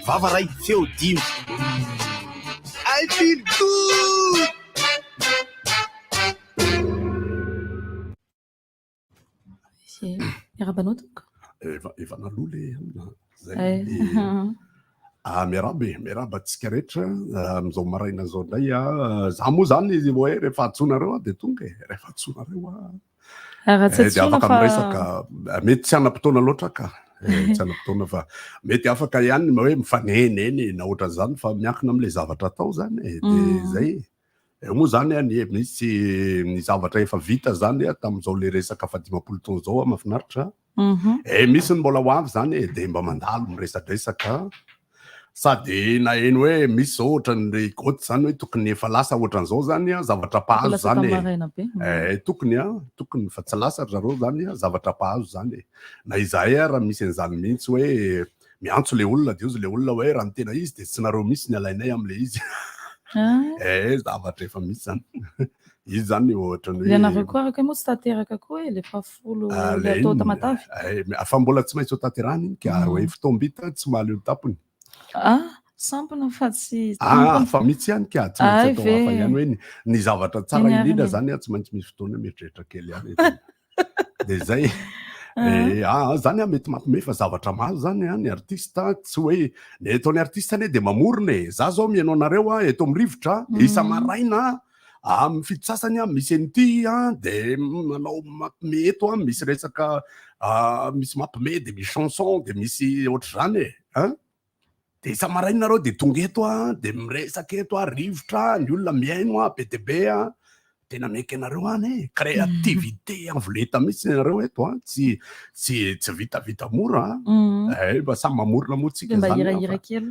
vavaray feo dimy. I feel good. Miarabanotoko. Efa naloha le zay miaraba tsika rehetra amizao maraina zao ndray za moa zany izy hoe rehefa atsonareo de tonga rehefa atsonareo de afaka miresaka mety tsy anam-potoana loatra ka tsy anam-potoana fa mety afaka ihany hoe mifaneneny na ohatra zany fa miankina am'le zavatra atao zany de zay moa zany misy ny zavatra efa vita zany tam'izao le resaka fa 50 taona zao mahafinaritra misy ny mbola ho avy zany de mba mandalo miresadresaka sady na eny hoe misy zao ohatran'ny goty zany hoe tokony efa lasa ohatran'izao zany zavatra pahazo zany tokony fa tsy lasa zareo zany zavatra pahazo zany na izahay raha misy an'izany mihitsy hoe miantso le olona de ozy le olona hoe raha ny tena izy de tsy nareo misy ny alainay am'le izy zavatra efa misy zany izy zany ohatrany hoe ianareo koa araka moa tsy tanteraka koa le fafolo le atao tamatavy fa mbola tsy maintsy ho tanterahana iny ka hoe fotoam-bita tsy mahaleo tampony sampona fa tsy fa mitsy ihany ka tsy maintsy atao hafa ihany hoe ny zavatra tsara indrindra zany tsy maintsy misy fotoana mieritreritra kely ihany de zay zany mety mampime fa zavatra mahazo zany ny artista tsy hoe eto ny artista ane de mamorona za zao mianao anareo eto amin'ny rivotra isa maraina amin'ny fito sasany misy an'ity de manao mampime eto misy resaka misy mampime de misy chanson de misy ohatra zany de isa maraina nareo de tonga eto de miresaka eto rivotra ny olona miaino be de be tena meky anareo any créativité envoleta mihitsy nareo eto tsy vitavita mora mba samy mamorona moatsika zany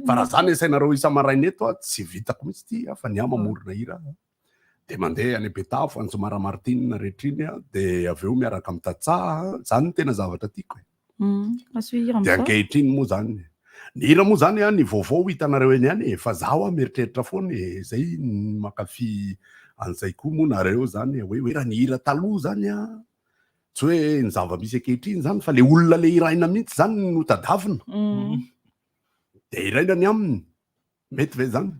fa raha zany asainareo isa maraina eto tsy vitako mihitsy ty fa ny mamorona hira de mandeha any Betafo any Somara Martina rehetriny de aveo miaraka amin'ny Tatsaha zany tena zavatra tiako de ankehitriny moa zany ny hira moa zany ny vaovao hitanareo eny any fa zaho mieritreritra foana zay makafy an'izay koa moa nareo zany hoe raha ny hira taloha zany tsy hoe ny zava-misy ankehitriny zany fa le olona le iraina mihitsy zany no tadavina de iraina ny aminy mety ve zany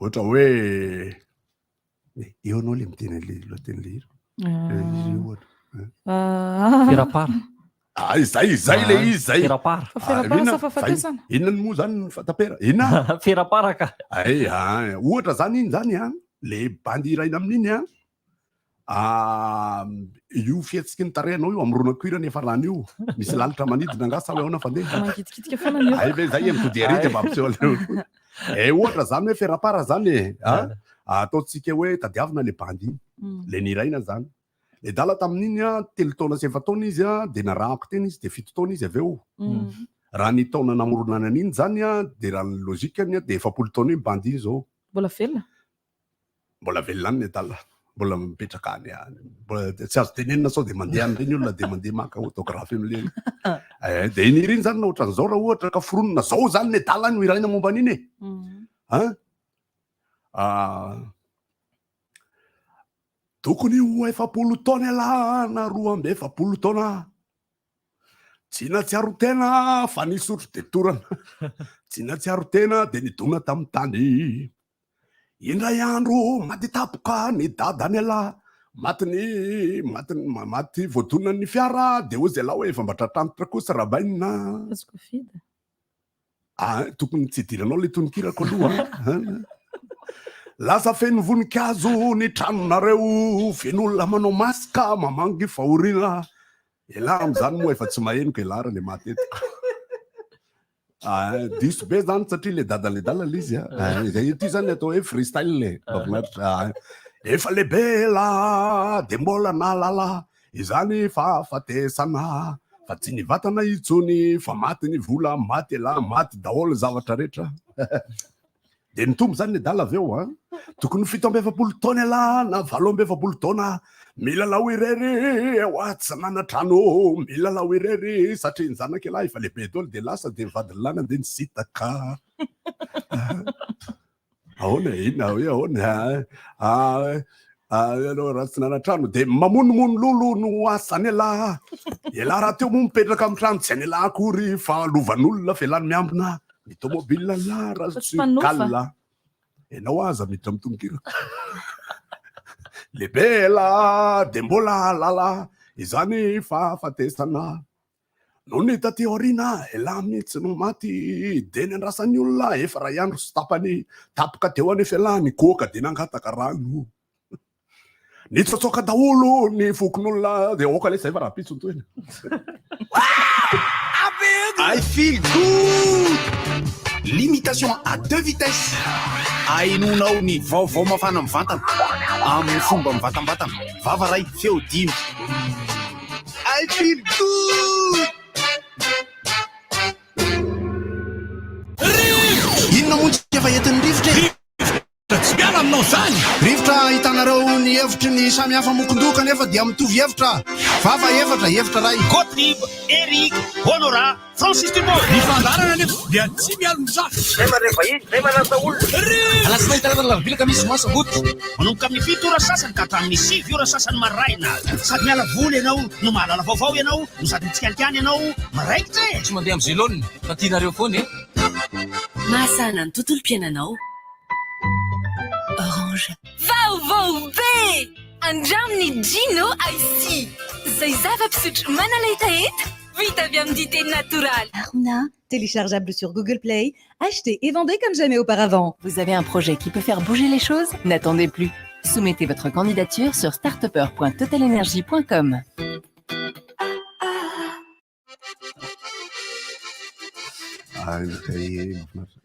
ohatra hoe eo anao le miteny le lohateny le hira firapara zay le izy zay inona moa zany fatapera inona firaparaka ohatra zany iny zany le bandy iraina amin'iny io fihetsiky ny tarehanao io amronako efa rano io misy lalitra manidina angasa hoe ahoana fandeha ve zay mitodiarity mampiseho ohatra zany hoe firapara zany ataotsika hoe tadiavina le bandy iny le niraina zany le dala tamin'iny 3 taona sy 4 taona izy de narahako teny izy de 7 taona izy aveo raha ny taona namoronana an'iny zany de raha ny lozikany de 7 taona iny bandy iny zao mbola velona any le dala mbola mipetraka any tsy azo tenenina sao de mandeha any reny olona de mandeha maka autographe am'le de iny riny zany na ohatran'izao raha ohatra ka foronina zao zany le dala no iraina momba an'iny tokony ho 7 taona ala na 12 taona tsy natsiaro tena fa nisotro de torana tsy natsiaro tena de nidona tamin'ny tany indray andro maty tapoka ny dadany ala maty voadonany ny fiara de ozy ala hoe efa mba tratranitra kosa rabainina tokony tsy idiranao le tonikirako aloha lasa feno voninkazo ny tranonareo fen'olona manao masika mamangy fahoriana ela am'zany moa efa tsy mahenoko elara le maty etiko diso be zany satria le dadan'le dalala izy zay ty zany atao hoe freestyle efa lehibe la de mbola nalala izany fahafatesana fa tsy ny vatana itsony fa maty ny vola maty ela maty daholo zavatra rehetra de nitombo zany le dala aveo tokony 7 taona ala na 7 taona milalao irery tsy nanatrano milalao irery satria ny zanaka lahy efa lehibe daholo de lasa de vadiny lana de nisitaka ahoana ina hoe ahoana Ianao raha tsy nanatrano de mamonomono lolo no asany alahy ialahy raha teo moa mipetraka amin'ny trano tsy any alahy akory fa lovan'olona felany miambina ny tomobile la raha tsy kala ianao aza miditra amin'ny tononkira lehibe la de mbola lala izany fahafatesana no ny taty aoriana elahy mihitsy no maty de ny andrasan'ny olona efa ray andro sy tapany tapoka teo anefa elahy ny goaka de nangataka rano ny tsotsoka daholo ny fokon'olona de oka le zay fa raha pitso toena I feel good. Limitation à 2 vitesses. Ainonao ny vaovao mafana mivantana amin'ny fomba mivatambatana vava ray feo dimy. I feel good. Inona moa tsy efa entin'ny rivotra tsy miala aminao zany rivotra hitanareo ny hevitry ny samy hafa mokondoka nefa dia mitovy hevitra vava hevitra ray Gottlieb, Eric, Honora, Francis Dumont. Ny fandarana nefa dia tsy mialo mizaha. Nefa rehefa izy, nefa lasa olona. Alasina hitanana lavilaka misy masagoty. Manomboka amin'ny 7 ora sasany ka hatramin'ny 6 ora sasany maraina. Sady miala voly ianao, no mahalala vaovao ianao, no sady mitsikanikany ianao, maraikitra e. Tsy mandeha amin'ny zélone, fa tianareo foana e. Mahasana ny tontolo piainanao. Orange. Vaovao be! Andraminy Gino Ice. Zay zava-pisotro manaletaeta, vita avy amin'ny dité natoraly. Aruna, téléchargeable sur Google Play, acheté et vendez comme jamais auparavant. Vous avez un projet qui peut faire bouger les choses? N'attendez plus. Soumettez votre candidature sur startupper.totalenergie.com.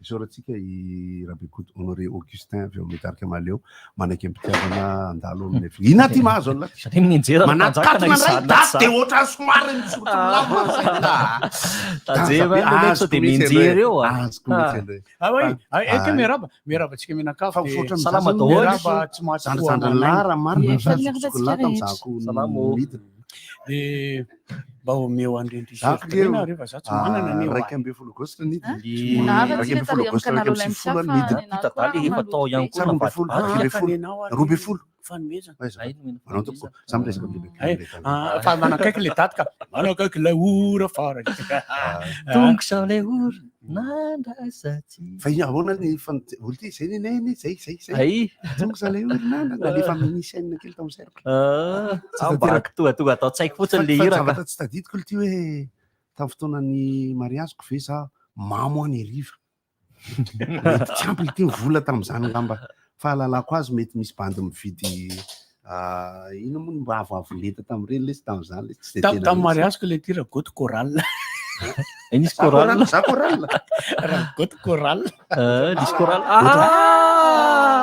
Isaorantsika i Rabekoto Honoré Augustin avy eo mitarika maleo manaiky am-pitiavana andalo amin'ny ina ty mahazo an'la Satria minjera manatokatona ray daty de ohatran'ny somary misotro lama tajeva so de minjera eo azoko mihitsy Eke miaraba tsika minakafo fa fotra salama daholo miaraba tsy zandra lara marina Miaraba tamzako salamo de mba omeo andrendry iserina rehefa za tsy manana ny raiky amby folo agosto ny Raiky amby folo agosto raiky amby sivifolo ny tadaly efa tao ihany koa roa folo fanomezana manao tompoko samy resaka biby fa manakaiky le daty ka manakaiky lay ora farany tongo sa le ora nandrasaty fa ahoana ny olo ty zay neneny zay ay tongo sa le ora nalefa minisy ainina kely tamo cercle baraka tonga atao tsaiko fotsiny le hira zavatra tsy tadidiko olo ty hoe tamin'ny fotoanany mariaziko ve za mamo any riva mety tsy ampy ty vola tam'izany ngamba fahalalako azy mety misy bandy mividy ino moa ny mba avoavo leta tam'ireny lesy tam'izany le tsy de tena tamin'ny mariaziko le tira goty choral nisy choral za choral goty choral nisy choral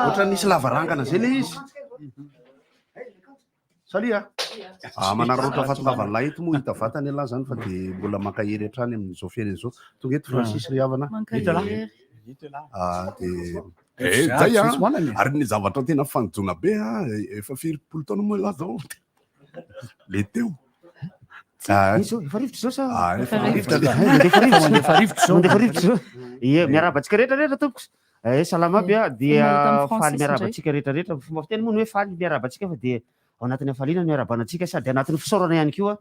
ohatra nisy lavarangana zay le izy salia manarota fatongavany eto moa hita vatany alahy zany fa de mbola makahery hatrany amin'izao fiainana izao tonga eto Francis ry havana de zay ary ny zavatra tena fanjona be efa 20 taona moa lahy zao le teo efa rivotra zao sa efa rivotra zao miarabantsika rehetrarehetra tompoko salama aby dia faly miarabantsika rehetrarehetra fomba fiteny moa ny hoe faly miarabantsika fa de ao anatin'ny hafaliana miarabanantsika sady anatin'ny fisaorana ihany koa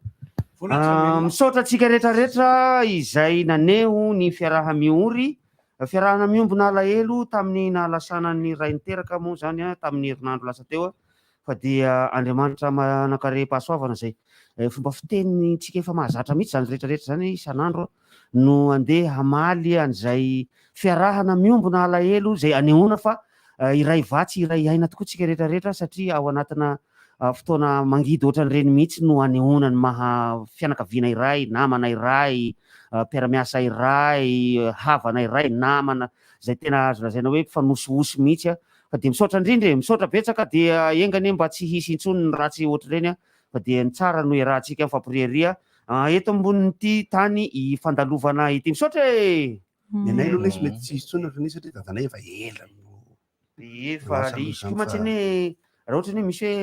misaotra antsika rehetrarehetra izay naneho ny fiaraha-miory fiarahana miombona alahelo tamin'ny nahalasanany ray niteraka moa zany tamin'ny herinandro lasa teo fa dia Andriamanitra manakare pahasoavana zay fomba fiteny tsika efa mahazatra mihitsy zany rehetrarehetra zany isan'andro no andeha hamaly an'izay fiarahana miombona alahelo zay anehoana fa iray vatsy iray aina tokoa tsika rehetrarehetra satria ao anatina fotoana mangidy ohatran'ireny mihitsy no anehoana ny maha fianakaviana iray namana iray mpiara-miasa iray havana iray namana zay tena azo lazaina hoe mifanosoosy mihitsy fa de misaotra indrindra misaotra betsaka dia engany mba tsy hisy intsony ny ratsy ohatr'ireny fa dia ny tsara no iarahantsika amin'ny fampiriaria eto ambonin'ity tany ifandalovana ity misaotra nenay aloha lesy mety tsy hisy tsony fa nisy satria dadanay efa ela efa isy komatsiny raha ohatra hoe misy hoe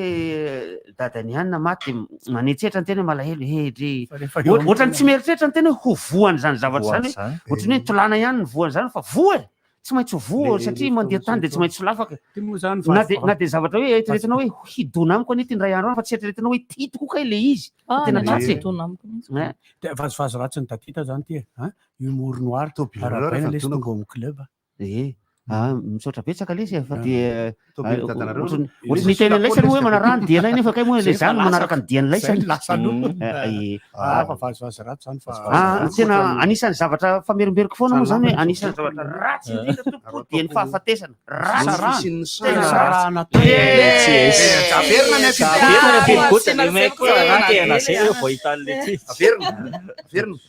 dadany ihany na maty manetsetra ny tena malahelo hedry ohatrany tsy mieritreritra ny tena hoe ho voany zany zavatra zany ohatrany hoe tolana ihany ny voany zany fa voa tsy maintsy voa satria mandeha tany de tsy maintsy lafaka zany na de zavatra hoe eritreretina hoe hidona amiko anety indray andro fa tsy eritreretina hoe titoko ka le izy tena tratsy vazovazo ratsy ny tatita zany ty humour noir arabaina lesy tonga amin'ny club misaotra betsaka le izy fa de ohatrany tena laisany hoe manarano dianay nefa kay moa le zany manaraka ny diany laisany fa vazovazo ratsy zany tena anisan'ny zavatra famerimberiko foana moa zany hoe anisan'ny zavatra ratsy indrindra tompo dia ny fahafatesana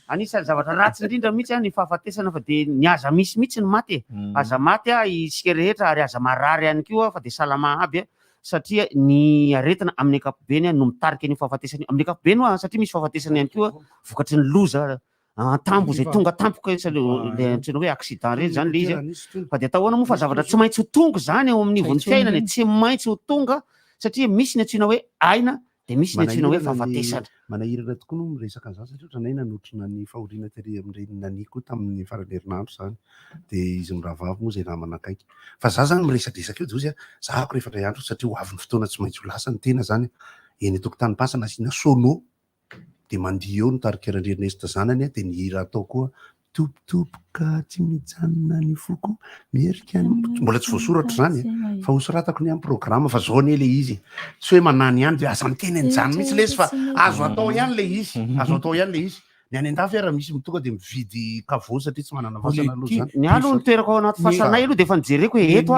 anisan'ny zavatra ratsy indrindra mihitsy ny fahafatesana fa de ny aza misy mihitsy ny maty aza maty isika rehetra ary aza marary ihany koa fa de salama aby satria ny aretina amin'ny ankapobeny no mitarika ny fahafatesany amin'ny ankapobeny satria misy fahafatesany ihany koa vokatry ny loza tambo zay tonga tampoka le antsena hoe accident reny zany le izy fa de atao ahoana moa fa zavatra tsy maintsy ho tonga zany eo amin'ny nivon'ny fiainany tsy maintsy ho tonga satria misy ny antsoina hoe aina de misy ny antsoina hoe fahafatesana manahirana tokoa no miresaka an'izany satria ohatra nay nanotrona ny fahoriana tery amin'ireny naniko tamin'ny farany herinandro zany de izy miravavy moa zay namana akaiky fa za zany miresadresaka eo dozy zahako rehefa ray andro satria ho avy ny fotoana tsy maintsy ho lasa ny tena zany eny tokotany pasana asiana sono de mandihy eo notarikeran-drenesta zanany de ny hira atao koa topotopoka tsy mijanona ny foko mierika mbola tsy voasoratra zany fa hosoratako ny amin'ny programa fa zao ne le izy tsy hoe manany ihany de aza miteny an'izany mihitsy lesy fa azo atao ihany le izy azo atao ihany le izy ny any an-dafy raha misy tonga de mividy kavô satria tsy manana vasana aloha zany ny alo nitoerako ao anaty fasanay aloha de efa nijereko hoe eto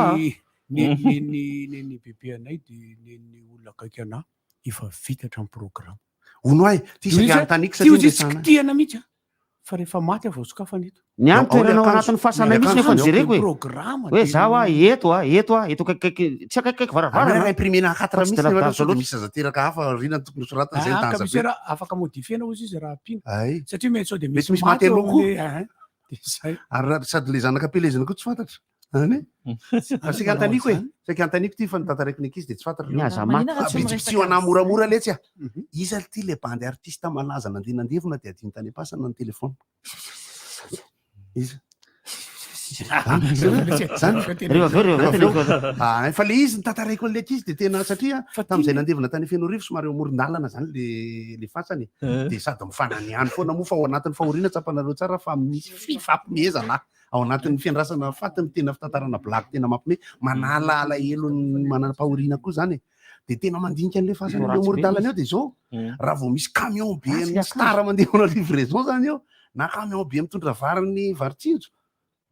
ny bebe anay de ny olona akaiky ana efa vitatra amin'ny programa ono ay ty sakiantaniko satria tiana mihitsy fa rehefa maty avosokafana eto ny any toerana ao anatin'ny fasanay mihitsy nefa nijereko hoe zaho eto kaikaiky tsy akaikaiky varavarana imprimena 4 mihitsy misy azateraka hafa rina tokony soratana zay kamisera afaka modifiena ozy izy raha pino satria mety sao de misy maty aloko zay ary sady le zanaka pelezina koa tsy fantatra any sakiantaniko sakiantaniko ty fa nitantaraikineky izy de tsy fantatra bitsibitsy ho ana moramora letsy iza ty le bandy artiste malaza nandevona de adiny tany pasana ny telefona iza fa le izy nitantaraiko an'leky izy de tena satria tam'izay nandevona tany Fenorivo somary amoron-dalana zany le fasany de sady mifananiany foana moa fa ao anatin'ny fahoriana tsapanareo tsara fa misy fifampimezana ao anatin'ny fiandrasana fatiny tena fitantarana blaky tena mampime manalaala elo manam-pahoriana koa zany de tena mandinika an'le fasany le amoron-dalana eo de zao raha vao misy camion be star mandeha ana livraison zany eo na camion be mitondra variny varitsinjo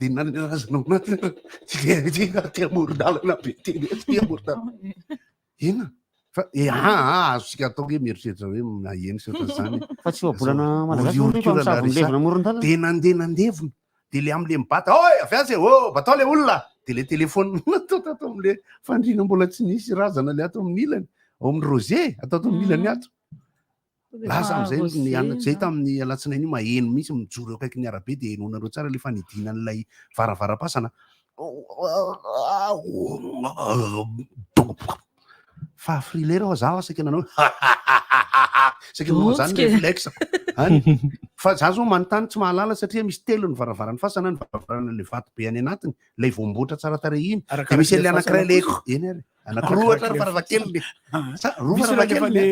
de narazanao anaty amoron-dalana be teny amoron-dalana ina fa azosika atao hoe mieritreritra hoe maheno satra zany fa tsy oabolana malagasy de nandevona de le am'le mibata oe avy azy batao le olona de le telefôny natao tato am'le fandrina mbola tsy nisy razana le ato amin'ny ilany ao amin'ny roger atao ato amin'ny ilany ato lasa am'zay zay tamin'ny alatsinainy io maheno misy mijoro eo akaiky ny arabe de henonareo tsara le fanidina n'lay varavarapasana fa frilera ao zaho saky nanao saky nanao zany le flex fa za zao manontany tsy mahalala satria misy telo ny varavarany fasana ny varavarana le vato be any anatiny lay voamboatra tsara tare iny de misy le anankiray le eny ary anankiroa tsara varavakely roa varavakely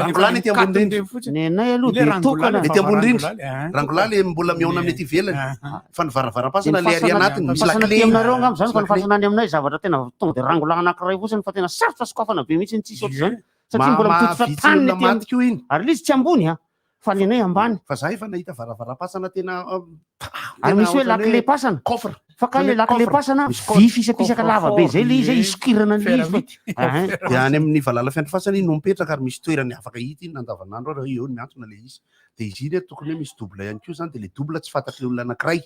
rangolany ty ambony rindry ny anay aloha de tokana ty ambony rindry rangola le mbola miaona mety ivelany fa ny varavarapasana le ary anatiny misy lakle aminareo angamba zany fa ny fasanany aminay zavatra tena tonga de rangola anankiray fotsiny fa tena sarotra sokafana be mihitsy tsisy ohatr'izany satria mbola mitototra tany matiko iny ary le izy tsy ambony fa ny anay ambany fa za efa nahita varavarapasana tena ary misy hoe lakle pasana coffre fa ka le lakle pasana vy fisapisaka lava be zay le izy isokirana le izy de any amin'ny valala fiantrafasana iny no mipetraka ary misy toerany afaka hita iny nandavanandro ary eo miantona le izy de izy iny tokony hoe misy dobla ihany koa zany de le dobla tsy fantatry le olona anankiray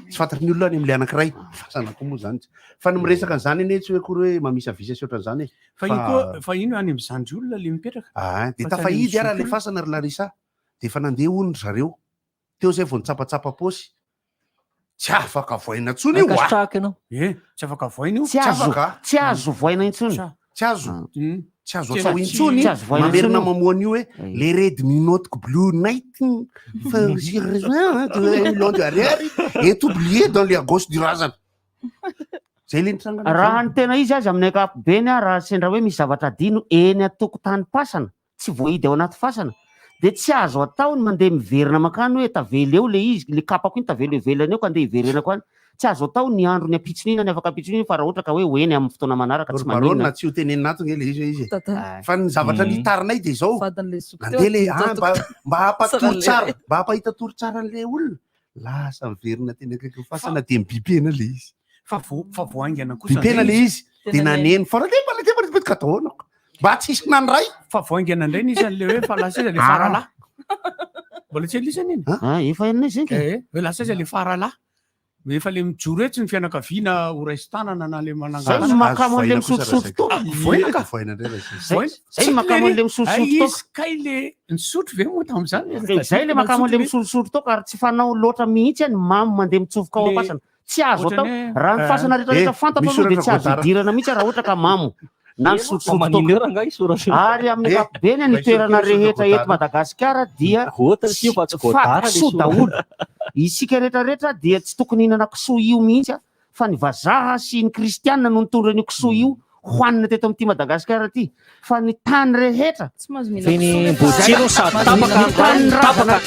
tsy fantatry ny olona any am'le anankiray fasana koa moa zany fa ny miresaka an'izany eny tsy hoe kory hoe mamisa visa sy ohatran'izany fa ino any am'zanjy olona le mipetraka de tafahidy ara le fasana ry larisa de efa nandeha onry zareo teo zay vao nitsapatsapa posy tsy afaka voaina ntsony io tsy afaka voaina io tsy azo voaina intsony tsy azo atao intsony mamerina mamoana io hoe le redmi note blue night fa l'ont de arrière est oublié dans les gauche du razana zay le nitrangana raha ny tena izy azy amin'ny ankapobeny a raha sendra hoe misy zavatra dino eny atokotany pasana tsy voahidy ao anaty fasana de tsy azo ataony mandeha miverina makany hoe tavely eo le izy le kapako iny tavely ivelany eo ka andeha hiverenako any tsy azo atao ny andro ny apitsonina ny afaka apitsonina fa raha ohatra ka hoe hoeny amin'ny fotoana manaraka tsy maninona tsy ho teneninato nge le izy fa ny zavatra nitarinay de zao andeha le mba hampatoro tsara mba hampahita toro tsara an'le olona lasa miverina teny akaiky fasana de mibipena le izy fa voaingana kosa bipena le izy de naneny farakebalakebalakebalaka taonako mba tsisy nanray fa voaingana indray nisan'le hoe fa lasaiza le faralahy mbola tsy elisany iny efa enina izy hoe lasaiza le faralahy efa le mijoro etsy ny fianakaviana ho raistanana na le manangana makamo an'le misotrosotro zay makamo an'le misotrosotro kay le nisotro ve moa tamin'izany zay le makamo an'le misotrosotro toka ary tsy fanao loatra mihitsy any mamy mandeha mitsofoka ao apasana tsy azo atao raha ny fasana rehetrarehetra fantatra aloha de tsy azo idirana mihitsy raha ohatra ka mamo na ny sotrosotro ary amin'ny ankapobeny ny toerana rehetra eto Madagasikara dia fakisoa daholo isika rehetrarehetra dia tsy tokony hihinana kisoa io mihitsy fa ny vazaha sy ny kristianina no nitondra an'io kisoa io hoanina teto amin'ity Madagasikara ty fa ny tany rehetra feny botsiro sa tapaka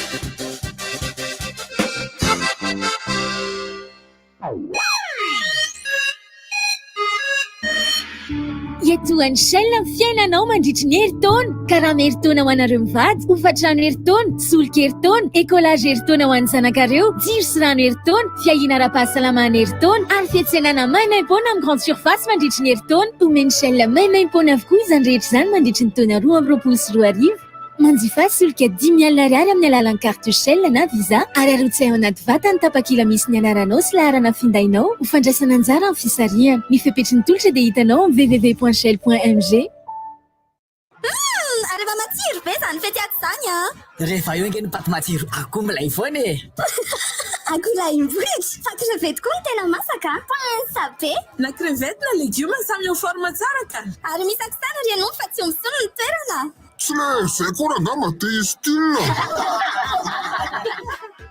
Etoan'ny Shell ny fiainanao mandritra ny herintaona karaha miherintaona ho anareo mivady hofatrano herintaona solika herintaona écolage herintaona ho an'ny zanakareo jiro sy rano herintaona fiahina ara-pahasalamana herintaona ary fiantsenana maimaim-pona amin'ny grande surface mandritra ny herintaona omeny Shell maimaim-pona avokoa izany rehetra izany mandritra ny taona 2024 manjifa solika 10 000 ariary amin'ny alalan'ny carte Shell na visa ary arotsay ao anaty vata ny tapakila misy ny anaranao sy laharana findainao ho fandraisana anjara amin'ny fisarihana ny fepetra ny tolotra dia hitanao amin'ny www.shell.mg Areva matsiro be zany fety aty zany rehefa eo nge ny paty matsiro akoho milay foana akoho lay mbohitra fa crevette koa tena masaka pensa be na crevette na légume samy eo forme tsara ka ary misy aksara rianao fa tsy misono ny toerana tsy le zay koa rangama te style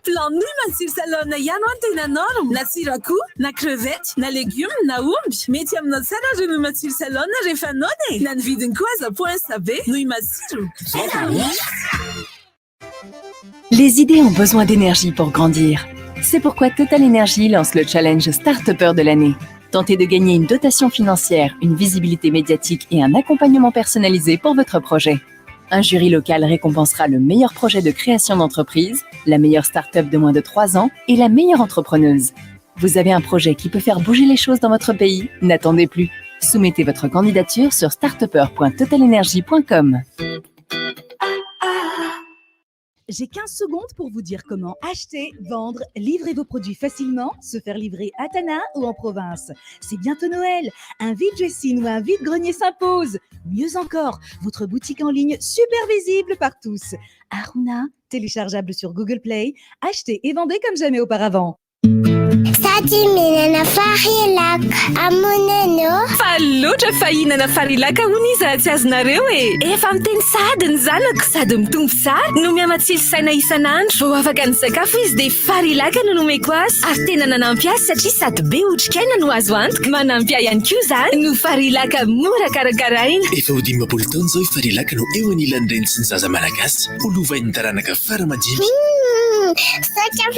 plan nu matsiro salona ihany ho antena norme na tsiro akoho na crevette na légume na omby mety aminao tsara reno matsiro salona rehefa anao de na ny vidiny koa aza pensa be noho matsiro. Les idées ont besoin d'énergie pour grandir. C'est pourquoi Total Energy lance le challenge Start-upper de l'année. Tentez de gagner une dotation financière, une visibilité médiatique et un accompagnement personnalisé pour votre projet. Un jury local récompensera le meilleur projet de création d'entreprise, la meilleure start-up de moins de 3 ans et la meilleure entrepreneuse. Vous avez un projet qui peut faire bouger les choses dans votre pays? N'attendez plus. Soumettez votre candidature sur startupper.totalenergy.com. J'ai 15 secondes pour vous dire comment acheter, vendre, livrer vos produits facilement, se faire livrer à Tana ou en province. C'est bientôt Noël. Un vide-dressing ou un vide-grenier s'impose. Mieux encore, votre boutique en ligne super visible par tous. Aruna, téléchargeable sur Google Play. Achetez et vendez comme jamais auparavant. Faloatra fahinana farilaka hony izy tsy azonareo efa miteny sady ny zanako sady mitombo tsara no miamatsily saina isan'andro vao afaka ny sakafo izy dia farilaka no nomeko azy ary tena nanampy azy satria sady be otrikaina no azo antoka manampy ahy ihany koa izany no farilaka mora karakaraina efa ho 10 taona izao farilaka no eo anilan'ny reny sy ny zaza malagasy olovain'ny taranaka fara-madinika Sotra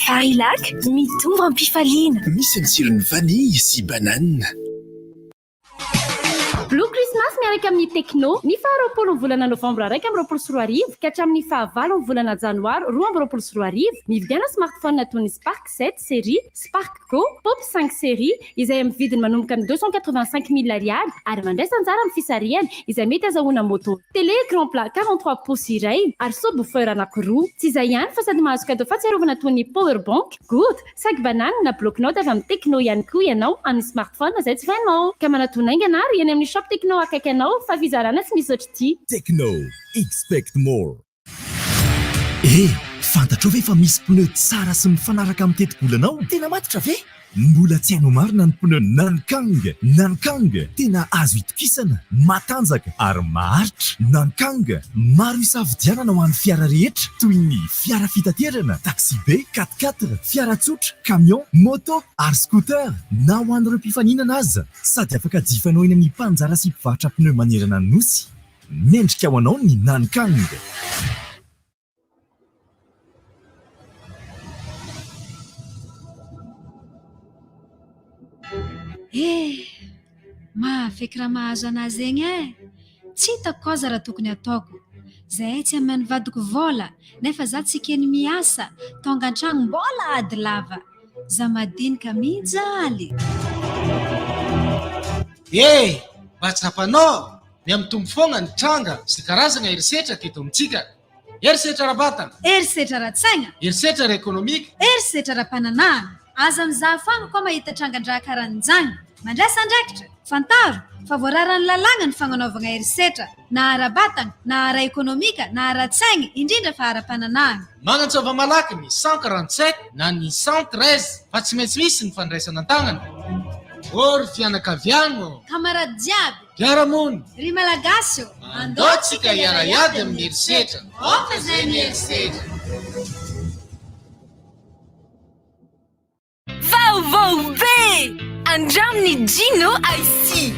farilaka mitombo ampifaliana misy ny tsirony vanille sy banane. Blue Christmas miaraka amin'ny Techno ny faharoapolo ny volana novambra 2024 ka hatramin'ny fahavalo ny volana janoary 2024 mividiana smartphone toy ny Spark 7 série, Spark Go, Pop 5 série izay amin'ny vidiny manomboka ny 285 000 ariary ary mandraisa anjara amin'ny fisarihana izay mety azahoana moto. Télé écran plat 43 pouces iray ary subwoofer anankiroa. Tsy izay ihany fa sady mahazo cadeau fahatsiarovana toy ny power bank, good, sac banane na bloc-notes avy amin'ny Techno ihany koa ianao amin'ny smartphone izay tsy vainao. Ka manatonaingana ary eny amin'ny shop Techno akaikanao fa fizarana tsy misy ohatr'ity. Techno, expect more. Fantatra ve fa misy pneu tsara sy mifanaraka amin'ny teti-bolanao? Tena matotra ve? Mbola tsy hainao marina ny pneu Nankang. Nankang tena azo itokisana, matanjaka ary maharitra. Nankang maro isafidianana ho an'ny fiara rehetra toy ny fiara fitaterana, taxi be, 4x4, fiara tsotra, camion, moto ary scooter. Na ho an'ireo mpifaninana aza sady afaka jifanao eny amin'ny mpanjara sy mpivarotra pneu manerana ny nosy. Mendrika ho anao ny Nankang. Mahafeky raha mahazo anazy egny e. Tsy hitako koza raha tokony ataoko. Zahay tsy amany vadiko vola nefa za tsy keny miasa tonga an-tragno mbola ady lava. Za madinika mijaly. Mba tsapanao miamitombo foana ny tranga sy karazana herisetra teto amintsika. Herisetra ara-batana, Herisetra ara-tsaigna, herisetra ara-ekonomika, herisetra ara-pananana. Aza mizaha foana koa mahita trangan-draha karan'izany. Mandrasa andraikitra, fantaro fa voararan'ny lalàna ny fagnanaovana herisetra na ara-batana, na ara-ekonomika, na ara-tsaigna, indrindra fa ara-pananana. Magnantsova malaky ny 147 na ny 113 fa tsy maintsy misy ny fandraisana an-tagnana. Ory fianakaviano, Kamarady jiaby, mpiara-mony, ry malagasy, andaotsika iara-iady amin'ny herisetra. Oka zay ny herisetra. Vaovao be! Andraminy Gino IC.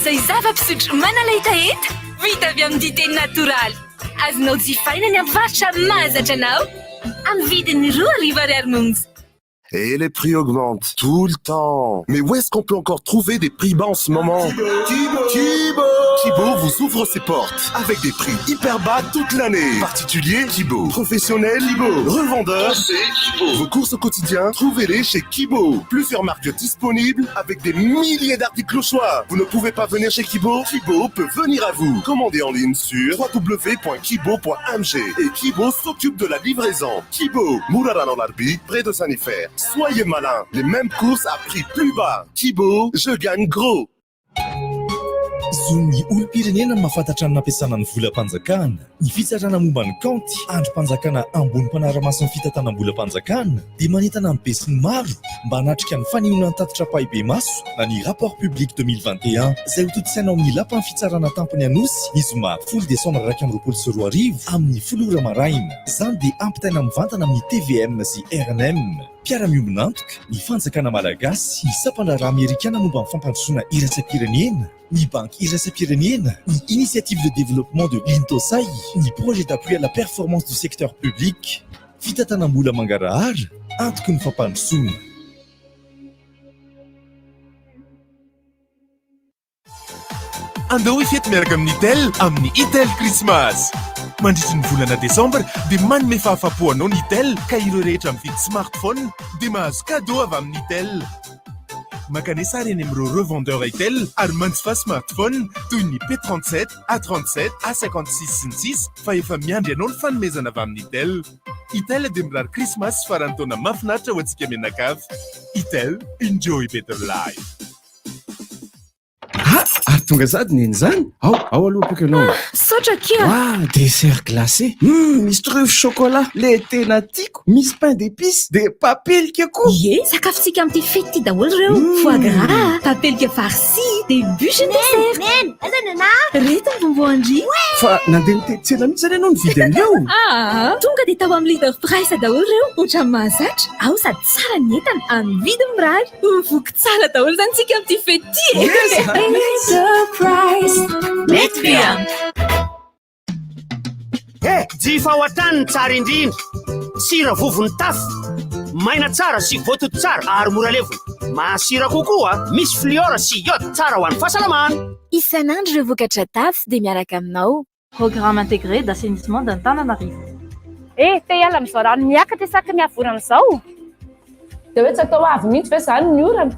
Zay zava-pisotro manalahitahita vita avy amin'ny dité natoraly. Azonao jifaina ny avarotra mahazatra anao amin'ny vidiny 2,00 monja. Et les prix augmentent tout le temps. Mais où est-ce qu'on peut encore trouver des prix bas en ce moment? Kibo vous ouvre ses portes avec des prix hyper bas toute l'année. Particulier, Kibo. Professionnel, Kibo. Revendeur, Kibo. Vos courses au quotidien, trouvez-les chez Kibo. Plusieurs marques disponibles avec des milliers d'articles au choix. Vous ne pouvez pas venir chez Kibo? Kibo peut venir à vous. Commandez en ligne sur www.kibo.mg et Kibo s'occupe de la livraison. Kibo, Mourarano Larbi, près de Sanifer. Soyez malins, les mêmes courses à prix plus bas. Kibo, je gagne gros. Zony olom-pirenena mahafantatra ny nampiasana ny volam-panjakana. Ny fitsarana momba ny kaonty, androm-panjakana ambony mpanara-mason'ny fitantanam-bolam-panjakana dia manentana amin'ny be sy ny maro mba hanatrika ny faninona ny tatitra pahibe maso na ny rapport public 2021 izay ho totosaina amin'ny lapan'ny fitsarana tampony anosy ny zoma 10 desambra 2024 amin'ny 10 maraina. Izany dia ampitaina mivantana amin'ny TVM sy RNM. Mpiara-miombonantoka, ny fanjakana malagasy, ny sapandrara amerikana momba ny fampandrosoana iraisam-pirenena, ny banque iraisam-pirenena, ny initiative de développement de l'Intosai, ny projet d'appui à la performance du secteur public, fitantanam-bola mangarahara, antoky ny fampandrosoana. Andao ifety miaraka amin'ny Itel amin'ny Itel Christmas. Mandritry ny volana Desambra dia manome fahafapo ny Itel ka ireo rehetra mividy smartphone dia mahazo cadeau avy amin'ny Itel. Makany sary eny amin'ireo revendeur Itel ary manjifa smartphone toy ny P37, A37, A56 sy ny 6 fa efa miandry ianao ny fanomezana avy amin'ny Itel. Itel dia mirary Christmas farany taona mahafinaritra ho antsika mianakavy. Itel, enjoy better life. Ary tonga sady neny zany? Ao aloha pika anao. Saotra kia. Dessert glacé. Misy truffe chocolat. Le tena tiako. Misy pain d'épices. De papelika koa. Sakafontsika amin'ity fety ty daholo reo. Foie gras, papelika farci, de bûche dessert. Nen, aiza nana? Reto ny vomboandry. Fa nandeha nitetsela mihitsy zany ianao nividy an'ireo. Tonga dia tao amin'ny leader price daholo reo. Ohatran'ny mahazatra. Ao sady tsara ny entana amin'ny vidiny mirary. Mivoky tsara daholo zany tsika amin'ity fety ty. Surprise, let's be on. Jifa ao an-trany tsara indrindra. Sira vovony tafy. Maina tsara sy voatoto tsara ary mora levona. Masira kokoa, misy fluor sy iode tsara ho an'ny fahasalamana. Isan'andro ireo vokatra tafy dia miaraka aminao. Programme intégré d'assainissement d'Antananarivo. Te hiala amin'izao rano miakatra isaky ny havorana izao. Dia hoe tsy atao avy mihitsy ve izany ny orana?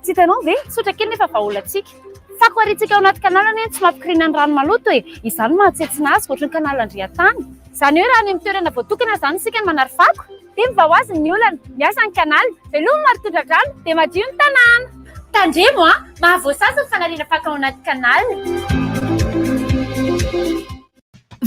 Tsy hitanao ve? Sotra kely nefa vahaolantsika. Fako aritsika ao anaty kanalana tsy mampikirina ny rano maloto e. Izany mahatsetsina azy ohatry ny kanala Andriatany. Izany hoe raha ny toerana voatokana izany isika ny manary fako dia mivao azy ny olana, miasa ny kanaly, velomy maritondra rano dia madio ny tanàna. Tandremo mahavoasasa ny fanariana fako ao anaty kanalina.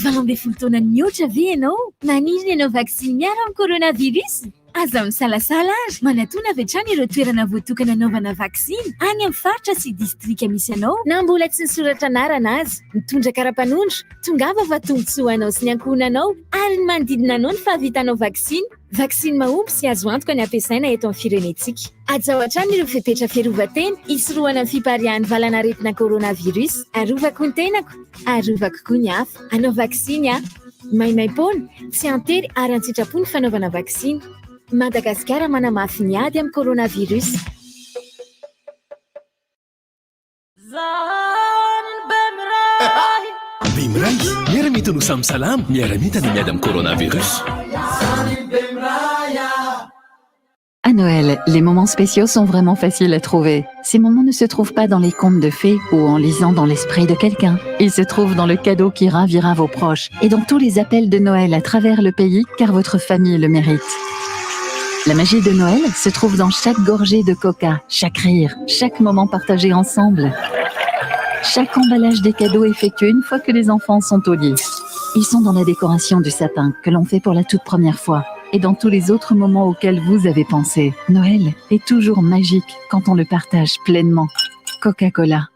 20 taona mihoatra ve ianao? Maniry ny anao vaksiny miaro amin'ny coronavirus? Aza misalasala azy. Manatona avy hatrany ireo toerana voatokana anaovana vaksiny any amin'ny faritra sy distrika misy anao na mbola tsy nisoratra anarana azy. Mitondra karapanondro, tongava fa tombontsoa anao sy ny ankohonanao ary ny manodidina anao ny fahavitanao vaksiny. Vaksiny mahomby sy azo antoka ny ampiasaina eto amin'ny firenentsika. Aja ao hatrany ireo fepetra fiarovan-tena hisorohana amin'ny fiparihan'ny valanaretina coronavirus. Arovako ny tenako, arovako koa ny hafa. Anao vaksiny a. Maimaim-poana, tsy antery ary an-tsitrapo ny fanaovana vaksiny. Madagasikara manamafy ny ady amin'ny coronavirus. Bimray, miara-mita no samy salama, miara-mita ny miady amin'ny coronavirus. À Noël, les moments spéciaux sont vraiment faciles à trouver. Ces moments ne se trouvent pas dans les contes de fées ou en lisant dans l'esprit de quelqu'un. Ils se trouvent dans le cadeau qui ravira vos proches et dans tous les appels de Noël à travers le pays, car votre famille le mérite. La magie de Noël se trouve dans chaque gorgée de coca, chaque rire, chaque moment partagé ensemble. Chaque emballage des cadeaux effectué une fois que les enfants sont au lit. Ils sont dans la décoration du sapin que l'on fait pour la toute première fois et dans tous les autres moments auxquels vous avez pensé. Noël est toujours magique quand on le partage pleinement. Coca-Cola.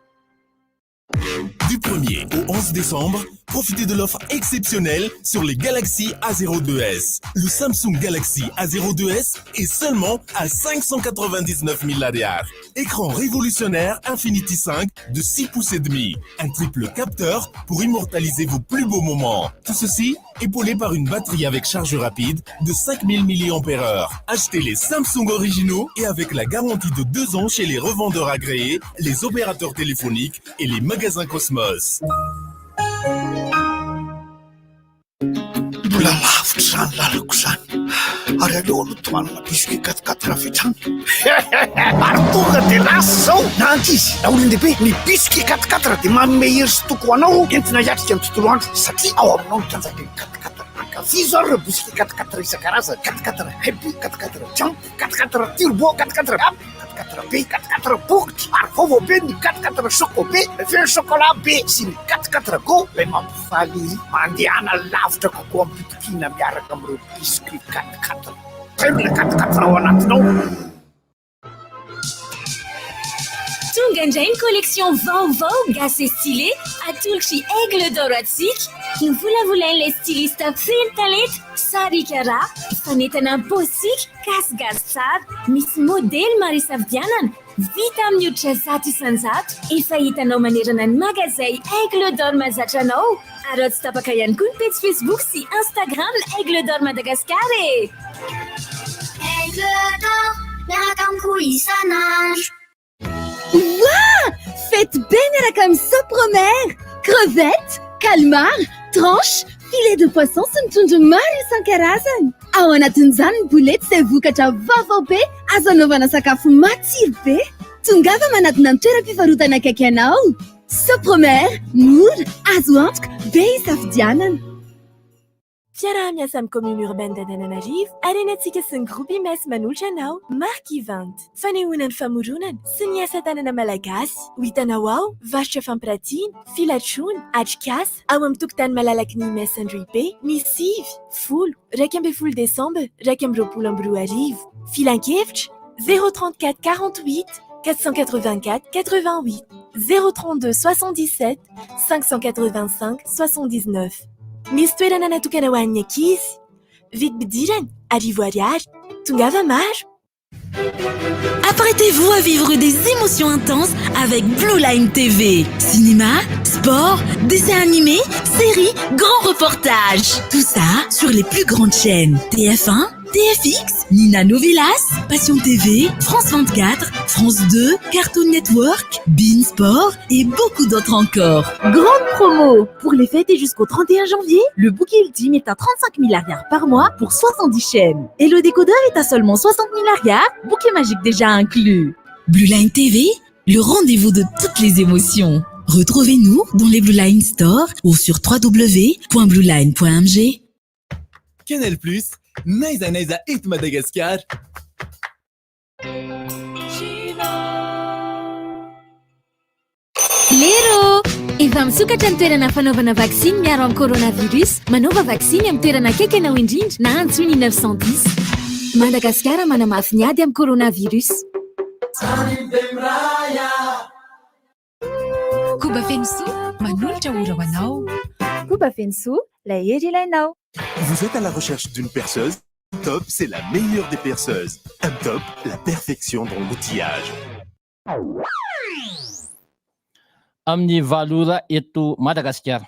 Du 1er au 11 décembre, profitez de l'offre exceptionnelle sur les Galaxy A02s. Le Samsung Galaxy A02s est seulement à 599 000 $. Écran révolutionnaire Infinity 5 de 6 pouces et demi. Un triple capteur pour immortaliser vos plus beaux moments. Tout ceci épaulé par une batterie avec charge rapide de 5000 mAh. Achetez les Samsung originaux et avec la garantie de 2 ans chez les revendeurs agréés, les opérateurs téléphoniques et les magasins Cosmos. Mbola lavitra zany lalako zany ary aleo aloha tomanana biscuit 4 avy hatrany ary tonga dia lasa zao na ankizy na olon-dehibe ny biscuit 4 dia manome hery sy toko ho anao entina hiatrika amin'ny tontolo andro satria ao aminao ny tanjaka 4 ankafizo ary ireo biscuit 4 isan-karazany 4 happy 4 jump 4 turbo 4 up 4 B 4 booked ary vaovao be ny 4 choco be feno chocolat be sy ny 4 go lay mampifaly mandehana lavitra kokoa amin'ny pitokina miaraka amin'ireo biscuit 4 tena 4 ao anatinao. Tonga indray ny collection vaovao gasy stylé atolotry aigle d'or atsika. Novolavolain'ilay styliste feno talenta Sary Kara, fanentana posika gasy tsara. Misy modely maro isafidianana vita amin'ny hoditra 100 isan-jato. Efa hitanao manerana ny magazay Aigle d'Or mahazatra anao. Ary tsy tapaka ihany koa ny page Facebook sy Instagram Aigle d'Or Madagascar e. Aigle d'Or, miaraka amiko isan'andro. Waouh! Faites bien miaraka amin'ny sopromer, crevettes, calmars, tranches, filet de poisson sy ny trondro maro isan-karazany. Ao anatin'izany ny boulette sy vokatra vaovao be azo anaovana sakafo matsiro be. Tongava manatona ny toeram-pivarotana akaiky anao. Sopromer, mora, azo antoka, be isafidianana. Fiaraha-miasa amin'ny commune urbaine d'Antananarivo, arenantsika sy ny groupe IMES manolotra anao marky vente. Fanehoana ny famoronana sy ny asa tanana malagasy. Ho hitanao ao, varotra fampiratiana, filatroana, atrikasa, ao amin'ny tokotany malalaky ny IMES Andribe, misivy, 10, 12 Desambra, 20 Filan-kevitra, 034 48 484 88, 032 77 585 79. Misy toerana natokana ho an'ny ankizy. Vidy-bidirana, arivo ariary, tongava maro. Apprêtez-vous à vivre des émotions intenses avec Blue Line TV. Cinéma, sport, dessins animés, séries, grands reportages. Tout ça sur les plus grandes chaînes. TF1, TFX, Nina Novelas, Passion TV, France 24, France 2, Cartoon Network, Bein Sport et beaucoup d'autres encore. Grande promo! Pour les fêtes et jusqu'au 31 janvier, le bouquet ultime est à 35 000 $ par mois pour 70 chaînes. Et le décodeur est à seulement 60 000 $, bouquet magique déjà inclus. Blue Line TV, le rendez-vous de toutes les émotions. Retrouvez-nous dans les Blue Line Store ou sur www.blueline.mg. Canal+, Naisa et Madagascar. Lero! efa misokatra ny toerana fanaovana vaksiny miaro amin'ny coronavirus. Manova vaksiny amin'ny toerana akaiky ianao indrindra na antsoiny 910. Madagasikara manamafy ny ady amin'ny coronavirus. Koba Fenso, manolotra ora ho anao. Koba Fenso, la hery ilainao. Vous êtes à la recherche d'une perceuse? Top, c'est la meilleure des perceuses. Un top, la perfection dans l'outillage. Amin'ny valora eto Madagasikara.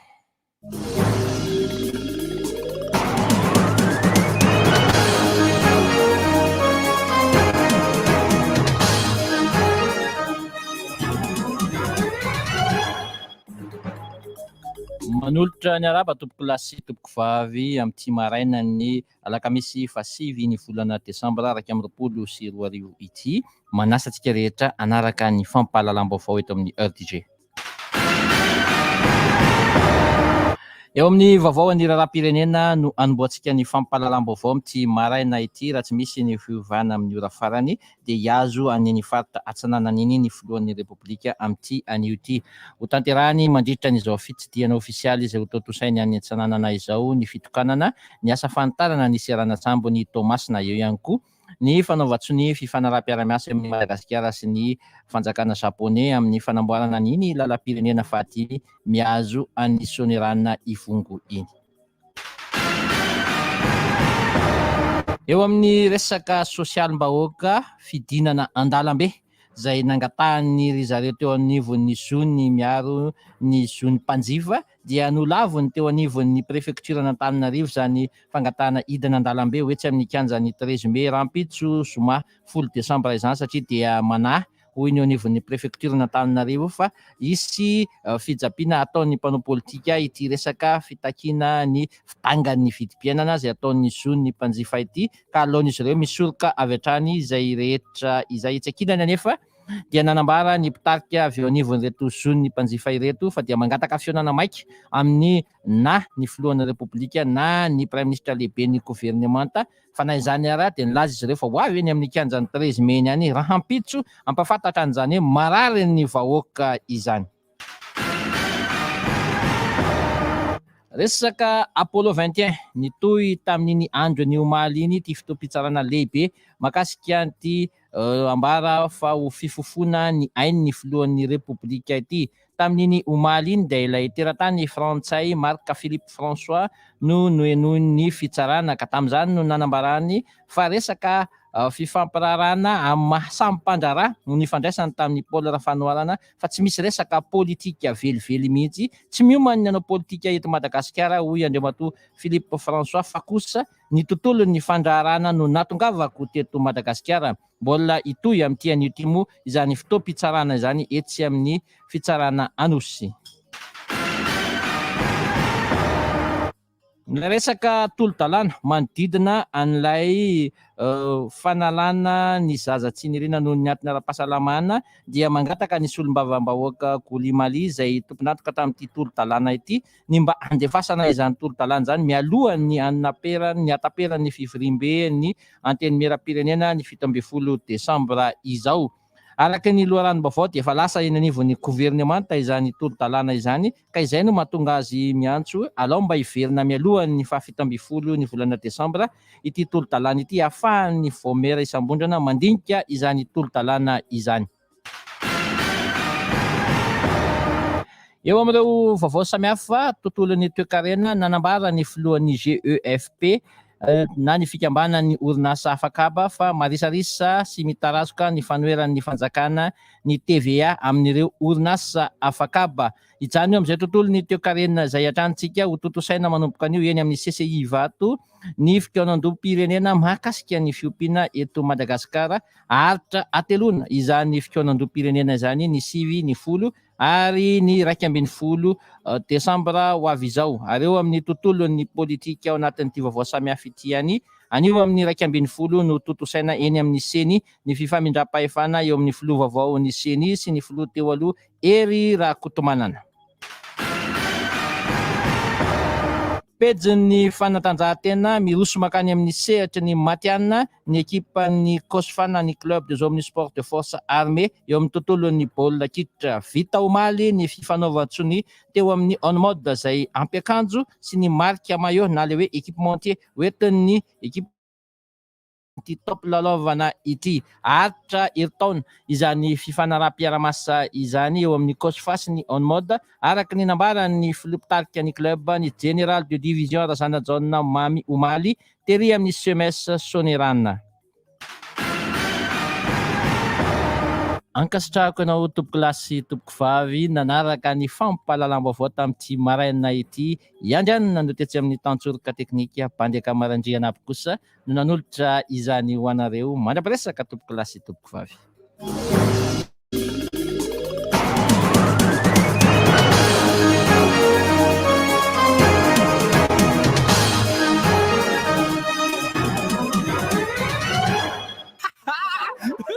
Manolotra ny araba tompoko lasy tompoko vavy amin'ity maraina ny alakamisy fasivy ny volana Desambra 2020 ity manasa antsika rehetra anaraka ny fampahalalam-baovao eto amin'ny RDG. Eo amin'ny vaovao ny raharaham-pirenena no anomboantsika ny fampahalalam-baovao amin'ity maraina ity raha tsy misy ny fiovana amin'ny ora farany dia hiazo any faritra Antsinananiny ny filohan'ny Repoblika amin'ity anio ity. Ho tanterahany mandritra n'izao fitsidiana ofisialy izay ho totosainy any Antsinanana izao ny fitokanana ny asa fantarana ny seranatsambo ny Tomasina eo ihany koa ny fanaovatsony fifanaraha-piara-miasa amin'ny Madagasikara sy ny fanjakana Japonais amin'ny fanamboarana ny lalam-pirenena fahatiny miazo any Sonerana Ivongo iny. Eo amin'ny resaka sosialim-bahoaka fidinana andalambe izay nangatahany ry zareo teo anivon'ny zony miaro ny zony mpanjifa dia nolavony teo anivon'ny préfecture n'Antananarivo zany fangatahana hidina andalambe hoe tsy amin'ny kianjan'ny 13 mai rampitso zoma 10 Desambra izany satria dia manahy hoy ny anivon'ny préfecture n'Antananarivo fa isy fijapiana ataon'ny mpanao politika ity resaka fitakina ny fitangan'ny vidim-piainana izay ataon'ny zony mpanjifa ity ka alohan'izy ireo misoroka avy hatrany izay rehetra izay tsy akinany anefa dia nanambara ny mpitarika avy eo anivon'ireto zony mpanjifa ireto fa dia mangataka fionana maika amin'ny na ny filohan'ny repoblika na ny prime ministre lehibe ny gouvernemanta fa na izany ara dia nilaza izy ireo fa ho avy eny amin'ny kianjan'ny 13 mai any raha hampitso ampafantatra an'izany hoe marary ny vahoaka izany. Resaka Apollo 21 nitoy tamin'iny andro ny omaly iny ty fitoam-pitsarana lehibe makasika an'ity ambara fa ho fifofona ny ainy ny filohan'ny repoblika ity. Tamin'iny omaly iny dia ilay teratany frantsay Marc Philippe François no nohenohy ny fitsarana ka tamin'izany no nanambarany fa resaka fifampirarana amin'ny mahasamy mpandrarà no nifandraisany tamin'ny Paul Rafanoarana fa tsy misy resaka politika velively mihitsy tsy miomany ny anao politika eto Madagasikara hoy Andriamatoa Philippe François fa kosa ny tontolo ny fandraharana no natongavako teto Madagasikara mbola itoy amin'ity anio ity moa izany fotoam-pitsarana izany etsy amin'ny fitsarana anosy. Ny resaka tolo-dalàna manodidina an'ilay fanalana ny zaza tsy nirina noho ny antony ara-pahasalamana dia mangataka ny solombavam-bahoaka Goulimaly izay tompon'antoka tamin'ity tolo-dalàna ity ny mba andefasana izany tolo-dalàna izany mialohan'ny ny ataperan'ny fivoriam-be ny anteny miera-pirenena ny 17 Desambra izao. Araka ny loharanom-baovao dia efa lasa eny anivon'ny gouvernemanta izany tolo-dalàna izany ka izay no mahatonga azy miantso alao mba hiverina mialohan'ny 17 ny volana Desambra ity tolo-dalàna ity ahafahany voamera isam-bondrana mandinika izany tolo-dalàna izany. Eo amin'ireo vaovao samihafa tontolon'ny toe-karena nanambara ny filohan'ny GEFP na ny fikambanan'ny orinasa afakaba fa marisarisa sy mitarazoka ny fanoheran'ny fanjakana ny TVA amin'ireo orinasa afakaba. Izany eo amin'izay tontolo ny toe-karena izay atrantsika ho totosaina manomboka anio eny amin'ny CCI vato ny fikaonandom-pirenena mahakasika ny fiompiana eto Madagasikara aritra atelona izany fikaonandom-pirenena izany ny 9 ary ny 12 Desambra ho avy izao. Ary eo amin'ny tontolon'ny politika ao anatin'ity vaovao samihafa ity any anio amin'ny 12 no totosaina eny amin'ny seny ny fifamindram-pahefana eo amin'ny filoha vaovao ny seny sy ny filoha teo aloha ery Rakotomanana. pejiny fanatanjahantena miroso makany amin'ny sehatra ny Matiana ny ekipa ny Kosfana ny club des omnisports de force armée eo amin'ny tontolon'ny baolina kitra vita omaly ny fifanaovan-tsony teo amin'ny on mode izay ampiakanjo sy ny marika maillot na le hoe équipementier hoentin'ny ekipa ty top lalaovana ity aritra eritaona izany fifanaraha-piaramasa izany eo amin'ny Kosfa sy ny on mode araka ny nambarany filopitarika ny club ny général de division Razana Jaona Mamy Omaly tery amin'ny CMS Sonerana. Ankasitrahako ianao tompoko lahy sy tompoko vavy nanaraka ny fampahalalam-baovao tamin'ity maraina ity iandrianina no tetsy amin'ny tantsorika teknika mpandeaka marandriana aby kosa no nanolotra izany ho anareo mandraparesaka tompoko lahy sy tompoko vavy.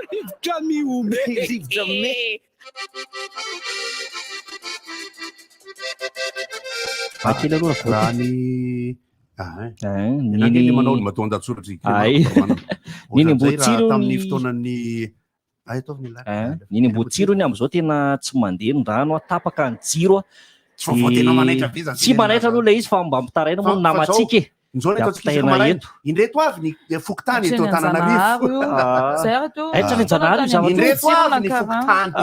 Rivotra miome, rivotra me. Akely aloha raha ny manao ny matondatsoratra niny mbotsiro tamin'ny fotoanan'ny niny mbotsiro ny am'izao tena tsy mandeha ny rano tapaka ny jiro tsy manaitra aloha le izy fa mba mitaraina moa namatsika nzao ny ataontsika maraina indreto avy ny fokotany eto Antananarivo aitra ny Antananarivo indreto avy ny fokotany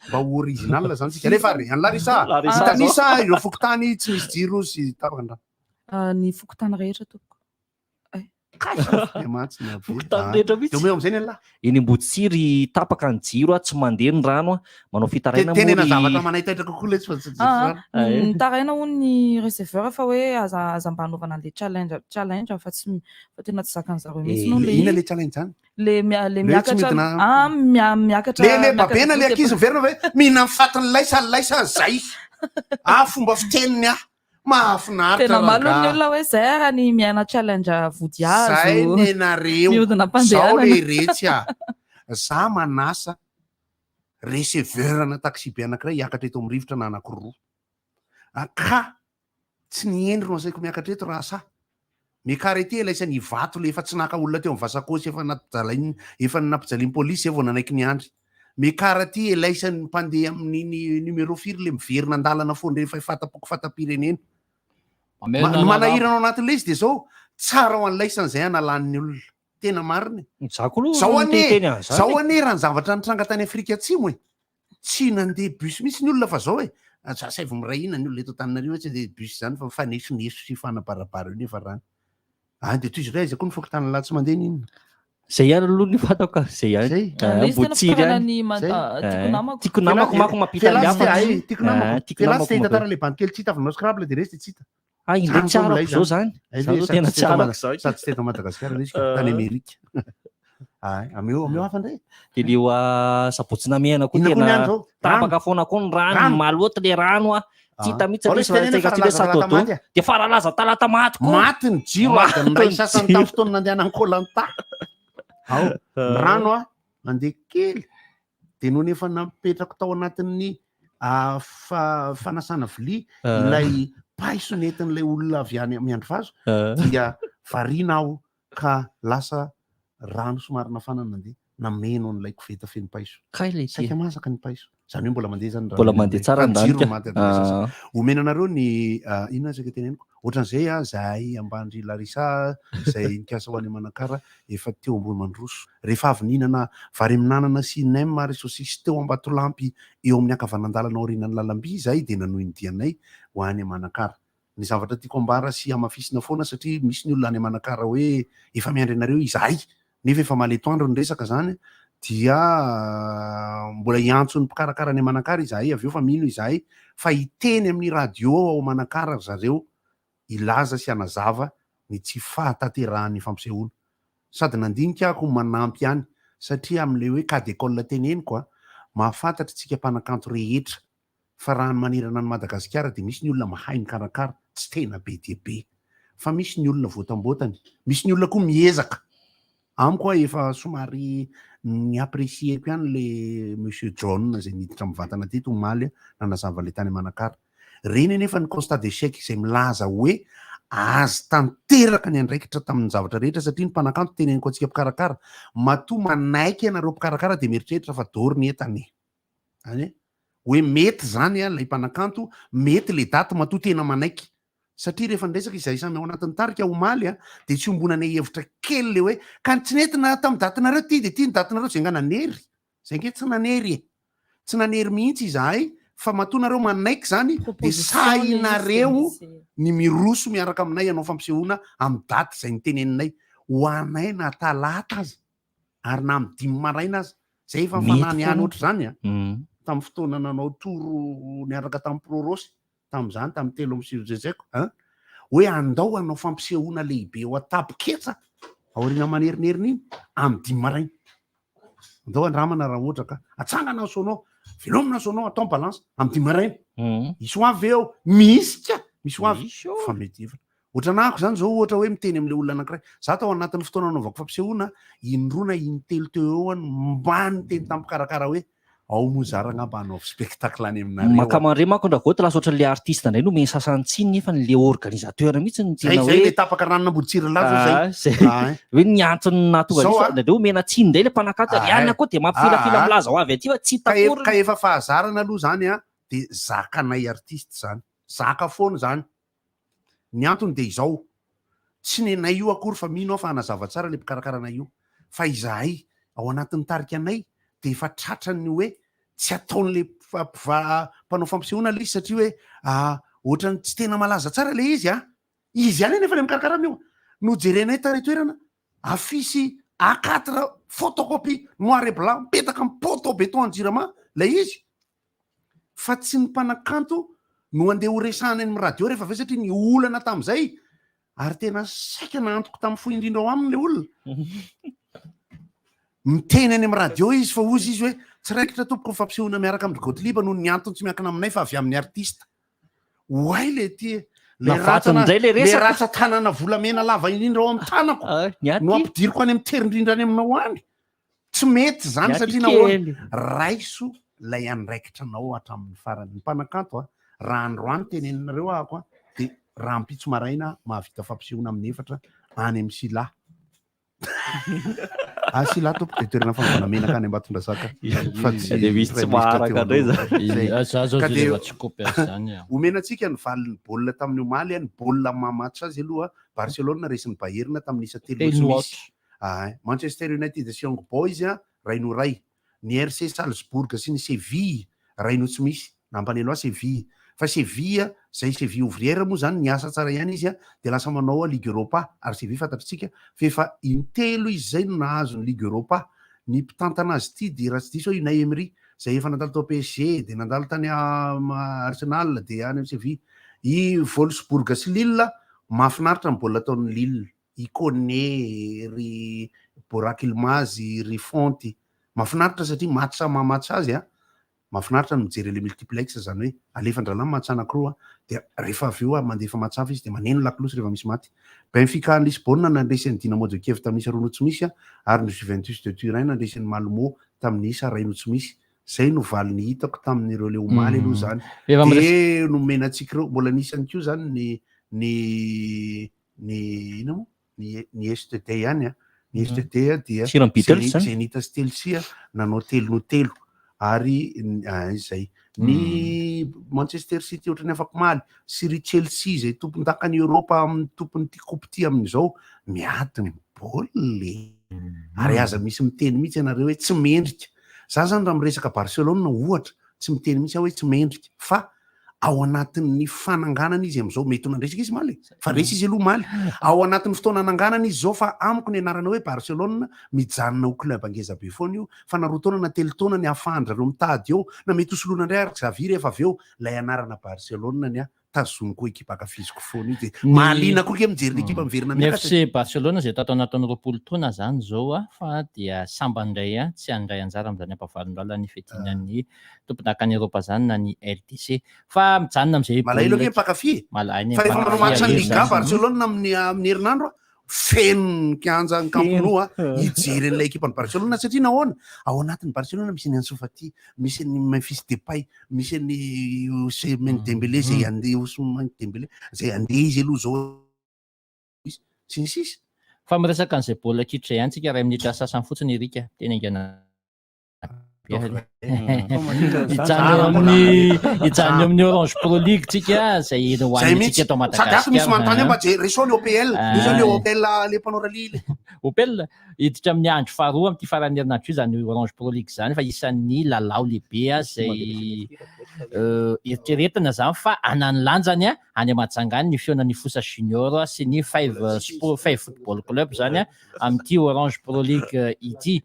mba original zany tsika rehefa any Larisa hitanisa ireo fokotany tsy misy jiro sy tapaka ny rano ny fokotany rehetra tompoko eny Ambotsiry tapaka ny jiro tsy mandeha ny rano manao fitaraina tenena zavatra manahitaitra kokoa le taraina ho ny receveur fa hoe aza mba hanaovana an'le challenge fa tena tsy zakany zareo mihitsy no ina le challenge zany le miakatra le babena le ankizy miverina hoe mihina mifatiny laisa zay fomba fiteniny mahafinaritra tena malo ny olona hoe zay ara ny miaina challenge vodiazo zay nenareo zao le retsy za manasa receveur na taxi be anankiray hiakatra eto amin'ny rivotra na anankiroa ka tsy niendry no asaiko miakatra eto raha sa mikarety elaisany vato le efa tsy naka olona teo amin'ny vasakosy efa nampijalian'ny polisy vao nanaiky ny andry mikaraty elaisany mpandeha amin'ny numéro firy le miverina andalana foana rehefa fatapoko fatapirenena manahiranao anatin'le izy de zao tsara ho an'laisan'izay analan'ny olona tena mariny zao ane raha ny zavatra nitranga tany Afrika Atsimo tsy nandeha bus misy ny olona fa zao say vo mirahina ny olona eto Antananarivo tsy andeha bus zany fa fanesoneso sy fanabarabara io nefa rano de toy izy koa ny fokotany lahy tsy mandeha n'inona zay ihany aloha ny fatako zay ihany Ambotsiry tiako namako mako mampita tiako tantara le bande kely tsy hita avy Scrabble de resy tsy hita indray tsara zao zany tena tsara sady tsy teto Madagasikara tany Amerika ameo hafandray de leo sabotsina miaina koa tena tapaka foana koa ny rano maloto le rano tsy hita mihitsy de faralaza talata maty koa maty ny jiro ndray sasany tamin'ny fotoana nandeha nankolanta rano mandeha kely de noho nefa napetrako tao anatin'ny fanasana vilia ilay paiso nentin'ilay olona avy any miandro vazo dia varina aho ka lasa rano somary nafana nandeha nameno an'ilay koveta feno paiso saika masaka ny paiso zany hoe mbola mandeha zany mbola mandeha tsara omena anareo ny inona saka teneniko ohatran'izay zahay ambandry Larisa zay nikasa ho any Manakara efa teo ambony mandroso rehefa avy nihinana vary minanana sy nem ary sosisy teo Ambatolampy eo amin'ny ankavanandalana aorian'ny lalamby zay de nanohy ny dianay ho any Manakara ny zavatra tiako ambara sy amafisina foana satria misy ny olona any Manakara hoe efa miandry anareo izahay nefa efa maletoandro ny resaka zany dia mbola hiantso ny mpikarakara any Manakara izahay avy eo fa mino izahay fa hiteny amin'ny radio ao Manakara zareo ilaza sy anazava ny tsy fahataterahan'ny fampisehoana sady nandinika ako manampy ihany satria amin'le hoe cas d'école teneniko mahafantatra tsika mpanakanto rehetra fa raha ny manerana ny Madagasikara de misy ny olona mahay mikarakara tsy tena be dia be fa misy ny olona voatamboatany misy ny olona koa miezaka amiko efa somary ny apprécieko ihany le monsieur John zay niditra mivantana teto omaly nanazava le tany Manakara reny nefa ny constat d'échec izay milaza hoe azy tanteraka ny andraikitra tamin'ny zavatra rehetra satria ny mpanakanto teneniko antsika mpikarakara matoa manaiky ianareo mpikarakara de mieritreritra fa doro ny entany any hoe mety zany a lay mpanakanto mety le daty matoa tena manaiky satria rehefa nresaka izay samy ao anatin'ny tarika omaly a de tsy ombonana hevitra kely le hoe ka tsy nentina tamin'ny datinareo ty de ty ny datinareo zay nga nanery zay nge tsy nanery tsy nanery mihitsy izahay fa matonareo manaiky zany de sainareo ny miroso miaraka aminay anao fampisehoana amin'ny daty zay niteneninay ho anay na talata azy ary na amin'ny 5 maraina azy zay efa fanany ihany ohatry zany a tamin'ny fotoana nanao toro niaraka tamin'ny prorosy tamin'izany tamin'ny 3 amby 6 zezaiko hoe andao anao fampisehoana lehibe ho atapoketsa aoriana manerinheriny iny amin'ny 5 maraina andao andramana raha ohatra ka atsangana sonao velomina sonao atao balance amin'ny 5 maraina isy ho avy eo misy ka misy ho avy fa mety hevitra ohatra nahako zany zao ohatra hoe miteny am'le olona anankiray za tao anatin'ny fotoana anaovako fampisehoana indrona intelo teo eo any mbany teny tampikarakara hoe ao mozaragna mba hanao spectacle any aminareo makamandre manko ndraha goatra lasa ohatra le artiste indray no meny sasantsiny nefa le organisateur mihitsy ny tena zay le tapaka ranona amboditsiry laza zay hoe niantsony natonga le omena tsiny ndray le mpanakato rianina koa de mampifilafila milaza ho avy aty fa tsy takory ka efa fahazarana aloha zany a de zakanay artiste zany zaka foana zany ny antony de izao tsy nenay io akory fa mino fa hanazava tsara le mpikarakarana io fa izahay ao anatin'ny tarika anay de efa tratrany hoe tsy ataon'le mpanao fampisehoana le izy satria hoe ohatrany tsy tena malaza tsara le izy izy ihany nefa le mikarakara io no jerenay taretoerana afisy A4 photocopie noir et blanc mipetaka amin'ny poto béton anjirama le izy fa tsy ny mpanakanto no andeha ho resahany amin'ny radio rehefa avy satria ny olana tamin'izay ary tena saika naantoko tamin'ny fo indrindra ao aminy le olona miteny any amin'ny radio izy fa ozy izy hoe tsy raikitra tompoko ny fampisehoana miaraka amin'ny Gotliba no ny antony tsy miankina aminay fa avy amin'ny artiste oay le ty le ratsa tanana volamena lava indrindra ao amin'ny tanako no ampidiriko any amin'ny terindrindra any aminao any tsy mety zany satria nahoana raiso lay andraikitra anao hatramin'ny farany ny mpanakanto raha androany teneninareo ahako de raha mpitso maraina mahavita fampisehoana amin'ny efatra any amin'ny Sila Sila tompoko de toerana fanaovana menaka any Ambatondrazaka fa tsy maharaka indray zany omenantsika ny valin'ny baolina tamin'ny omaly ny baolina mamatsa azy aloha Barcelona resin'ny Bayern tamin'ny isa 3 misy Manchester United sy Young Boys ray no ray ny RC Salzburg sy ny Seville ray no tsy misy nampanelo Seville fa Seville zay Seville ouvrière moa zany niasa tsara ihany izy de lasa manao Ligue Europa ary Seville fantatritsika fa efa intelo izy zay no nahazo ny Ligue Europa ny mpitantana azy ity de raha tsy diso hoe Unai Emery zay efa nandalo tao PSG de nandalo tany Arsenal de any amin'ny Seville i Wolfsburg sy Lille mahafinaritra ny baolina ataon'ny Lille i Koné ry Burak Yilmaz ry Fonty mahafinaritra satria matsa mamatsa azy mahafinaritra no mijery le multiplex zany hoe alefandralamy matsa anankiroa de rehefa avy eo mandefa matsafa izy de maneno lakolosy rehefa misy maty Benfica Lisbonne nandresan'ny Dinamo de Kiev tamin'ny isa roa no tsy misy ary ny Juventus de Turin nandresan'ny Malmo tamin'ny isa ray no tsy misy zay no valiny hitako tamin'ireo le omaly aloha zany de nomena antsika ireo mbola nisany kio zany ny ino mo ny STT ihany ny STT dia Zenit sy Chelsea nanao telo no telo ary izay ny Manchester City ohatrany afaka maly sy ry Chelsea zay tompon-dakany Europa amin'ny tompony ty coupe ty amin'izao miady baolina ary aza misy miteny mihitsy ianareo hoe tsy mendrika za zany raha miresaka Barcelona ohatra tsy miteny mihitsy hoe tsy mendrika fa ao anatin'ny fananganana izy am'izao mety nandresaka izy maly fa resy izy aloha maly ao anatin'ny fotoana ananganana izy zao fa amiko ny anarana hoe Barcelona mijanona ho club angeza be foana io fa naroa taona na telo taona ny afandrareo mitady eo na mety hosoloana indray ary Xavi rehefa avy eo lay anarana Barcelona ny tazomiko ekipa akafiziko foana io de mahaliana koa ke mijery ekipa miverina miaka FC Barcelona zay tato anatin'ny 20 taona zany zao fa dia samba indray tsy andray anjara amin'izany ampavalondala ny fedinan'ny tompon-dakany Europa zany na ny LDC fa mijanona amin'izay malahelo ke mpakafy fa rehefa manao match ny Liga Barcelona amin'ny herinandro feno kianja ny Camp Nou hijery an'ilay ekipa ny Barcelona satria nahoana ao anatin'ny Barcelona misy ny Ansu Fati, misy ny Memphis Depay, misy ny Ousmane Dembélé zay andeha Ousmane Dembélé zay andeha izy aloha zao izy sy ny sisa. Fa miresaka an'izay baolina kitra ihany tsika ray minitra sasany fotsiny Erika tena ingana hijanona amin'ny Orange Pro League tsika zay hoanitsika eto Madagasikara. Sady misy manontany mba resao ny OPL, misy ny OPL le mpanao rally. Opel hiditra amin'ny andro faharoa amin'ity farany herinandro io zany Orange Pro League zany fa isan'ny lalao lehibe zay eritreretina zany fa anany lanjany any Mahajangany ny fiona ny Fosa Junior sy ny Five Football Club zany amin'ity Orange Pro League ity.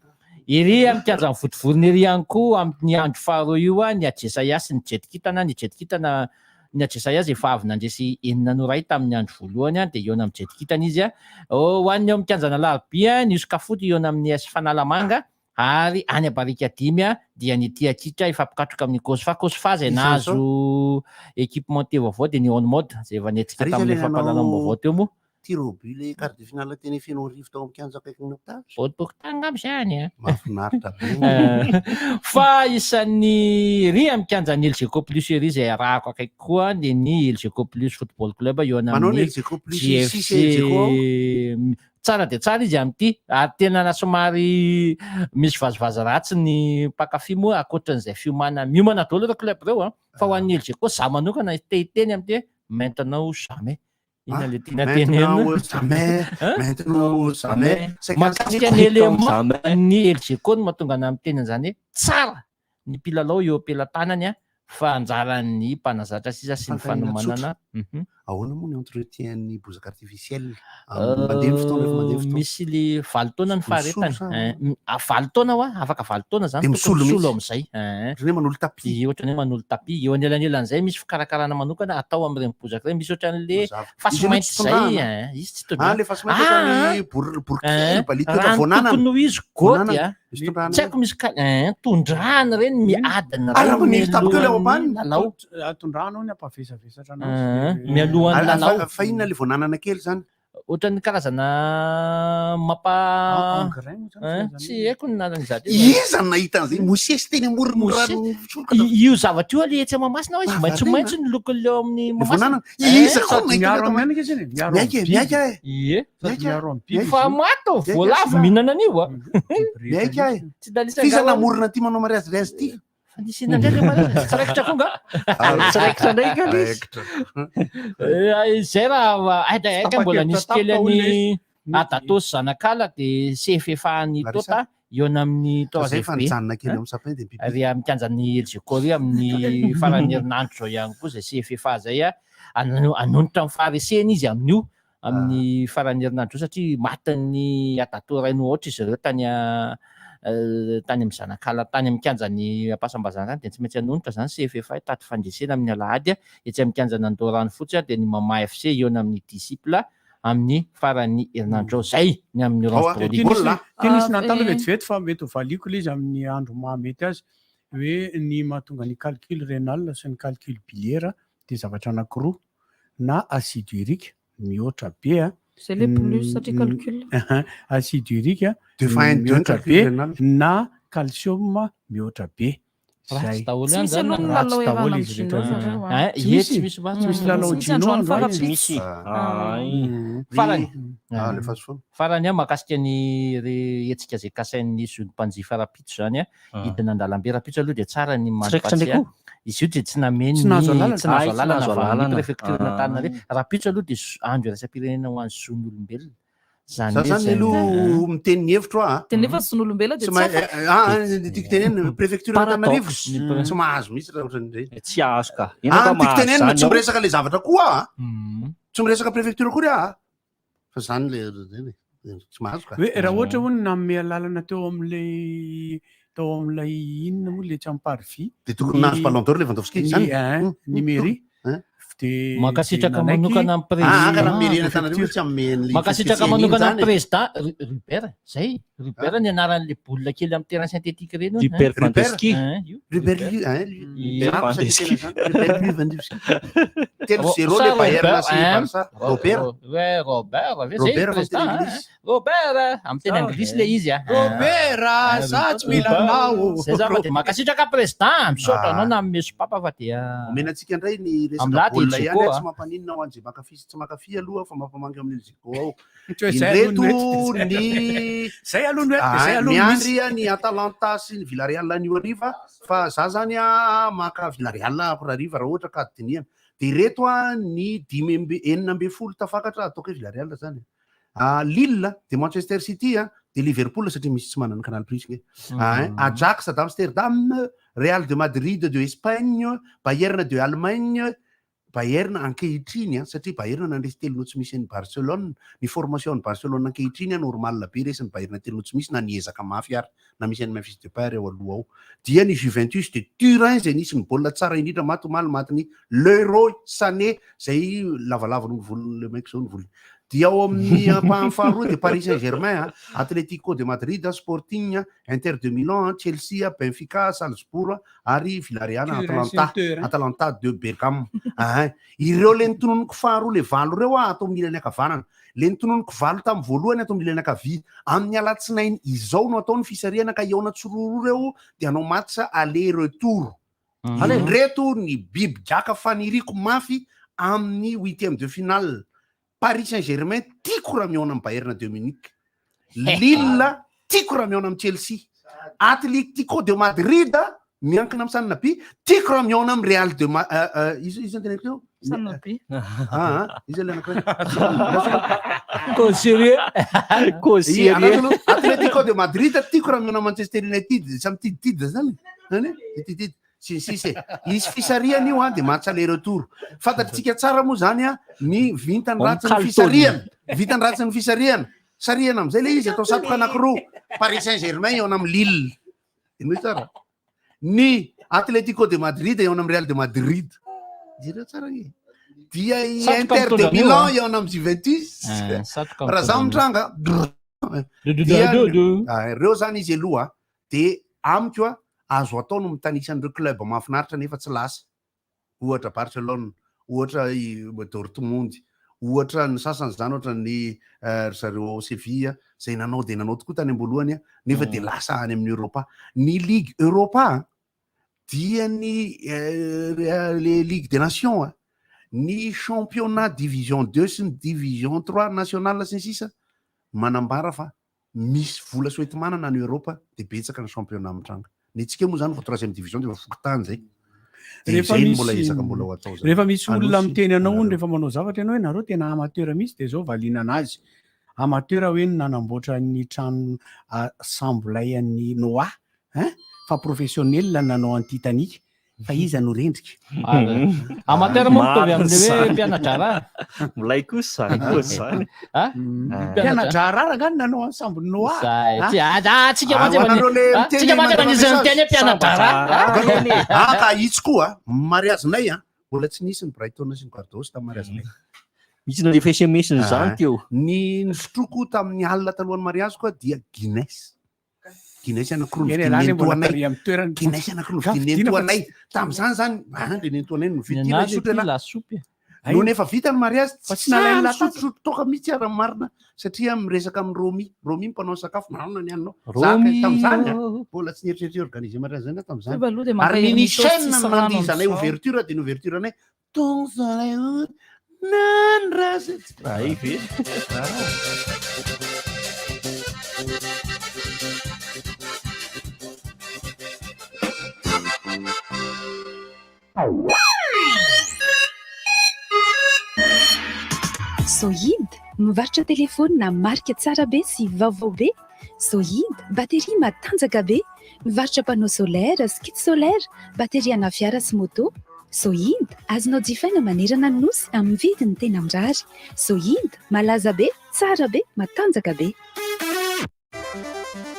Iry amin'ny kianjan'ny votovorony iry ihany koa amin'ny andro faharoa io ny Adjesaya sy ny Jetkitana, ny Jetkitana ny Adjesaya efa avy nandresy 9-0 tamin'ny andro voalohany dia eo amin'ny Jetkitana izy ho an'ny eo amin'ny kianjana Alarobia ny Isokafoty eo amin'ny AS Fanalamanga ary any Abarika 5 dia ny Tiatitra ifampikatroka amin'ny Kosfa zay nahazo équipement vaovao dia ny On Mode zay efa netsika tamin'ny fampalalana vaovao teo moa. Tiro but le quart de finale teny feno rivo tao amin'ny kianja akaiky ny otage. Botbokotanga am'izany mahafinaritra be. Fa isan'ny ry amin'ny kianjan'ny LGK Plus iry zay arahako akaiky koa dia ny LGK Plus Football Club eo amin'ny GFC tsara dia tsara izy amin'ity ary tena somary misy vazovazo ratsy ny mpakafy moa akoatran'izay miomana daholo ireo club ireo fa ho an'ny LGK za manokana teny amin'ity maintenant jamais. Maintenant jamais. Makasika ny élément ny LGK no mahatonga ana amin'ny teny an'izany hoe tsara ny mpilalao eo ampelantanany fa anjaran'ny mpanazatra sisa sy ny fanomanana. Ahoana moa ny entretien ny bozaka artificiel mandeha fotoana efa mandeha fotoana. Misy le 20 taona ny faharetany. 20 taona afaka 20 taona zany misolo amin'izay. Ohatran'ny hoe manolo tapis. Ohatran'ny hoe manolo tapis. Eo anelanelan'izay misy fikarakarana manokana atao amin'ireny bozaka ireny. Misy ohatran'le fasimainty zay. Izy tsy todrona. Le fasimainty ohatran'ny borikely balita efa voananana. Tokony ho izy goty tsy haiko misy tondrahana reny miadina reny. Maniry tapaka le ao ambany. Lalao. Tondrahana ny ampavesavesatra mialohan'ny lalao. Fa inona le voananana kely zany? Ohatran'ny karazana tsy haiko ny nanan'izany. Iza nahita an'izay mosesy teny amoron'rano io zavatra io etsy Mahamasina hoe maitsomaitso ny lokony leo amin'ny Mahamasina. Iza koa fa mato voalavo mihinana an'io Fiza namorona ty manao mariazy ty. Fanisina ndraiky tsiraikitra konga. Tsiraikitra ndraiky zay raha aika mbola nisy kely any Atatosy Zanakala dia CFFA ny tota eo amin'ny ry amin'ny kianjan'ny LGK ry amin'ny farany herinandro zao ihany koa zay CFFA zay anonitra amin'ny faharesena izy amin'io amin'ny farany herinandro satria matin'ny Atato Raino ohatra izy ireo tany amin'ny Zanakala tany amin'ny kianjan'ny Ampasambazana dia tsy maintsy anonitra zany CFFA taty fandresena amin'ny Alahady etsy amin'ny kianjan'ny Andorano fotsy dia ny Mama FC eo amin'ny disciple amin'ny farany herinandro zay ny amin'ny Orange Pro League. Misy natalo vetivety fa mety ho valiko ilay izy amin'ny andro mahamety azy hoe ny mahatonga ny calcul rénal sy ny calcul biliaire dia zavatra anankiroa na acide urique mihoatra be c'est le plus satria calcul acide urique mihoatra be na calcium mihoatra be. Ratsy daholo ihany zany lalao iarahana amin'ny Chinois Tsy misy lalao Chinois misy farany farany mahakasika ny hetsika zay kasain'ny zony mpanjifa rapitso zany hidina an-dalambe rapitso aloha dia tsara ny manodbatsy izy io dia tsy nameny tsy nahazo lalana avy préfecture n'Antananarivo rapitso aloha dia andro iraisam-pirenena ho an'ny zon'olombelona zany aloha miteny ny hevitro teny nefa zon'olombelona dia tiako teneny préfecture n'Antananarivo tsy mahazo mihitsy raha ohatran'ireny tsy azo ka tiako teneny tsy miresaka le zavatra koa tsy miresaka préfecture koa fa zany le tsy mahazo ka hoe raha ohatra hoe nanome lalana teo amin'ilay inona moa le tsy amparivy dia tokony nahazo Ballon d'Or Lewandowski zany numéri Makasitraka manokana amin'ny président. Makasitraka manokana amin'ny président Rupert, zay Rupert ny anaran'le baolina kely amin'ny terrain synthétique reny. Rupert Fandeski. Rupert telo zéro le Bayern sy Barça. Robert amin'ny teny anglisy le izy. Robert, za tsy mila anao. Zay zava de makasitraka président misaotra anao na meso papa fa dia omenantsika indray ny resaka baolina ihany tsy mampaninona ho an'izay makafy sy tsy makafy aloha fa mampamangy amin'ny ziko ao. Ireto ny miandry ny Atalanta sy ny Villarreal anio hariva fa za zany maka Villarreal hariva raha ohatra ka dinihana. De ireto ny 5-4 tafakatra ataoko hoe Villarreal zany. Lille de Manchester City de Liverpool satria misy tsy manana Canal Plus nge. Ajax d'Amsterdam, Real de Madrid de Espagne, Bayern de Allemagne, Bayern ankehitriny satria Bayern nandresy telo notsy misy ny Barcelone, ny formation ny Barcelone ankehitriny normal be resy ny Bayern telo notsy misy na niezaka mafy ary na misy any Memphis Depay ao aloha ao. Dia ny Juventus de Turin zay nisy ny baolina tsara indrindra matomaly matiny Leroy Sané zay lavalava ny volony le mec zao ny volony. Dia ao amin'ny faharoa de Paris Saint-Germain, Atlético de Madrid, Sporting, Inter de Milan, Chelsea, Benfica, Salzbourg ary Villarreal, Atalanta de Bergame. Ireo le nitononoko faharoa le valo reo atao amin'ny ilany akavanana. Le nitononoko valo tamin'ny voalohany atao amin'ny ilany akavia. Amin'ny alatsinainy izao no atao ny fisariana ka iaona tsororo reo dia anao match aller retour. Reto ny biby jaka faniriko mafy amin'ny 8e de finale. Paris Saint-Germain tiako raha mihaona amin'ny Bayern de Munich. Lille tiako raha mihaona amin'ny Chelsea. Atlético de Madrid miankina amin'ny Sannapi tiako raha mihaona amin'ny Real de izy teneniko eo Sannapi. Izy le anakray. Atlético de Madrid tiako raha mihaona Manchester United samy tiditidina zany. Tiditidina. Si izy fisariana io de match aller retour. Fantatritsika tsara moa zany ny vintany ratsy ny fisariana. Vintany ratsy ny fisariana. Sariana am'izay le izy atao satroka anankiroa. Paris Saint-Germain eo amin'ny Lille. Ino tsara. Ny Atlético de Madrid eo amin'ny Real de Madrid. Dire tsara nge. Dia Inter de Milan eo amin'ny Juventus. Raha za mitranga. Reo zany izy aloha de amiko azo atao no mitanisan'ireo club mahafinaritra nefa tsy lasa. Ohatra Barcelone, ohatra Dortmund, ohatra ny sasany zany ohatra ny zareo Sevilla zay nanao de nanao tokoa tany ambolohany nefa de lasa any amin'ny Europa. Ny Ligue Europa dia ny le Ligue des Nations, ny championnat division 2 sy ny division 3 national sy ny sisa manambara fa misy vola soetimanana ny Europa de betsaka ny championnat mitranga. Ny tsika moa zany fa 3e division de fokotany zay. Rehefa misy olona miteny anao rehefa manao zavatra ianao hoe nareo tena amateur mihitsy de zao valiana anazy. Amateur hoe nanamboatra ny trano sambolay an'ny Noah, fa professionnel nanao an'ny Titanic. Fa iza no rendrika. Amateur moa mitovy amin'le hoe mpianatra rara. Molay kosa zany. Mpianatra rara ngany nanao ensemble Noah. Tsika mantsy manisy teny mpianatra rara. Ka itsy koa mariazinay mbola tsy nisy ny Brighton sy ny Cardos tamin'ny mariazinay. Misy na refa SMS zany teo. Ny sotroko tamin'ny alina talohan'ny mariazy koa dia Guinness. Guinness anakrono Guinness anakrono dinentoanay tamin'izany zany le nentoanay no vitina sotra lasopy. No nefa vita ny mariazy tsy nalaina lasopy toka mihitsy ara marina satria miresaka amin'ny Romy mpanao sakafo nanona ny anao. Tamin'izany mbola tsy nieritreritry organiser mariazy zany tamin'izany. Ary ny chaîne nandihy zanay ouverture de ny ouverture anay ton zanay nan razy. Sohid, mivarotra telefônina marika tsara be sy vaovao be. Sohid, bateria matanjaka be. Mivarotra panneau solaire, skid solaire, bateria ana fiara sy moto. Sohid, azonao jifaina manerana ny nosy amin'ny vidiny tena mirary. Sohid, malaza be, tsara be, matanjaka be.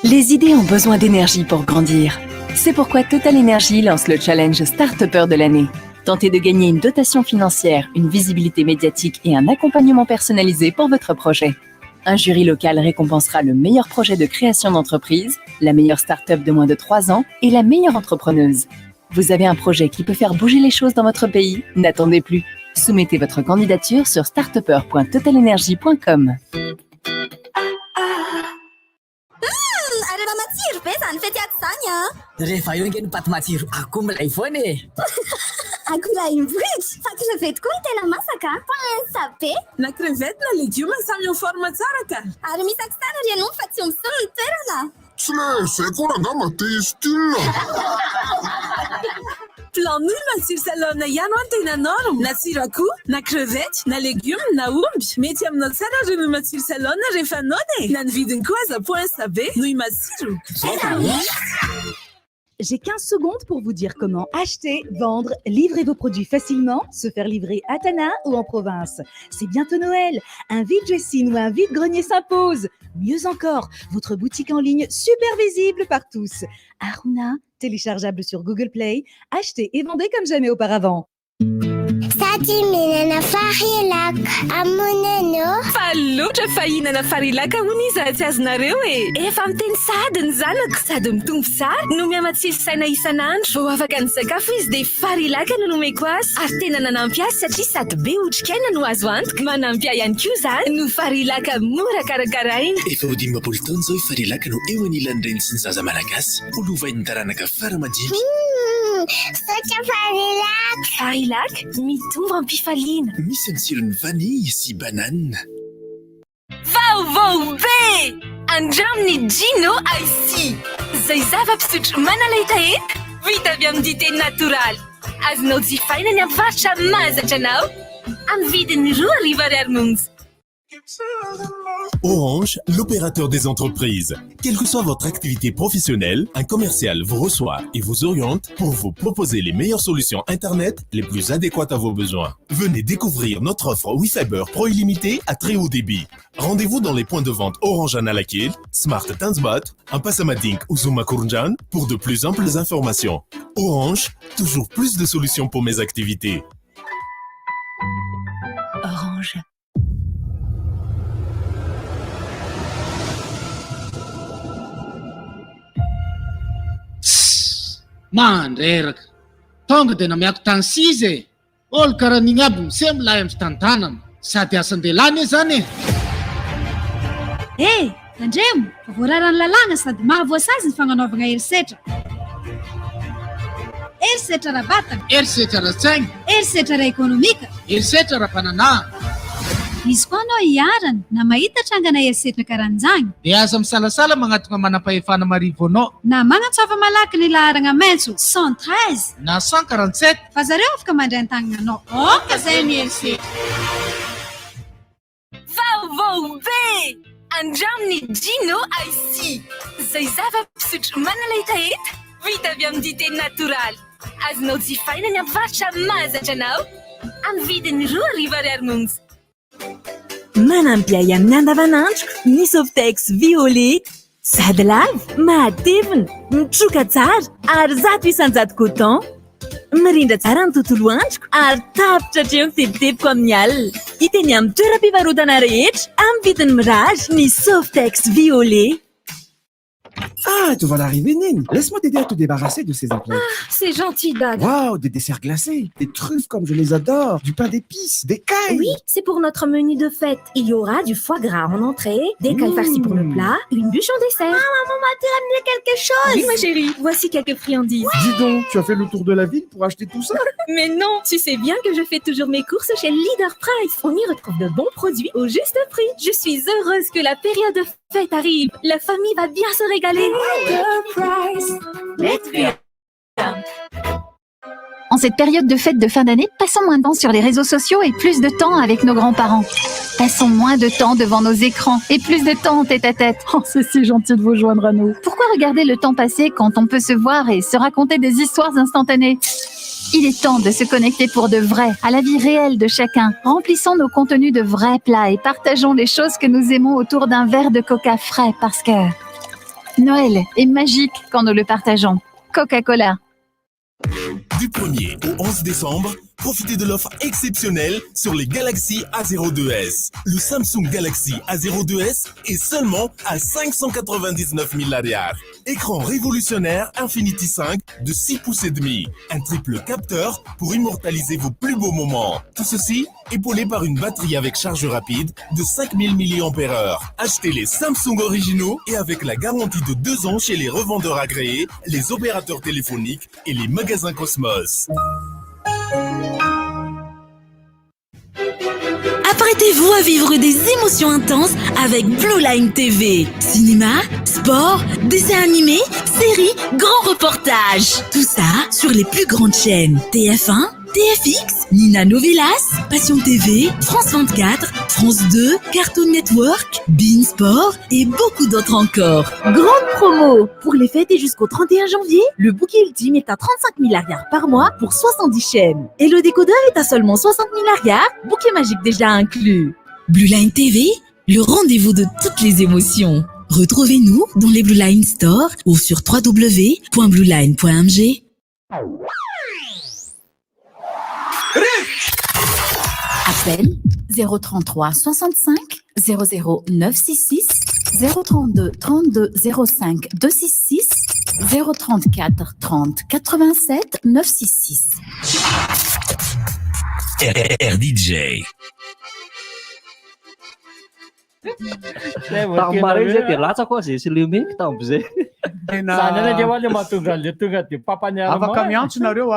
Les idées ont besoin d'énergie pour grandir. C'est pourquoi Total Energy lance le challenge Start-upper de l'année. Tentez de gagner une dotation financière, une visibilité médiatique et un accompagnement personnalisé pour votre projet. Un jury local récompensera le meilleur projet de création d'entreprise, la meilleure start-up de moins de 3 ans et la meilleure entrepreneuse. Vous avez un projet qui peut faire bouger les choses dans votre pays? N'attendez plus. Soumettez votre candidature sur startupper.totalenergie.com. Areba matsiro be zany fety ato zany a. Rehefa eo nge ny paty matsiro akoho milay foana e. Akoholaim-bohitra fa crevette koa tena masaka pensa be. Na crevette na légume samy eo forme tsara ka. Ary misy aksana ry ianao fa tsy omsolo ny toerana. Tsy le zay koa angamba te style. Plan nul matsiro salona ihany ho tena norme. Na tsiro akoho, na crevette, na légume, na omby. Mety aminao tsara reno matsiro salona rehefa nona e. Na ny vidiny koa aza pensa be noho i matsiro. J'ai 15 secondes pour vous dire comment acheter, vendre, livrer vos produits facilement, se faire livrer à Tana ou en province. C'est bientôt Noël. Un vide-dressing ou un vide-grenier s'impose. Mieux encore, votre boutique en ligne super visible par tous. Aruna, téléchargeable sur Google Play, achetez et vendez comme jamais auparavant. Faloatra fahinana farilaka hono izy tsy azonareo e. Efa miteny sady ny zanako sady mitombo sary no miamatsily saina isan'andro. Vao afaka ny sakafo izy dia farilaka no nomeko azy. Ary tena nanampy azy satria sady be otrikaina no azo antoka. Manampy ahy ihany koa izany no farilaka mora karakaraina. Efa ho 15 taona zao i farilaka no eo anilan'ny reny sy ny zaza malagasy. Olovain'ny taranaka fara-madinika. Sotra farilaka. Farilaka mitombo ampifaliana. Misy ny tsirony vanille sy banane. Vaovao be! Andraminy Gino Icy. Zay zava-pisotro manaletaeta vita avy amin'ny dité natoraly. Azonao jifaina ny avarotra mahazatra anao amin'ny vidiny 2 ariary monja. Orange, l'opérateur des entreprises. Quelle que soit votre activité professionnelle, un commercial vous reçoit et vous oriente pour vous proposer les meilleures solutions Internet les plus adéquates à vos besoins. Venez découvrir notre offre Wi-Fiber Pro illimité à très haut débit. Rendez-vous dans les points de vente Orange à Nalakil, Smart Tanzbat, en Passamadink ou Zuma Kurunjan pour de plus amples informations. Orange, toujours plus de solutions pour mes activités. Orange. Mandreraka tonga dia namiako tany sizy e. Olo karaha n'igny aby misy milay amin'ny tantanana sady asan-dehilahy zany e. Hey, Andremo, voararany lalàna sady mahavoasazy ny fagnanaovana herisetra. Herisetra ara-batana, Herisetra ara-tsaina, herisetra ara-ekônomika, herisetra ara-pananaha. Izy koa anao hiarana na mahita trangana herisetra karan'izany Dia aza misalasala magnatona manam-pahefana marivo anao na magnatsova malaky ny laharana maitso 113 na 147 fa zareo afaka mandray an-tagnana anao. Oka zay ny herisetra. Vaovao be! Andraminy Gino Icy. Zay zava-pisotro manaletaeta vita avy amin'ny dité natoraly. Azonao jifaina ny avarotra mahazatra anao amin'ny vidiny 2 ariary monja. Manampy ahy amin'ny andavanandro ny Softex violet. Sady lava, matevina, mitroka tsara ary 100 isan-jato coton. Mirindra tsara ny tontolo androko ary tapitra hatreo ny teboteboka amin'ny alina. Hiteny amin'ny toeram-pivarotana rehetra amin'ny vidiny mirary ny Softex violet. Ah, te voilà arrivé, Nene. Laisse-moi t'aider à te débarrasser de ces emplettes. Ah, c'est gentil, Dad. Waouh, des desserts glacés, des truffes comme je les adore, du pain d'épices, des cailles. Oui, c'est pour notre menu de fête. Il y aura du foie gras en entrée, des cailles farcies pour le plat, une bûche en dessert. Ah, maman m'a-t-elle amené quelque chose? Oui, ma chérie, voici quelques friandises. Dis donc, tu as fait le tour de la ville pour acheter tout ça? Mais non, tu sais bien que je fais toujours mes courses chez Leader Price. On y retrouve de bons produits au juste prix. Je suis heureuse que la période de fête arrive. La famille va bien se régaler. En cette période de fête de fin d'année, passons moins de temps sur les réseaux sociaux et plus de temps avec nos grands-parents. Passons moins de temps devant nos écrans et plus de temps tête à tête. Oh, c'est si gentil de vous joindre à nous. Pourquoi regarder le temps passer quand on peut se voir et se raconter des histoires instantanées ? Il est temps de se connecter pour de vrai, à la vie réelle de chacun. Remplissons nos contenus de vrais plats et partageons les choses que nous aimons autour d'un verre de coca frais parce que Noël est magique quand nous le partageons. Coca-Cola. Du 1er au 11 décembre, profitez de l'offre exceptionnelle sur les Galaxy A02s. Le Samsung Galaxy A02s est seulement à 599 000 riyals. Écran révolutionnaire Infinity 5 de 6 pouces et demi. Un triple capteur pour immortaliser vos plus beaux moments. Tout ceci épaulé par une batterie avec charge rapide de 5000 mAh. Achetez les Samsung originaux et avec la garantie de 2 ans chez les revendeurs agréés, les opérateurs téléphoniques et les magasins Cosmos. Apprêtez-vous à vivre des émotions intenses avec Blue Line TV. Cinéma, sport, dessins animés, séries, grands reportages. Tout ça sur les plus grandes chaînes. TF1, TFX, Nina Novelas, Passion TV, France 24, France 2, Cartoon Network, Bein Sport et beaucoup d'autres encore. Grande promo! Pour les fêtes et jusqu'au 31 janvier, le bouquet ultime est à 35 000 riyals par mois pour 70 chaînes. Et le décodeur est à seulement 60 000 riyals, bouquet magique déjà inclus. Blue Line TV, le rendez-vous de toutes les émotions. Retrouvez-nous dans les Blue Line Store ou sur www.blueline.mg. Appel 033 65 00 966 032 32 05 266 034 30 87 966. RDJ. Tambaray zay dia latsako zay sy leomeko tam'zay. Tena dia mahatonga le tonga dia papaniarana. Afaka miantso nareo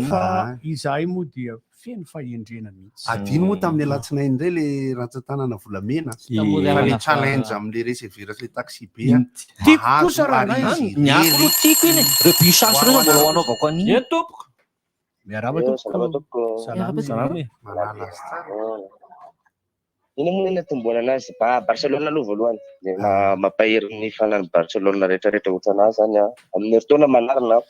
fa izahay moa dia feno fahendrena mihitsy. Adino moa tamin'ny alatsinainy indray le ratsan-tanana volamena. Fa le challenge amin'le resevirus le taxi be. Tiako kosa raha izy. Nyako tiako iny. Reo puissance reo mbola anaovako an'iny. E tompoko. Miarahaba tompoko. Salama. Manala tsara. Ino moa ina tombona anazy Barcelona aloha voalohany dia mampahery ny fanany Barcelona rehetrarehetra ohatranazy zany amin'ny heritaona manarina.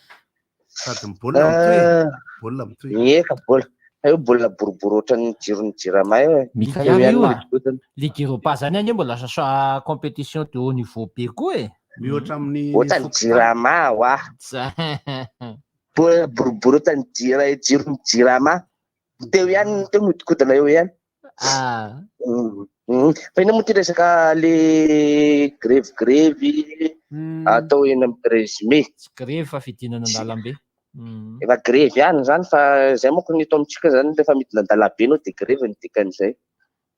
Sady baolina mitohy. Eka baolina. Io baolina boribory ohatran'ny jirony jirama io. Ligue Europa zany any mbola lasa compétition de haut niveau be koa e. Mihoatra amin'ny ohatran'ny jirama wa. Baolina boribory ohatran'ny jirony jirama. Teo ihany teo mihodikodina eo ihany. Fa ina moa ty resaka le grevy atao eny amin'ny 13 mai. Grevy fa fidinana an-dalambe. Efa grevy ihany zany fa zay manko ny eto amintsika zany rehefa midina an-dalambe anao dia grevy ny dikan'izay.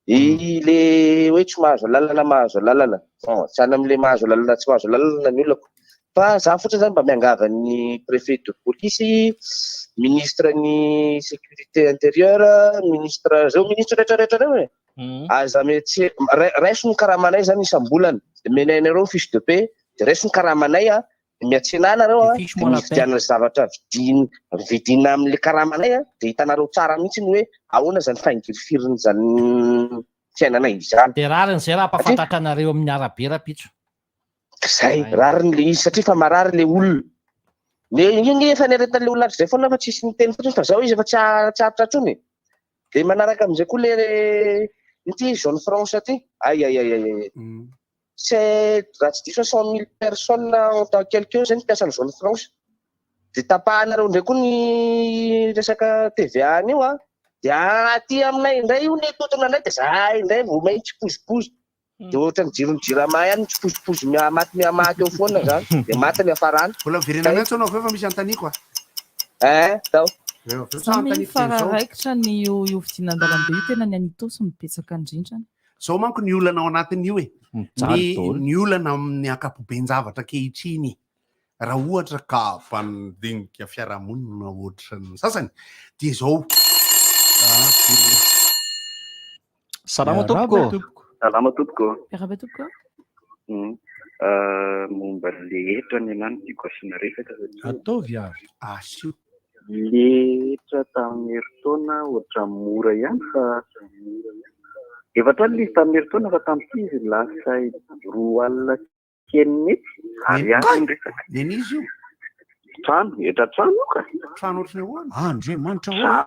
Le hoe tsy mahazo lalana. Tsy any amin'le mahazo lalana tsy mahazo lalana ny olona. Fa za fotsiny zany mba miangava ny préfet de police, ministre ny sécurité intérieure, ministre zao ministre rehetrarehetra reo e. Aza mety raiso ny karamanay zany isam-bolana. Dia menainareo fiche de paie, dia raiso ny karamanay miantsenana reo dia misy diana zavatra vidina amin'le karamanay dia hitanareo tsara mihitsy ny hoe ahoana zany faingirifiriny zany fiainanay izany. Dia rariny zay raha mpafantatra anareo amin'ny arabe rapitso. Zay rariny le izy satria fa marary le olona. Iny efa nieretan'le olona zay foana fa tsisy miteny fotsiny fa zao izy efa tsy haritra atrony. Dia manaraka amin'izay koa le ity zone France aty. C'est raha tsy diso 100 000 personnes en tant quelqu'un zay mpiasa ny zone France. Dia tapahanareo indray koa ny resaka TVA an'io dia aty aminay indray io ny totona anay dia zay indray vao may tsy pozipozy. Dia ohatran'ny jirony jirama ihany tsy pozipozy miamaty eo foana zany dia maty ny afarany. Mbola miverena mihitsy anao fa misy antaniko tao. Samy fararaikitra ny io fidinan-dalambe io tena ny anito sy mibetsaka indrindrany. Zao manko ny olana ao anatin'io e. Ny olana amin'ny akapoben-javatra kehitriny. Raha ohatra ka mpandinika fiarahamonina ohatra ny sasany dia zao. Salama tompoko. Salama tompoko. Miarahaba tompoko. Momba lehetra ny anany tiako asiana resaka. Ataovy avy. Asio. Lehetra tamin'ny heritaona ohatra mora ihany fa efa trano izy tamin'ny heritaona fa tamin'ity izy lasa 2 alina kely mety ary ihany ny resaka. Neny izy io? Trano, trano io ka. Trano ohatrany ahoana? Andriamanitra ahoana?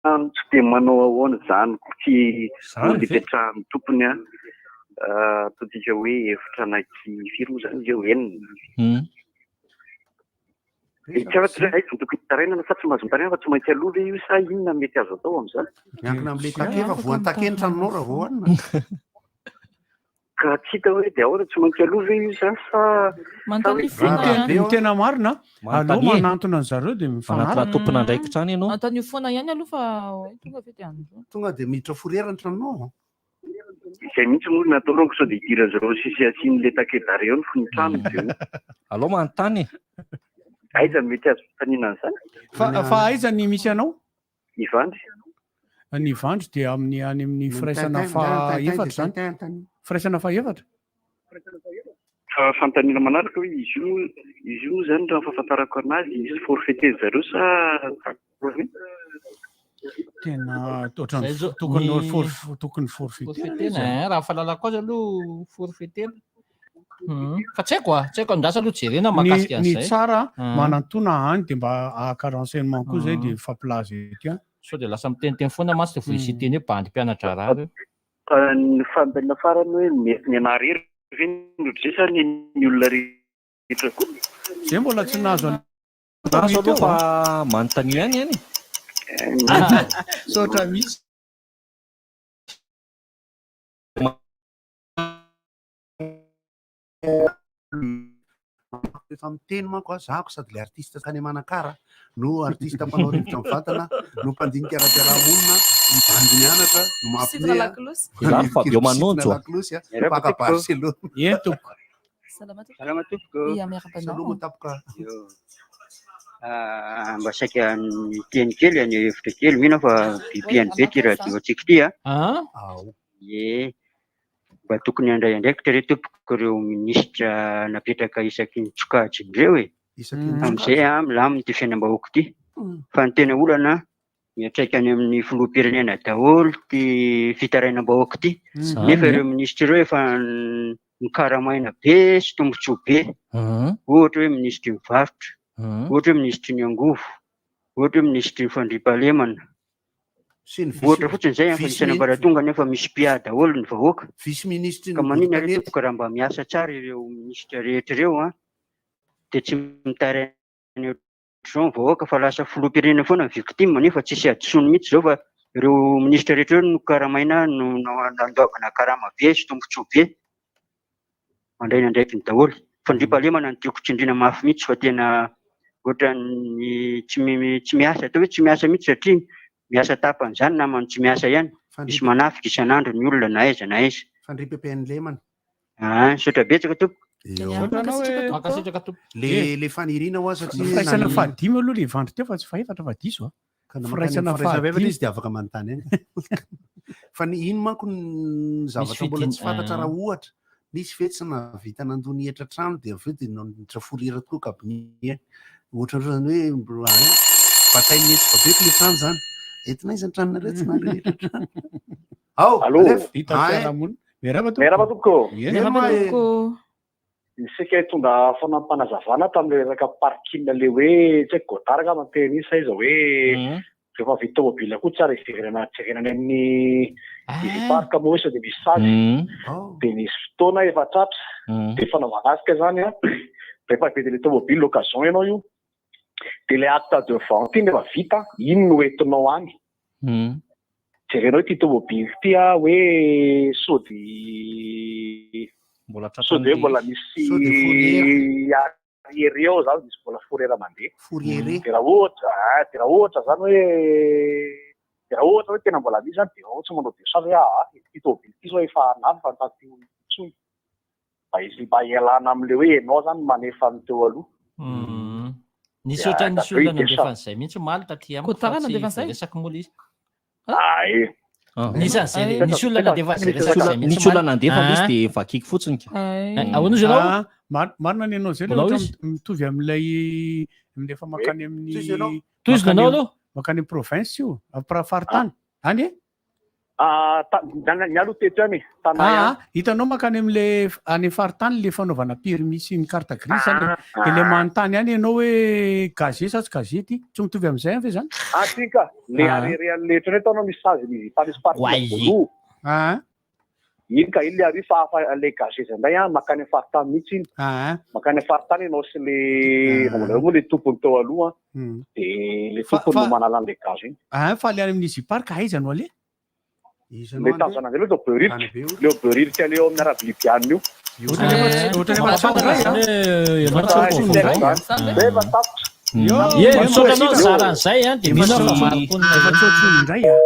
Tsy dia manao ahoana zany tsy ipetrahan'ny tompony todika hoe efitra ananky firy moa zany izy eo enina. Tsy afatra ay tokony tarainana fa tsy mahazo taraina fa tsy maintsy aloha le io sa inona mety azo atao amin'izany. Miankina amin'ilay takefa voan-takeny tranonao raha vao hoanina. Ka tsy hita hoe dia ahoana tsy maintsy aloha ve io zany sa ny tena marina anao manantona ny zareo dia mifanaraka tompona andraikitra any ianao. Manontany foana ihany aloha fa tonga ve dia andro. Tonga dia miditra forera ny tranonao. Izay mihitsy moa nataonao sao dia hidiran'ny zareo sisy asian'ilay takedareo ny fony trano dia alao manontany. Aiza mety azo faniana an'izany. Fa aiza ny misy anao? Ny Vandry. Ny Vandry dia amin'ny any amin'ny firaisana faha-efatra zany. Firaisana faha-efatra? Fanontaniana manaraka hoe izy io zany raha fahafantarako anazy izy forfaités zareo sa tena tokony forfaités raha fahalalako azy aloha forfaités. Fa tsy haiko andrasa aloha jerena mahakasika an'izay. Ny tsara manantona any dia mba ahaka renseignement koa zay dia fampilaza eky a. Sao dia lasa miteniteny foana masy dia voisy teny hoe bandy mpianatra rary. Ny fambenina farany hoe mety ny anarery ve nodre sa ny olona rehetra koa. Zay mbola tsy nahazo nahazo aloha fa manontany ihany any. Sotra mihitsy. Efa miteny manko zahako sady le artista tany Manakara no artista mpanao rivotra mivantana no mpandinika ara-piarahamonina ny bandy mianatra no Ilary Fabio Manonjo paka Barcelona. Entoko. Salama tompoko. Saloma tapoka. Mba saika ny teny kely any hevitra kely mihina fa bibiany be ty radio antsika ty mba tokony handray andraikitra re tompoko ireo minisitra napetraka isaky ny tsokajin'ireo amin'izay milaminy ty fiainam-bahoaka ty fa ny tena olana miatraika any amin'ny filoham-pirenena daholo ty fitarainam-bahoaka ty nefa ireo minisitra ireo efa mikaramaina be sy tombotsoa be ohatra hoe ministry ny varotra ohatra hoe ministry ny angovo ohatra hoe ministry ny fandriam-pahalemana ohatra fotsiny zay fa isana mbaratonga nefa misy mpiady daholo ny vahoaka ka manina re tompoko raha mba miasa tsara ireo ministra rehetra ireo dia tsy mitaraina ohatr'izao ny vahoaka fa lasa filoham-pirenena foana ny victime nefa tsisy adisony mihitsy zao fa ireo ministra rehetra ireo no karamaina no nandoavana karama be sy tombotsoa be mandraina andraikiny daholo fandriam-pahalemana ny tiako tsindrina mafy mihitsy fa tena ohatra ny tsy miasa atao hoe tsy miasa mihitsy satria miasa tapan'izany namany tsy miasa ihany misy manafika isan'andro ny olona na aiza na aiza fandriam-pahalemana sotra betsaka tompoko le fanirina ho azy satria firaisana fahadimy aloha le Vandry teo fa tsy faefatra fa diso firaisana fahadimy izy dia afaka manontany any fa ny ino manko ny zavatra mbola tsy fantatra raha ohatra nisy fetsina vita nandony etra trano dia aveo dia nanditra forera tokoa kabiny ohatra zany hoe bataille mety babeko le trano zany entina izany tranona rehetra trano merama tompoko isika tonga fanampanazavana tamin'le resaka parking le hoe tsy haiko gotaraka manteny izy sa iza hoe rehefa vita tomobila koa tsara ijerenany amin'ny iziparka moa isa dia misy sazy dia nisy fotoana efa tratra dia fanaovanasika zany rehefa vita le tomobile l'occasion ianao io dia le acte de vente iny efa vita iny no entinao any jerenao ty tomobile ty hoe sody hoe mbola misy arriéré ao zany misy mbola forera mandeha dia raha ohatra zany hoe tena mbola misy zany dia ohatsy manao desavy hoe ty tomobile ty zao efa navy fa ntaty tsony mba izy mba ialana amin'le hoe ianao zany manefa ny teo aloha nisy ohatran'ny nisy olona nandefa an'izay mihitsy maly taty aminy resaky mola izy nisy olona nandefa an'izay resaky nisy olona nandefa izy dia vakiky fotsiny ahoana izy ianao marina ny anao zay mitovy amin'ilay efa makany amin'ny toizy nanao aloha makany amin'ny province io faritany any ny aloha teto any hitanao makany amin'le any faritany le fanaovana permis sy ny carte grise any dia le manontany any ianao hoe gazet sa tsy gazety tsy mitovy amin'izay ve zany tika le arere an'lehetra ny ataonao misy sazy misy party iny ka iny le ary le gaze izay a makany faritany mihitsy iny makany faritany ianao sy le moa le tompony teo aloha de le tompony no manala an'le gaze iny fa le any amin'izy parka aiza no ale le tazana an'zay aloha le beririka le eo amin'ny arablibianina io misaotranao zaran'izay a de misy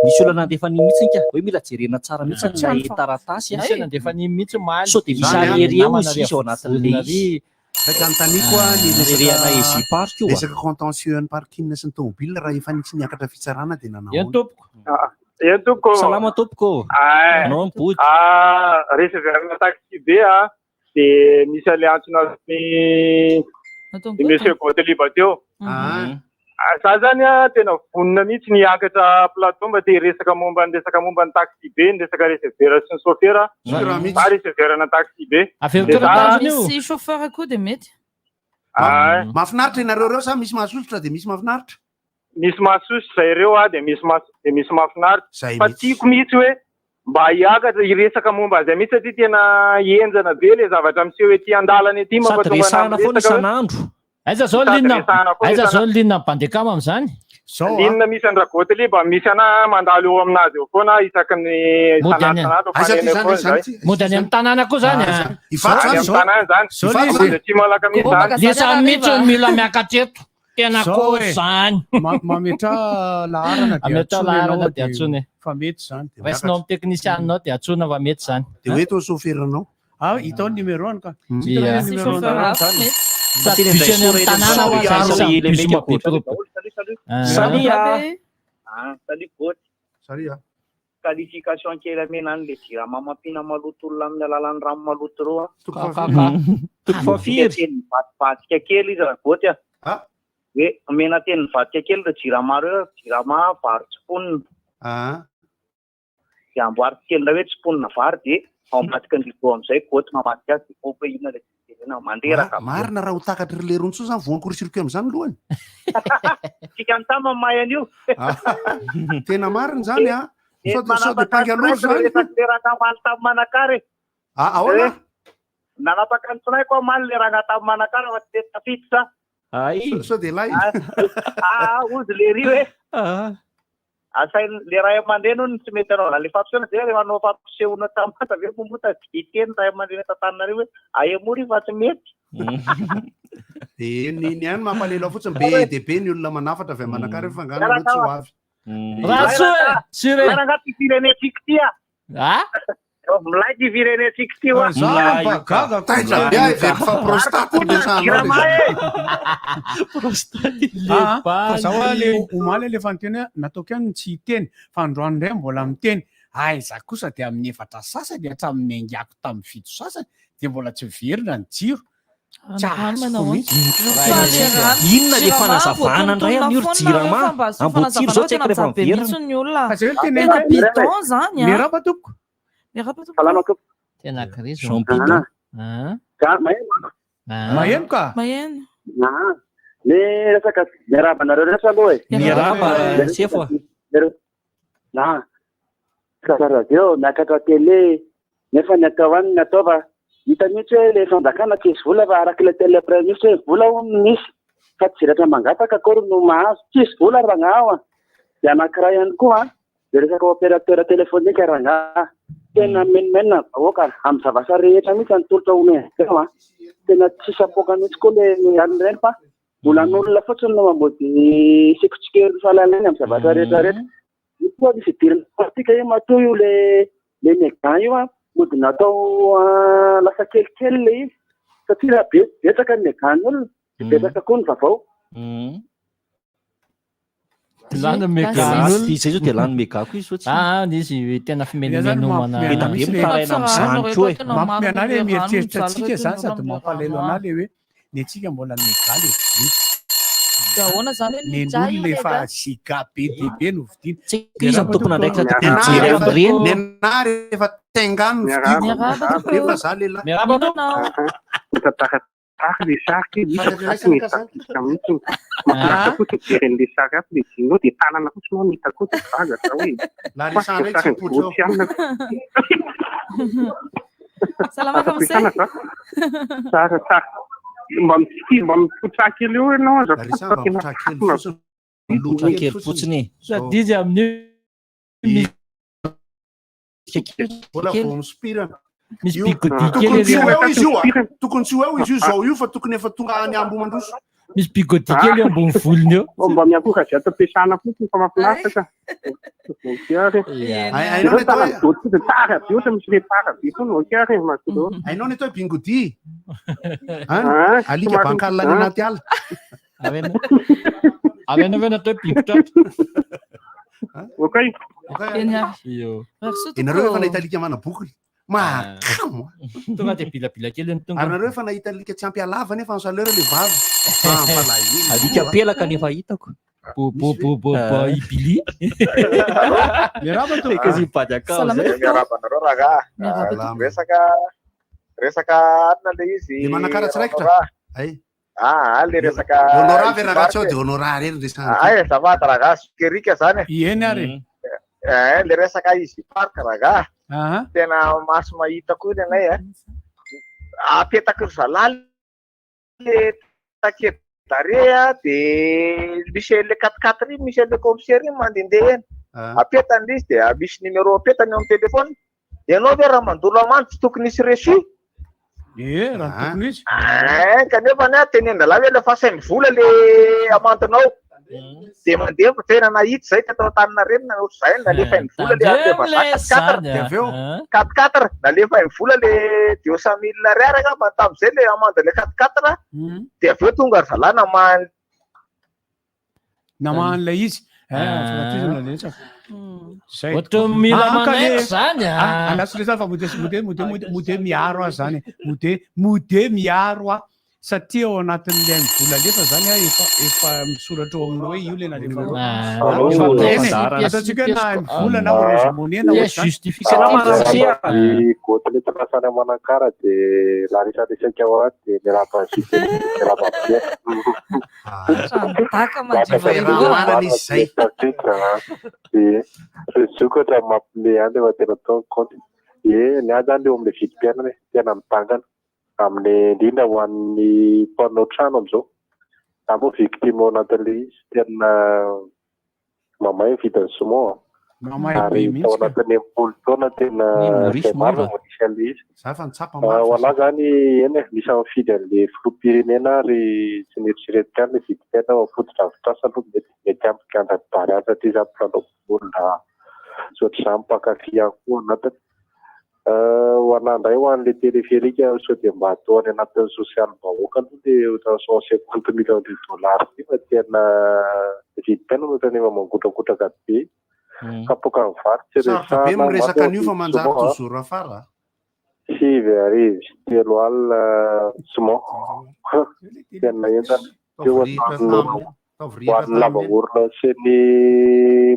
misy olana andefa niny mihitsy ka hoe mila jerena tsara mihitsy ny taratasy misy nandefa niny mihitsy maly so de misy arery eo izy ao anatin'le saika anontaniako a ny reriana ezipark io resaka contentieux ny parking sy ny tomobile raha efa nitsy niakatra fitsarana de nanao tompoko salama tompoko anao mibody reseverana taxi be a de misy aliantsona ny monsieur Goteliba teo za zany a tena vonona mihitsy niakatra plateau mba te resaka momba ny taxi be ny resaka resevera sy ny chauffeur reseverana taxi be misy chauffeur koa de mety mahafinaritra inareo reo sa misy mahasosotra de misy mahafinaritra misy mahasosotra zay reo a de misy mahafinaritra fa tiako mihitsy hoe mba hiakatra iresaka momba azay mihitsy satria tena enjana be le zavatra miseho ety andalana ety mampatonga foana isan'andro aiza zao linna bandekama am'izany linna misy andragoty mba misy ana mandalo eo aminazy eo foana isaky ny mody any amin'ny tanàna koa zany tanàna zany tsy malakamisy zany lesa mihitsy mila miakatreto tena koa zany mametra laharana de atsony fa mety zany raisinao amin'ny teknisianinao de atsona fa mety zany de hoe tao chauffeuranao hitao ny numéro-any ka qualification kely amena an'le jirama mampina maloto olona amin'ny alalan'ny rano maloto reo vativatika kely izy ragoty hoe omena teny mivadika kely re jirama reo jirama vary tsiponina de amboaritsy kely na hoe tsiponina vary de ao ambadika an'libo am'izay goty mamadika azy de kope inona le manderaka marina raha ho takatra le ronso zany voankorisiriko am'izany lohany tsika ny tama mahay an'io tena marina zany a sao de pangaloro zany le ranamaly tamy manakary ahoana nanapaka ny tsinay koa maly le ranga tamy manakary fa tsy tafity sa sao de lay ozy le ry hoe asay le ray aman-dreny ony tsy mety anao le fampisehoana zay le manao fampisehoana tamata ve momota diteny ray aman-dreny tantanareo hoe aemory fa tsy mety de ny any mampalelo fotsiny be de be ny olona manafatra avy manakary fangana tsy ho avy rahaty firenetsika ty milay ty firenetsika ty fa prostate le omaly lefa nyteny nataoko ihany tsy hiteny fa androany ndray mbola miteny za kosa de amin'ny efatra sasany hatramin'ny angako tamin'ny fito sasany de mbola tsy verina ny jiro inona le fanazavana ndray amin'ny oro jirama ambotsiro zao tsy haiko rehefa miverina le rapa topoko tena krizy maheno ka le resaka miarabanareo rehetra aloha miaraba sefo radio miakatra tele nefa ny atao any ny ataova hita mihitsy hoe le fanjakana tsisy vola fa araka le telepré mihitsy hoe vola misy fa tsy ziratra mangataka akory no mahazo tsisy vola rangah de anankiray ihany koa de resaka opérateur téléphonique rangah tena menimenina vahoaka amin'ny zavatra rehetra mihitsy anytolotra omea tena tsy sapoka mihitsy koa le anyreny fa mbola n'olona fotsiny no mamody sikotsikery fahalalany amin'ny zavatra rehetra rehetra io koa misy idirina politika io matoa io le mégan io mody natao lasa kelikely le izy satria raha betsaka ny mégan ny olona de betsaka koa ny vavao zany zay zao de lany megako izy izy tena fimenomena mitaraina am'izany koa e mampime anay le mieritreritra atsika zany sady mampalelo anay le hoe ny atsika mbola ny mégal nen'olo le fa zika be debe no vidina izy tompona ndraiky jery am'ireny nena rehefa tengano vidina za lehilahy le saky mihitsy jeren'le saky afy le jinao de tanana fotsiny ao mitako ty vaga sa hoe Salama fa você? Tsara. Mba mipotra kely eo ianao aza. Lotra kely fotsiny. Sady izy amin'ny Mbola vao mispirana. misy bigodi kely Tokony tsy ho eo izy io zao io fa tokony efa tonga any Ambo mandroso. misy bigodi kely eo ambony volony eo. Mba miakoka zay atao ampiasana fotsiny fa mahafinaritra. Ainao ny atao tsara be ohatra misy le tsara be foana voakary mahadodo. Ainao ny atao bingodi. Alika bankalina any anaty ala. Avena avena atao bingotra. Okey. Ianareo efa nahita alika manabokony. Makamo. Tonga dia bilabila kely ny tonga. Ary nareo efa nahita alika tsy ampy alava nefa ny saleur le vavy. Alika pelaka nefa hitako. Ibili. Miaraba to. Kazipady akao zay. Miarabanareo raga. Resaka anona le izy. Le manakara tsiraikitra. Ay. Le resaka honorave raga tsy ao de honorare reny resana. Ay zavatra raga sokerika zany. Ieny ary. Le resaka izy park raga. Tena maso mahita koa ny anay apetaka ry zalaly le takedare de misy le 4x4 misy le commissaire mandendeha eny apetany izy de misy numéro apetany amin'ny telefony ianao ve raha mandolo amany tsy tokony isy reçu raha tokony izy kanefa ny tenendala hoe lefa 5 vola le amantinao de mandeha tena nahity zay teto Antaninarenina ohatr'izay nalefa 5 vola le 4x4 nalefa 5 vola le 200 000 ariary tam'izay le amande le 4x4 de avy eo tonga ry zalana namana izy Ohatra mila manaiky zany anaso le fa mode miaro azy zany mode miaro satria ao anatin'le vola lefa zany efa misoratra ao aminao hoe io le nalefa ataontsika na vola na orange money na gote le trasany manakara de larisaresaka ao aty de sokatra mampile any efa tena tao compte ny a zany eo am'le vidim-piainana tena mitangana amin'ny indrindra ho an'ny mpanao trano am'izao na moa victime ao anatin'le izy tena mamay vidiny somo ary tao anatin'ny 10 taona tena zay maro manisy an'le izy ho anahy zany eny misy mifidy an'le filoham-pirenena ary tsy nieritreretika any le vidim-piainana ao fototra avitrasa aloha mety ampikandra bary any satria za mpifanao bolina soatr'izany mpakafy any koa anatiny ho anandray ho an'le téléphérique sao de mba atao any anatin'ny social bahoaka aloha le ohatran'ny 150 millions de dollars fa tena vidim-piainana ohatra nefa mangotrakotraka be kapoka ny varotsy be miresaka an'io fa manjary toujours afara 6 arivo 3 alina somo tena entana eo hoan'ny lavaorona sy ny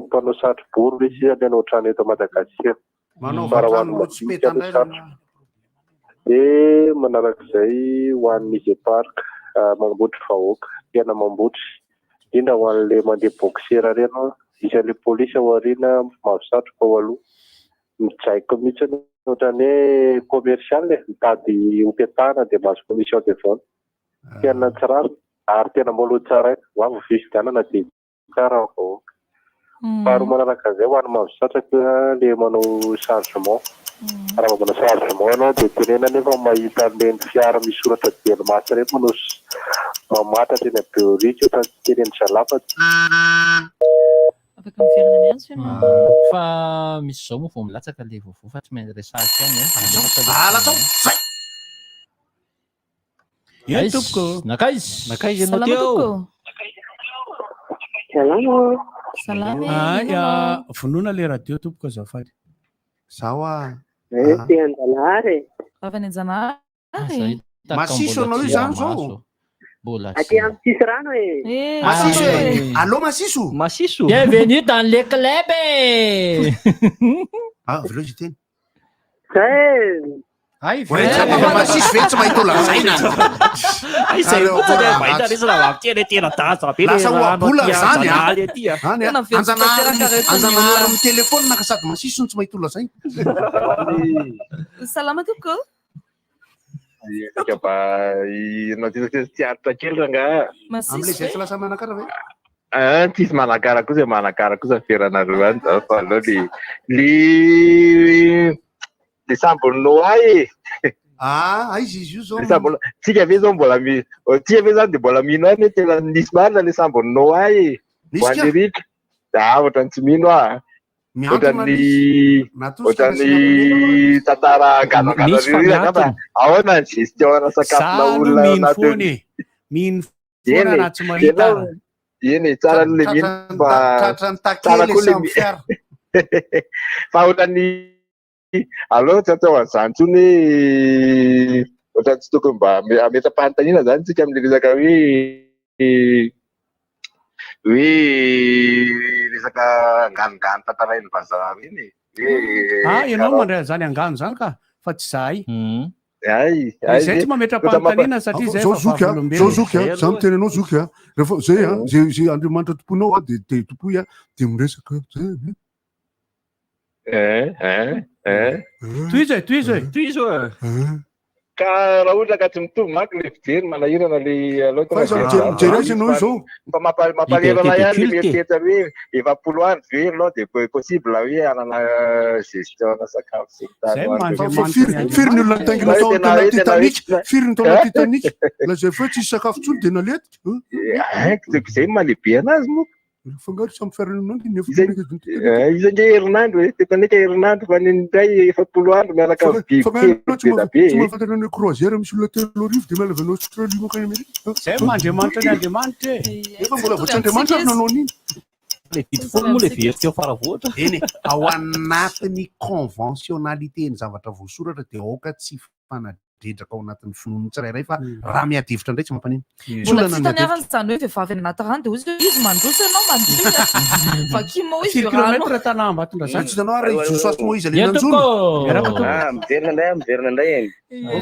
mpanao satrobory misy alena ohatrany eto Madagasikara de manarak'izay ho an'ny izy park mambotry vahoaka tena mambotry indrindra ho an'le mandeha boxera reny isan'le polisy ao aoriana mahasatroka ao aloha mijaiko mihitsy ohatrany hoe commercial mitady hompiatahana de mahazo commission de vente tena tsirary ary tena mbolo tsara ho avy vividanana de tsara vahoaka faharoa manaraka an'izay ho an'ny mahazosatraka le manao chargement raha manao chargement ianao de tenena nefa mahita le ny fiara misoratra dieny maty reny manao mamatra teny beorika fa tsy teneny zalafaty fa misy zao moa vao milatsaka le vovo fa tsy maintsy resahika any nakaizy ianao teo vonoina le radio tompoko azafady zaho te andalary avy any Janahary masiso anao io zany zao aty amin'ny sisy rano masiso allô masiso bienvenue dans le club velao izy teny masisy ve tsy mahita olazaina lasa oabola zany anjanahary amy telefôna ka sady masisy no tsy mahita olazaina salama tokoa ba tiaritra kely ranga amle zay tsy lasa manakara ve tsisy manakara kosa feranareo any za fa aloha le sambonnoa izy izy io zao tsika ve zao mbola tia ve zany de mbola mino any tena nisy marina le sambonnoa hoanyrika ohatrany tsy mino ohatrany tantara ganaganareofa ahoana ny gestion sakafona olona mino foana na tsy mahita eny tsara le mino tsara koa le fa ohatrany aloha tsy atao an'izany tsony ohatrany tsy tokony mba ametam-panontaniana zany tsika am'le resaka hoe resaka anganogano tantarain'ny vazaha reny ianao mandray zany angano zany ka fa tsy zahay zay tsy mametra-panontaniana satria zay zao zoky zany tena anao zoky rehefa zay andriamanitra tomponao de tompoy de miresaka toy zay ka raha ohatra ka tsy mitovy manko le fijery manahirana le alohajerezinao zao fa mampalerana ihany le mieritretra hoe efapolo andro very aloha de possible hoe anana gestion na sakafo firy ny olona taingina tao tena titanique firy ny taona titanique la zay fa tsisy sakafo tsony de naletika zay malehibe anazy moa fangaro samy fiarananandro izange herinandro tepanika herinandro fa nindray efapolo andro miaraka tsy mahafantarana croisière misy olona telo arivo de miala avy anao Australie moa kany Amerika zay mandriamanitra ny andriamanitra efa mbola voatr'andriamanitra ary nanao an'iny le folo moa le verika faravoatra eny ao anatiny conventionnalité ny zavatra voasoratra de aoka tsy fanadredraka ao anatin'ny finoana tsirairay fa raha miadevitra indray tsy mampanino mbola tsy taniavany zany hoe vehivavy any anaty rano de izy mandroso ianao mandio fa kimo izy kilometre tana ambatondra zany tsy tanao ary josoaty moa izy ale nanjona miverina indray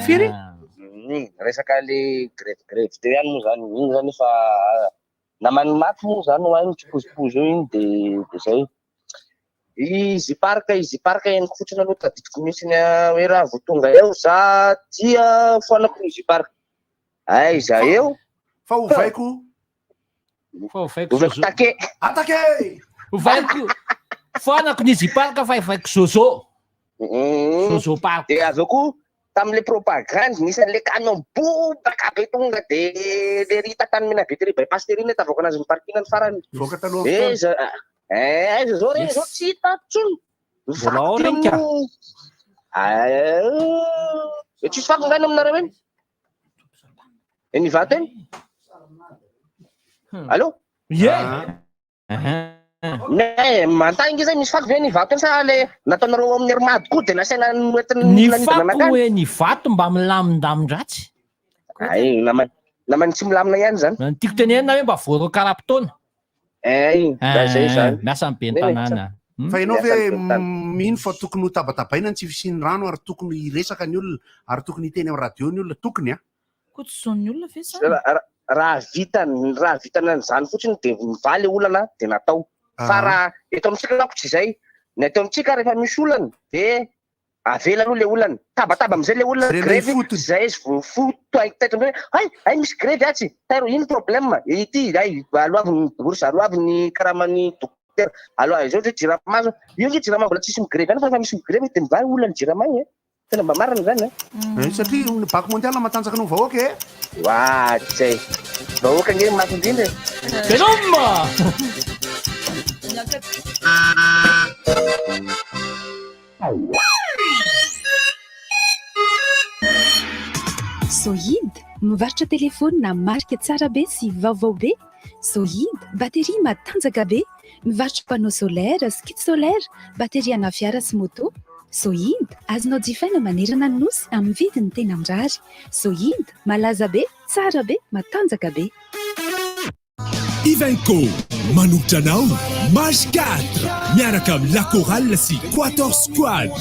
firy resaka le greve teo ihany moa zany iny zany fa namany maty moa zany hoany tsipozipozy eo iny de zay izy parka eny fotsiny aloha tadidiko mihitsiny hoe raha vo tonga eo za tia foanako izy parka za eo fa ovaiko take ovaiko foanako n'izy parka fa evaiko zozo parka de aveo koa tam'le propagande nisy an'le camion bobaka be tonga de le rita tany mena be tery bypass tery iny tavoaka anazy miparkina ny farany voaka taloha zao re zao tsy hita tsony tsisy fakongany aminareo eny nivato eny allo mantaingy zay misy fato ve nivato eny sa le nataonareo amin'ny herimady koa de nasaina ny fako hoe nivato mba milamindamin-dratsy namany tsy milamina ihany zany tiako tenenina hoe mba voareo karaha-potoana zay zany miasa ny be ny tanàna fa ianao ve mino fa tokony ho tabatabaina ny tsy fisiny rano ary tokony hiresaka ny olona ary tokony hiteny amin'ny radio ny olona tokony ko tsy zao ny olona ve sa raha vitana an'izany fotsiny de mivaly olana de natao fa raha eto amitsika manko tsy zay ny atao amitsika rehefa misy olana de avela aloha le olana tabataba amizay le olana grevy zay izy vofoto taitra ay misy grevy atsy tairo ino problème ity aloaviny bourse aloaviny karamany docteur aloha zao hoe jiramazo io nge jirama mbola tsisy migrevy any fa misy migrevy de mivaly olana jiramagny tena mba marina zany satria ny banque mondiale matanjaka no vahoaka zay vahoaka nge maty indrindra Benoma Sohid, mivarotra telefônina marika tsara be sy vaovao be. Sohid, batery matanjaka be, mivarotra panneau solaire, skid solaire, batery ana fiara sy moto. Sohid, azonao jifaina manerana ny nosy amin'ny vidiny tena mirary. Sohid, malaza be, tsara be, matanjaka be. Ivenco, manombotra anao, Mage 4, miaraka amin'ny La Chorale sy Quator Squad.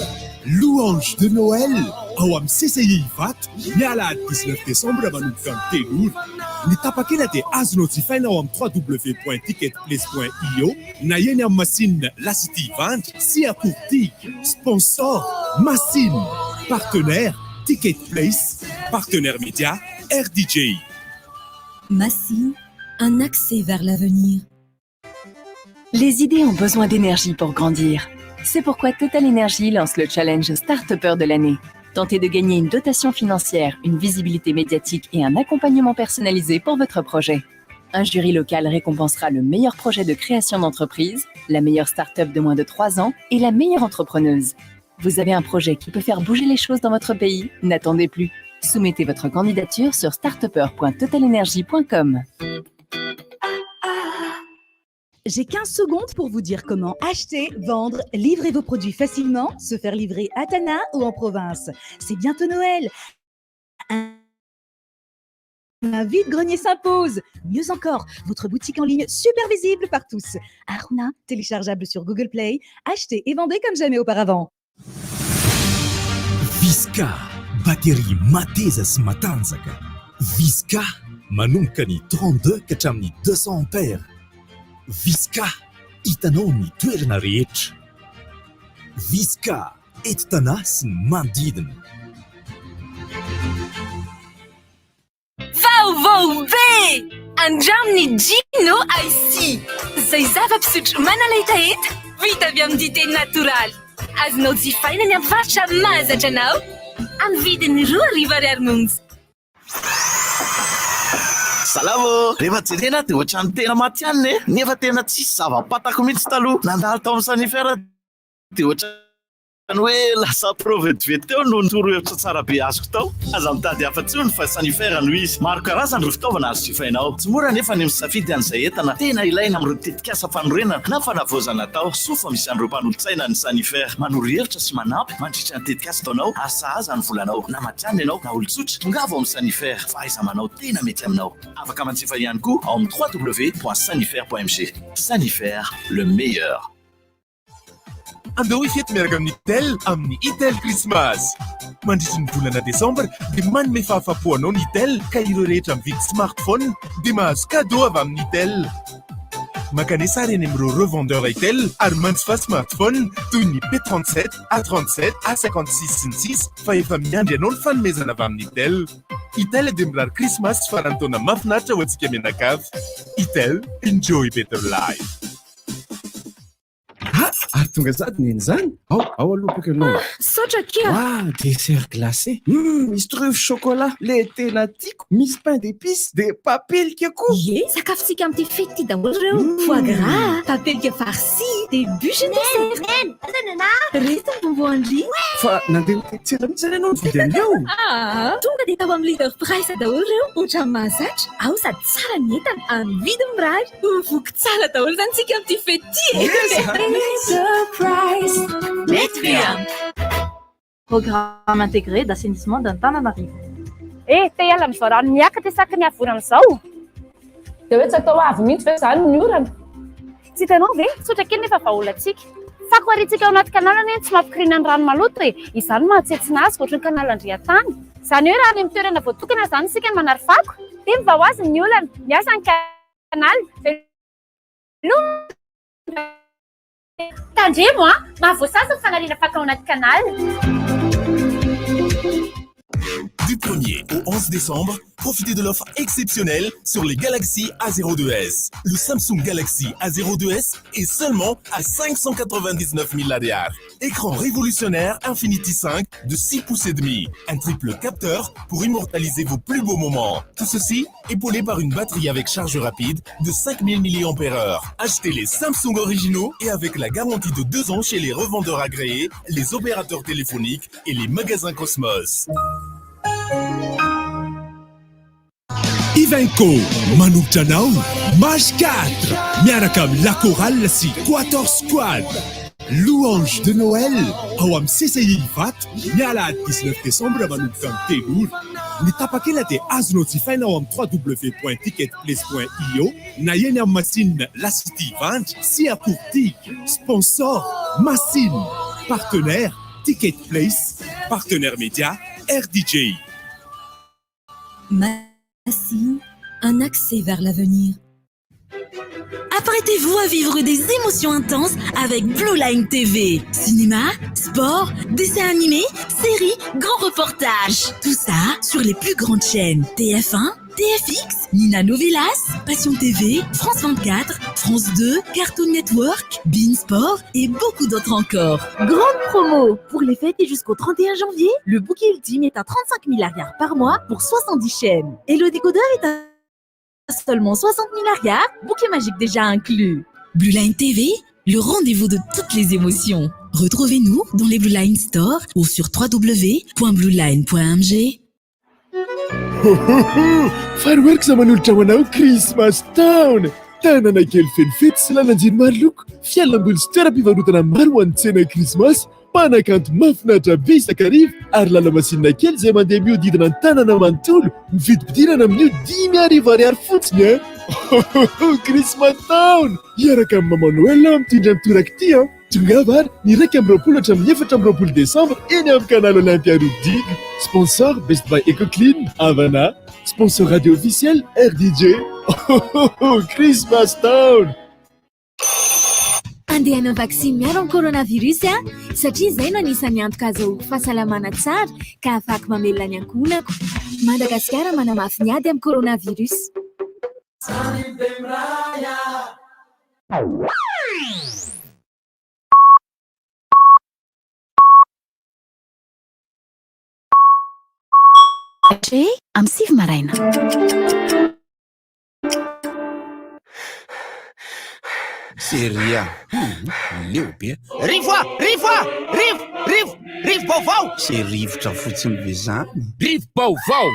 Louange de Noël ao amin'ny CCI Vat mialahady 19 décembre manomboka amin'ny telo ora. Ny tapakela dia azonao jifaina ao amin'ny www.ticketplace.io na eny amin'ny machine lasity vandry sy akortiky. Sponsor Machine, partenaire Ticket Place, partenaire média RDJ. Machine, un accès vers l'avenir. Les idées ont besoin d'énergie pour grandir. C'est pourquoi Total Energy lance le challenge Start-upper de l'année. Tentez de gagner une dotation financière, une visibilité médiatique et un accompagnement personnalisé pour votre projet. Un jury local récompensera le meilleur projet de création d'entreprise, la meilleure start-up de moins de 3 ans et la meilleure entrepreneuse. Vous avez un projet qui peut faire bouger les choses dans votre pays? N'attendez plus. Soumettez votre candidature sur startupper.totalenergy.com. J'ai 15 secondes pour vous dire comment acheter, vendre, livrer vos produits facilement, se faire livrer à Tana ou en province. C'est bientôt Noël. Un vide-grenier s'impose. Mieux encore, votre boutique en ligne super visible par tous. Aruna, téléchargeable sur Google Play. Achetez et vendez comme jamais auparavant. Visca, batterie mateza sy matanjaka. Visca, manomboka ny 32 ka hatramin'ny 200 ampères. Visca, hitanao ny toerana rehetra. Visca, enti-tanà sy ny manodidina. Vaovao be! Andraminy Gino IC. Zay zava-pisotro manaletaeta vita avy amin'ny dité natoraly. Azonao jifaina ny amin'ny varotra mahazatra anao amin'ny vidiny 2,00 monja. Salamo, rehefa jerena dia ohatrany tena maty ihany ne, nefa tena tsisy zava-patako mihitsy taloha. Nandalo tao amin'ny sanifera dia ohatrany hoe lasa provedivety teo no nitoro-hevitra tsara be azoko tao. Aza mitady afa-tsony fa sanifera no izy. Maro karazany ireo fitaovana azo jifainao. Tsy mora nefa ny misafidy an'izay entana tena ilaina amin'ireo tetikasa fanorenana na fanavaozana tao. Sofa misy an'ireo mpanolotsaina ny sanifera. Manoro-hevitra sy manampy mandritra ny tetikasa taonao, asahaza ny volanao, na matyany ianao na olon-tsotra. Tongava ao amin'ny sanifera, fahaiza manao tena mety aminao. Afaka manjifa ihany koa ao amin'ny www.sanifera.mg. Sanifera, le meilleur. Andao ifety miaraka amin'ny Itel amin'ny Itel Christmas. Mandritry ny volana Desambra dia manome fahafapo anao ny Itel ka ireo rehetra mividy smartphone dia mahazo cadeau avy amin'ny Itel. Makane sary eny amin'ireo revendeur Itel ary manjifa smartphone toy ny P37, A37, A56 sy ny 6 fa efa miandry ianao ny fanomezana avy amin'ny Itel. Itel dia mirary Christmas sy farantaona mahafinaritra ho antsika mianakavy. Itel, enjoy better life. Ary tonga sady neny zany. Ao aloha bôka ianao. Saotra keo. Dessert glacé. Misy truffe chocolat. Le tena tiako. Misy pain d'épices. De papelika koa. Sakafosika amin'ity fety ty daholo reo. Foie gras, papelika farci, de bûche de dessert. Reto ny bonbon en lit. Fa nandeha tsara mihitsy zany ianao nividy an'io. Tonga dia tao amin'ny leader price daholo reo. Ohatrany mahazatra. Ao sady tsara ny entana. Amin'ny vidiny mirary. Voky tsara daholo zany tsika amin'ity fety ty. Surprise! Programme intégré d'assainissement d'Antananarivo. Te hiala amin'izao rano miakatra isaky ny havorana izao. Dia hoe tsy atao avy mihitsy ve izany ny orana? Tsy hitanao ve? Tsotra kely nefa vaholantsika. Fako aritsika ao anaty kanalana eny tsy mampikirina ny rano maloto e. Izany mahatsetsina azy ohatry ny kanala Andriatany. Izany hoe raha any amin'ny toerana voatokana izany isika no manary fako. Dia mivao azy ny olana, miasa ny kanaly. Tandremo mahavoasasa ny fanariana fako ao anaty kanaly. Du 1er au 11 décembre, profitez de l'offre exceptionnelle sur les Galaxy A02s. Le Samsung Galaxy A02s est seulement à 599 000 ADR. Écran révolutionnaire Infinity 5 de 6 pouces et demi. Un triple capteur pour immortaliser vos plus beaux moments. Tout ceci épaulé par une batterie avec charge rapide de 5000 mAh. Achetez les Samsung originaux et avec la garantie de 2 ans chez les revendeurs agréés, les opérateurs téléphoniques et les magasins Cosmos. Ivenco, manombotra anao Mage 4 miaraka amin'ny La Chorale sy Quator Squad. Louange de Noël ao amin'ny CCI Vat mialahady 19 décembre manomboka amin'ny telo ora. Ny tapakela dia azonao jifaina ao amin'ny www.ticketplace.io na eny amin'ny machine lasity vandry sy akortiky. Sponsor Machine, partenaire Ticket Place, partenaire média RDJ. Massi, un accès vers l'avenir. Apprêtez-vous à vivre des émotions intenses avec Blue Line TV. Cinéma, sport, dessins animés, séries, grands reportages. Tout ça sur les plus grandes chaînes. TF1, TFX, Nina Novelas, Passion TV, France 24, France 2, Cartoon Network, Bein Sport et beaucoup d'autres encore. Grande promo pour les fêtes et jusqu'au 31 janvier, le bouquet ultime est à 35 000 arrières par mois pour 70 chaînes. Et le décodeur est à seulement 60 000 arrières, bouquet magique déjà inclus. Blue Line TV, le rendez-vous de toutes les émotions. Retrouvez-nous dans les Blue Line Store ou sur www.blueline.mg. Fireworks manolotra ho anao Christmas Town. Tanana kely fenifety sy lalan-jiny maro loko. Fialamboly sy toeram-pivarotana maro ho an'ny tsena Krismasy. Mpanakanto mahafinaritra be isakarivo ary lalamasinina kely izay mandeha mihodidina ny tanana manontolo. Mividim-pidirana amin'io 10,000 ariary fotsiny a. Christmas Town. Iaraka amin'ny Maman Noël mitondra mitoraka ity a. Tonga vary ny 1-20 Desambra eny amin'ny canal Olympia Rodig. Sponsor Best Buy EcoClean, Havana. Sponsor radio officiel RDJ. Christmas Town. Andehanao vaksiny miaro amin'ny coronavirus satria izay no anisan'ny antoka azo fahasalamana tsara ka afaka mamelona ny ankonako. Madagasikara manamafy ny ady amin'ny coronavirus. Am Sivy maraina. Seria. Leo be. Rivo baovao. Se rivotra fotsiny be zany. Rivo baovao.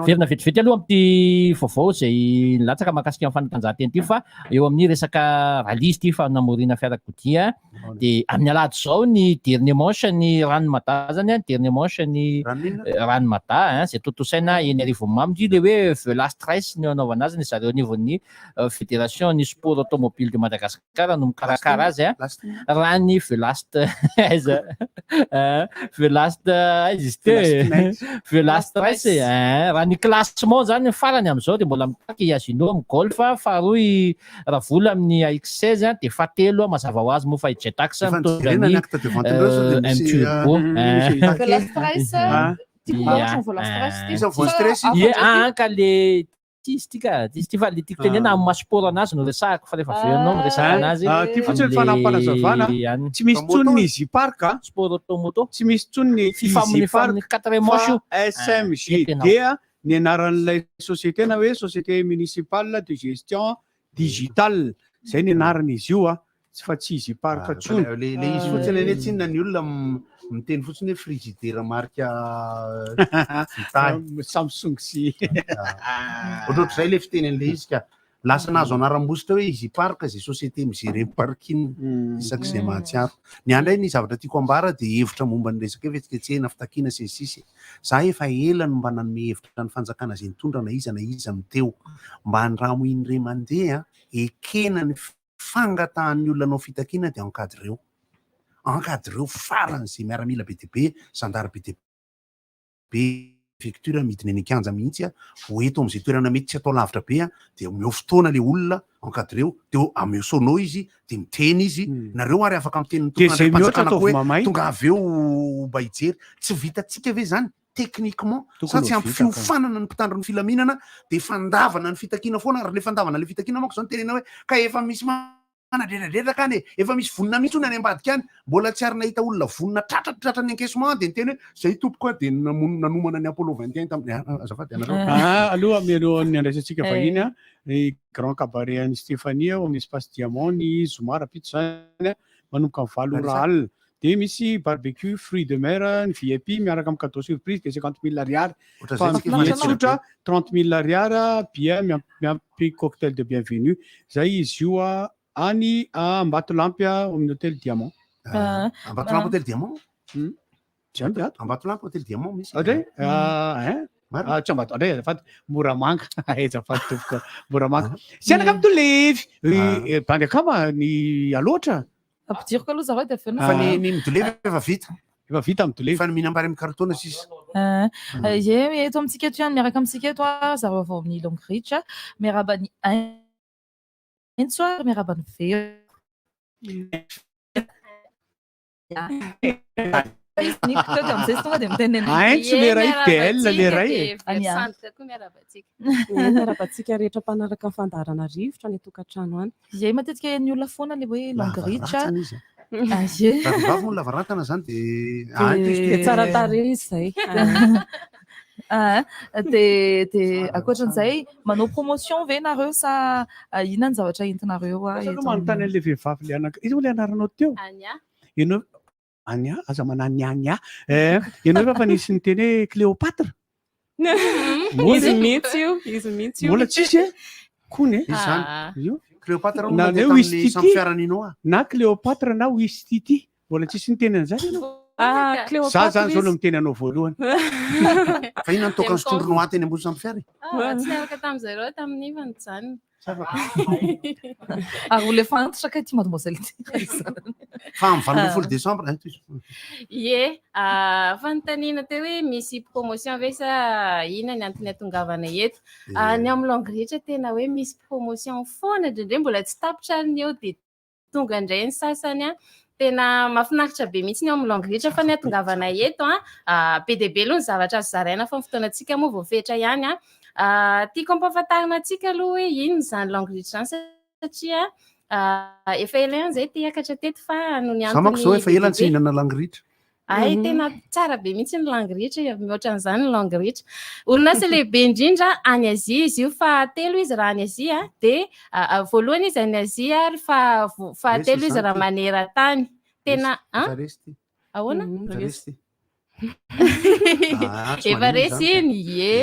Ferina vetivety aloha amin'ity vaovao izay latsaka mahakasika amin'ny fanatanjahantena ity fa eo amin'ny resaka ralysy ity fa namorina fiarakodia dia amin'ny alahady izao ny dernier manche ny ranomata zany dernier manche ny ranomata izay totosaina eny arivo mamdy le hoe vela stress ny anaovana azy ny zareo anivon'ny fédération ny sport automobile de Madagascar no mikarakara azy raha ny velast izy ty Stress raha ny classement zany farany amin'izao dia mbola mitaky Yazino amin'ny golf faharoa Ravola amin'ny AX16 dia fahatelo mazava ho azy moa fa Jetax mitondra ny M-Turbo ka le tika fa le tika tenena amin'ny masport anazy no resahako fa rehefa veronao resaka anazy ty fotsiny fanampanazavana tsy misy tsony ny ziparka sport automoto tsy misy tsony ny fifamin'ny 4 manche SMG dia ny anaran'ilay société na hoe société municipale de gestion digitale zay ny anaran'izy io fa tsy ziparka tsony le izy fotsiny ane tsinona ny olona miteny fotsiny hoe frigidera marika Samsung sy ohatrohatr'izay le fiteny an'le izy ka lasa nazo anaram-bositra hoe izy parka zay société migere parking isak'izay mahatsiaro ny andray ny zavatra tiako ambara dia hevitra momba ny resaka vetiketsehana fitakiana sy ny sisy za efa ela no mba nanome hevitra ny fanjakana zay nitondra na iza miteo mba handramo indray mandeha ekena ny fangatahan'ny olona anao fitakiana dia encadreo farany zay miaramila be dia be sandary be dia be préfecture midiny any an-kanja mihitsy hoeto amin'izay toerana mety tsy atao lavitra be dia omeo fotoana le olona encadreo dia ameo sonao izy dia miteny izy nareo ary afaka miteny tonga aveo mba hijery tsy vitatsika ve zany techniquement sa tsy ampy fiofanana ny mpitandro ny filaminana dia fandavana ny fitakiana foana ary le fandavana le fitakiana manko zany tenena hoe ka efa misy manadredradredaka any efa misy vonina mihitsy any ambadika any mbola tsy ary nahita olona vonina tratratra ny encaissement dia niteny hoe zay tompoko dia nanomana ny Apollo 21 tamin'ny azafady anareo aloha mialoha ny andraisantsika vahiny grand cabaret any Stéphanie ao amin'ny espace diamant ny Zoma rapito zany manomboka amin'ny 7 alina dia misy barbecue fruits de mer ny VIP miaraka amin'ny cadeau surprise dia 50 000 ariary fa tsotra 30 000 ariary bia miampy cocktail de bienvenue zay izy io any Ambatolampy amin'ny hôtel Diamant. Ambatolampy hôtel Diamant? Ambatolampy hôtel Diamant misy. tsy mba atao ndray azafady moramanga azafady tompoko moramanga sy anaka mitolevy bandy akama ny aloatra ampidiriko aloha zareo dia fa ny midolevy efa vita midolevy fa ny mihinambary amin'ny kartona sisa ye eto amintsika eto ihany miaraka amintsika eto zareo avao amin'ny longritra miaraba ny entso miaraba ny aintso le ray bel le ray miarabantsika rehetra mpanaraka ny fandaharana rivotra ny tokantrano any ye matetika ny olona foana le hoe longritra vavy moa lavarantana zany dia tsara tare izy zay dia ankoatran'izay manao promotion ve nareo sa inona ny zavatra entinareo manontany an'le vehivavy le izy le anaranao teo ianao anya aza manany anya ianao efa nisy ny teny hoe Cléopatra izy mihitsy io mbola tsisy kony io Cléopatra na Ouistiti na Cléopatra na Ouistiti mbola tsisy ny teny an'izany ianao za zany zao no miteny anao voalohany fa inona ny tokany sotondro noa teny ambony samy fiara tsy niaraka tamin'izareo tamin'ny vanjanona ary ole fantatra ka ty mademoiselle fa amin'ny 24 décembre ye fanontaniana teo hoe misy promotion ve sa inona ny antony atongavana eto ny amin'ny longritra tena hoe misy promotion foana indrindray mbola tsy tapitra ny eo dia tonga indray ny sasany tena mahafinaritra be mihitsy ny eo amin'ny longritra fa ny atongavana eto be dia be aloha ny zavatra azo zaraina fa ny fotoanantsika moa voafetra ihany tiako ampahafantarina antsika aloha hoe ino zany longritra zany satria efa ela ihany zay te-hiakatra teto fa noho ny za manko zao efa ela tsy hihinana longritra ay tena tsara be mihitsy ny longritra mihoatran'izany ny longritra orinasa lehibe indrindra any Azia izy io fahatelo izy raha any Azia dia voalohany izy any Azia ary fahatelo izy raha maneran-tany tena ahoana efa resy iny ye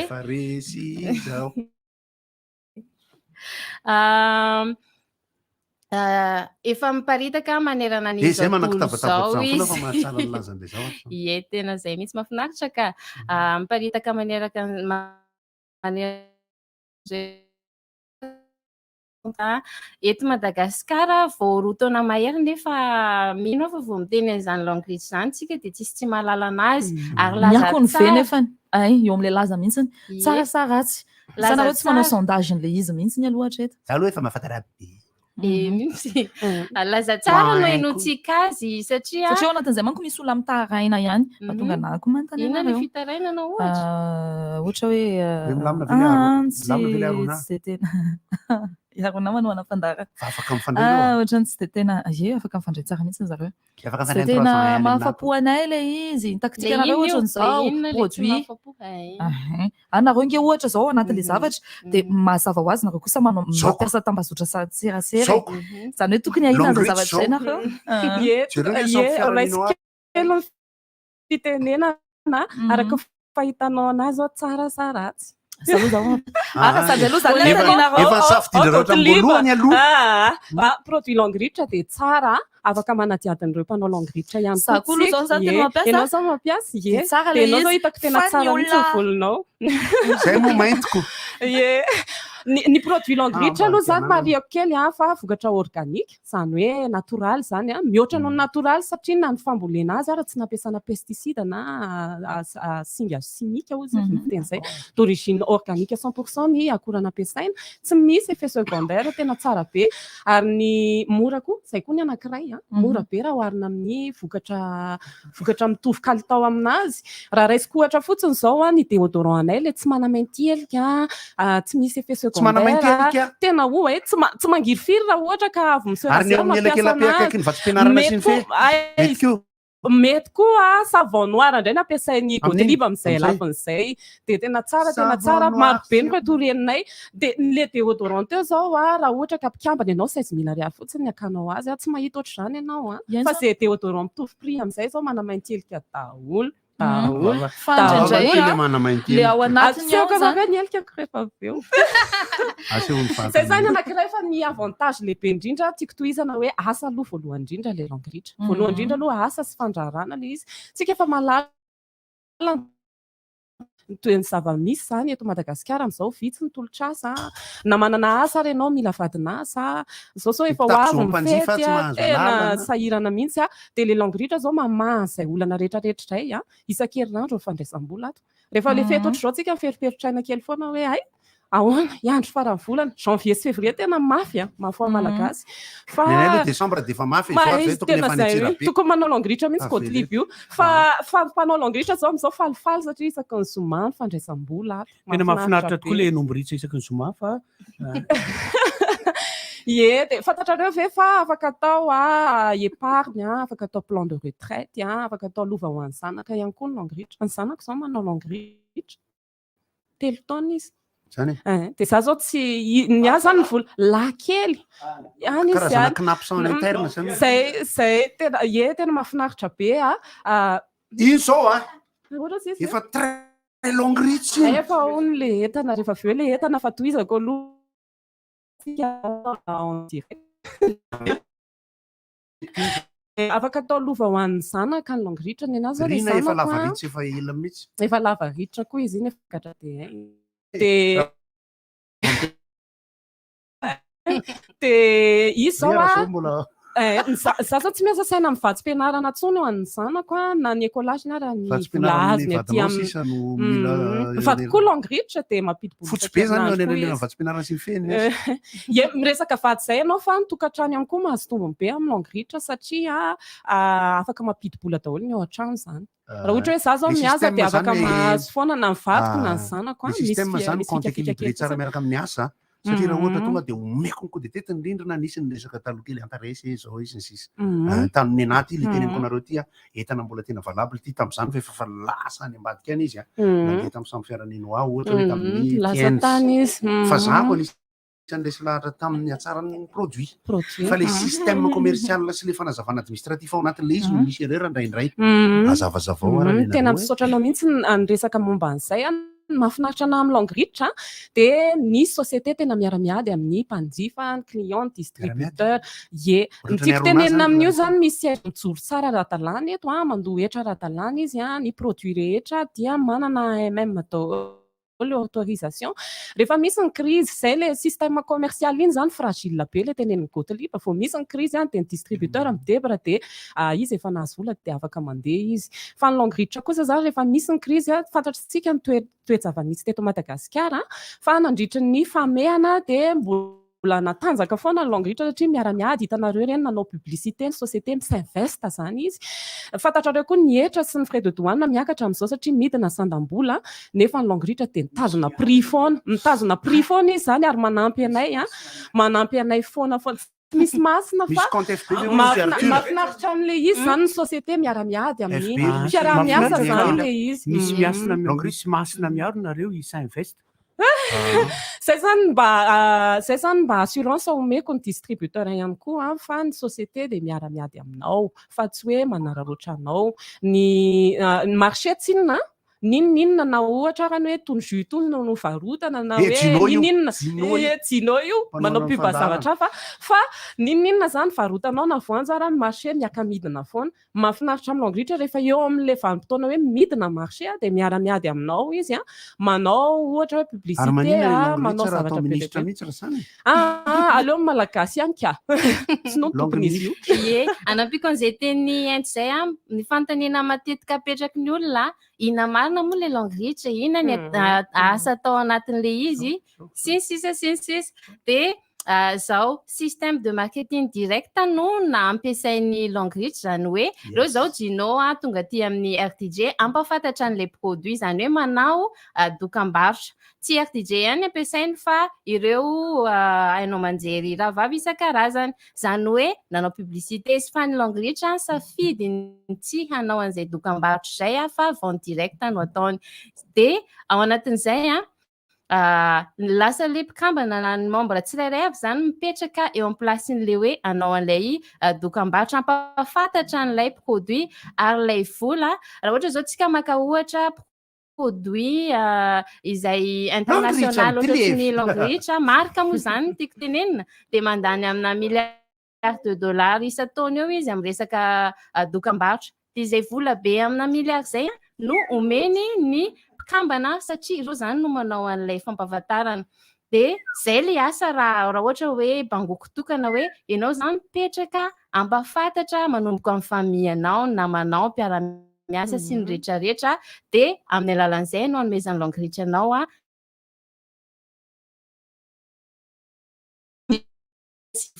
efa miparitaka manerana ny tontolo zao izy ye tena zay mihitsy mahafinaritra ka miparitaka maneraka eto Madagasikara vao roa taona mahery nefa mino fa vao miteny an'izany longritra zany tsika dia tsisy tsy mahalala anazy ary miako ny ve nefany ay eo amin'ilay laza mihitsiny tsara sa ratsy sanareo tsy manao sondage n'ilay izy mihitsiny aloha hatreto za aloha efa mahafantara misy laza tsara no hainontsika azy satria ao anatin'izay manko misy olona mitaraina ihany mahatonga anako manontany inona ny fitarainana ohatra hoe tsy tena iarona manao anafandara ohatrany tsy dia tena afaka mifandray tsara mihitsy zareo tsy tena mahafapo anay le izy taktika anareo ohatran'izao produit anareo nge ohatra zao anatin'le zavatra dia mahazava ho azy nareo kosa mampiasa tambazotra serasera zany hoe tokony ahina an'izay zavatra zay nareo fitenenana araka fahitanao anazy ao tsara sa ratsy produit longritra dia tsara afaka manadiadin'ireo mpanao longritra ihany ianao zao mampiasa dia ianao zao hitako tena tsara mihitsy ny volonao zay moa maintiko ny produit longritra aloha zany mariako kely fa vokatra organique zany hoe natoraly zany mihoatra noho natoraly satria na ny fambolena azy ary tsy nampiasana pesticide na singa simika ozy viteny zay d'origine organique 100% ny akora nampiasaina tsy misy effet secondaire tena tsara be ary ny mora koa zay koa ny anankiray mora be raha oharina amin'ny vokatra mitovy kalitao aminazy raha raisiko ohatra fotsiny zao ny déodorant anay le tsy manamainty helika tsy misy effet secondaire tena hoe tsy mangiry firy raha ohatra ka avy misehorazero mampiasa mety koa savon noir indray nampiasainy Godelive amin'izay lafin'izay dia tena tsara maro be ny retorenay dia le déodorant teo zao raha ohatra ka mpikambana ianao 16 000 ariary fotsiny ny akanao azy tsy mahita ohatr'izany ianao fa zay déodorant mitovy prix amin'izay zao manamainty helika daholo le ao anatiny ny helika rehefa avy eo zay zany anankiray fa ny avantage lehibe indrindra tiako tohizana hoe asa aloha voalohany indrindra le longritra voalohany indrindra aloha asa sy fandraharana le izy tsika efa malala toy ny zava-misy zany eto Madagasikara amin'izao vitsy ny tolotr'asa na manana asa ary ianao mila vadin'asa zao sao efa ho avy ny fety tena sahirana mihitsy dia le langue ritra zao mamaha izay olana rehetrarehetra izay isan-kerinandro ny fandraisam-bola ato rehefa le fety ohatr'izao tsika feriperotraina kely foana hoe ay ahoana iandro farany volana janvier sy février tena mafy mafy malagasy fa décembre dia efa mafy tokony efa nitsira be tokony manao langue ritra mihitsy godlive io fa mpanao langue ritra zao amin'izao falifaly satria isaky ny zoma ny fandraisam-bola ato tena mahafinaritra tokoa le nombritra isaky ny zoma fa ie dia fantatrareo ve fa afaka atao épargne afaka atao plan de retraite afaka atao lova ho an'ny zanaka ihany koa ny langue ritra ny zanako izao manao langue ritra 3 taona izy dia za zao tsy ny azy zany ny vola lakely karazana knappe sans interne zay tena mahafinaritra be iny zao efa très longue ritra efa ony le entana rehefa avy eo le entana fa tohizako aloha afaka atao lova ho an'ny zanaka ny langue ritra ny anazy rina efa lava ritra efa ela mihitsy efa lava ritra koa izy iny efa gatra dia izy zao za zao tsy miasa saina amin'ny vatsim-pianarana ntsony eo an'ny zanako na ny écolage na raha ny vola azony aty amin'ny vadikoa langue ritra dia mampidi-bola fotsy be zany ny vatsim-pianarana sy ny feny miresaka vady izay ianao fa ny tokantrano ihany koa mahazo tombony be amin'ny langue ritra satria afaka mampidi-bola daholo ny ao an-trano zany raha ohatra hoe za zao miasa dia afaka mahazo foana na ny vadiko na ny zanako système zany compte équilibré tsara miaraka amin'ny asa satria raha ohatra tonga dia omeko koa dia tety ny rindrina nisy ny resaka talokely antaresy zao izy ny sisa tamin'ny anaty le teneniko anareo ty entana mbola tena valable ty tamin'izany fa efa lasa any ambadika any izy nandeha tamin'ny samy fiaranino ohatra hoe tamin'ny fa zako anisany resy lahatra tamin'ny atsarany produit fa le système commercial sy le fanazavana administratif ao anatin'le izy no misy erreur indraindray azavazavao tena misaotranao mihitsy ny resaka momba an'izay mahafinaritra na amin'ny langue ritra dia ny société tena miara-miady amin'ny mpanjifa ny client distributeur ny tiako tenenina amin'io zany misy mijoro tsara ara-dalàna eto mandohetra ara-dalàna izy ny produit rehetra dia manana AMM le autorisation rehefa misy ny crise zay le système commercial iny zany fragile be le teneniny goteliba vao misy ny crise dia ny distributeur midebra dia izy efa nahazo vola dia afaka mandeha izy fa ny langue ritra kosa zany rehefa misy ny crise fantatritsika ny toe-java-misy teto Madagasikara fa nandritry ny famehana dia mbola natanjaka foana ny langue ritra satria miara-miady hitanareo ireny nanao publicité ny société misinvesta zany izy fantatrareo koa ny hetra sy ny frais de douane miakatra amin'izao satria midina sandam-bola nefa ny langue ritra dia mitazona prix foana izy zany ary manampy anay foana misy masina fa mahafinaritra amin'le izy zany ny société miara-miady amin'ny fiaraha-miasa zany le izy misy masina miaro nareo isinvest zay zany mba assurance omeko ny distributeur ihany koa fa ny société dia miara-miady aminao fa tsy hoe manararoatra anao ny marché tsinona ninona na ohatra raha ny hoe tony jus tony no varotana na hoe ninona jino io manao pubazavatra fa ninona zany varotanao na voanjo raha ny marché miaka-midina foana mahafinaritra amin'ny langue ritra rehefa eo amin'le vanim-potoana hoe midina marché dia miara-miady aminao izy manao ohatra hoe publicité manao zavatra be aleo malagasy ihany ka sy no tokony izy io anampiko an'izay teny ent zay ny fantanena matetika apetraky ny olona ina marina moa le langue ritra ina ny asa atao anatin'le izy sisy dia zao système de marketing direct no na ampiasain'ny langue ritra zany hoe reo zao jino tonga aty amin'ny RTJ ampafantatra an'le produit zany hoe manao dokam-barotra tsy RTJ ihany ampiasainy fa ireo hainao manjery raha vavy isan-karazany zany hoe nanao publicité sy fa ny langue ritra safidy tsy hanao an'izay dokam-barotra zay fa vente direct no ataony dia ao anatin'izay lasa le mpikambana na ny membre tsirairay avy zany mipetraka eo amin'ny placen'le hoe anao an'ilay dokam-barotra ampafantatra an'ilay produit ary ilay vola raha ohatra zao tsika maka ohatra produit izay international ohatra ny langue ritra marika moa zany tiako tenenina dia mandany amina milliard de dollars isa-taona eo izy amin'ny resaka dokam-barotra dia izay vola be amina milliard zay no omeny ny kambana satria ireo zany no manao an'ilay fampahafantarana. Dia zay le asa raha ohatra hoe bangoko tokana hoe ianao zany mipetraka ampafantatra manomboka amin'ny famianao, namanao, mpiara-miasa sy ny rehetrarehetra dia amin'ny alalan'izay no hanomezany langue riche anao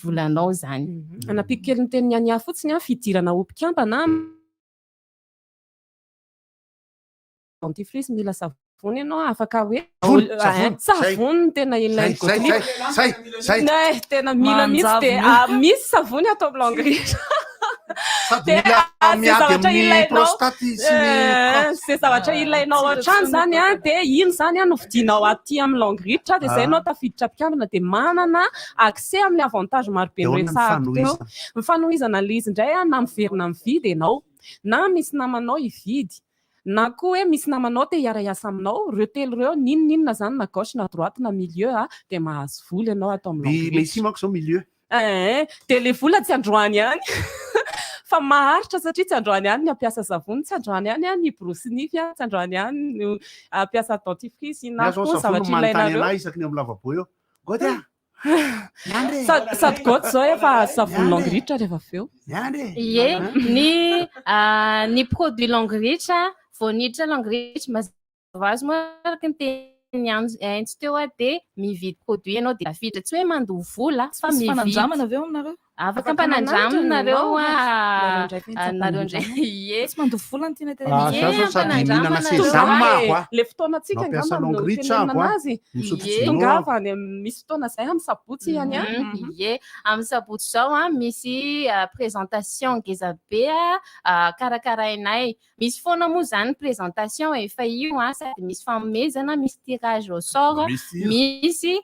volanao zany. Anapiako kely ny teny niany fotsiny fidirana ompikambana dentifrice mila savony ianao afaka hoe savony tena ilainy tena mila mihitsy dia misy savony atao amin'ny langue riche. Zay zavatra ilainao hatrany zany dia iny zany no vidinao aty amin'ny langue riche dia zay anao tafiditra mpikambana dia manana accès amin'ny avantage marobe resahako teo. Mifanohizana le izy indray na miverina mividy ianao na misy namanao hividy na koa hoe misy namanao te hiara hiasa aminao reo telo reo ninona zany na gauche na droite na milieu dia mahazo vola ianao atao amin'ny langue riche. Ici manko zao milieu dia le vola tsy androany ihany fa maharitra satria tsy androany ihany ny ampiasa savony, tsy androany ihany ny brosy nify, tsy androany ihany ny ampiasa dentifrice na koa zavatra ilainareo. Isaky ny amin'ny lavabo eo godia sady goty zao efa savony langue riche rehefa aveo. Ie, ny produit langue riche voaniditra langue riche mazava azy moa araka ny teny haintsy teo dia mividy produit ianao dia tafiditra tsy hoe mandoha vola fa mividy. Fanandramana aveo aminareo? Afaka mpanandramana nareo nareo ndray ie tsy mandoha vola ny tena le fotoanantsika angambanazy tongavany misy fotoana zay amin'ny sabotsy ihany ie amin'ny sabotsy zao misy présentation ngeza be karakarainay misy foana moa zany présentation efa io sady misy fanomezana misy tirage au sort misy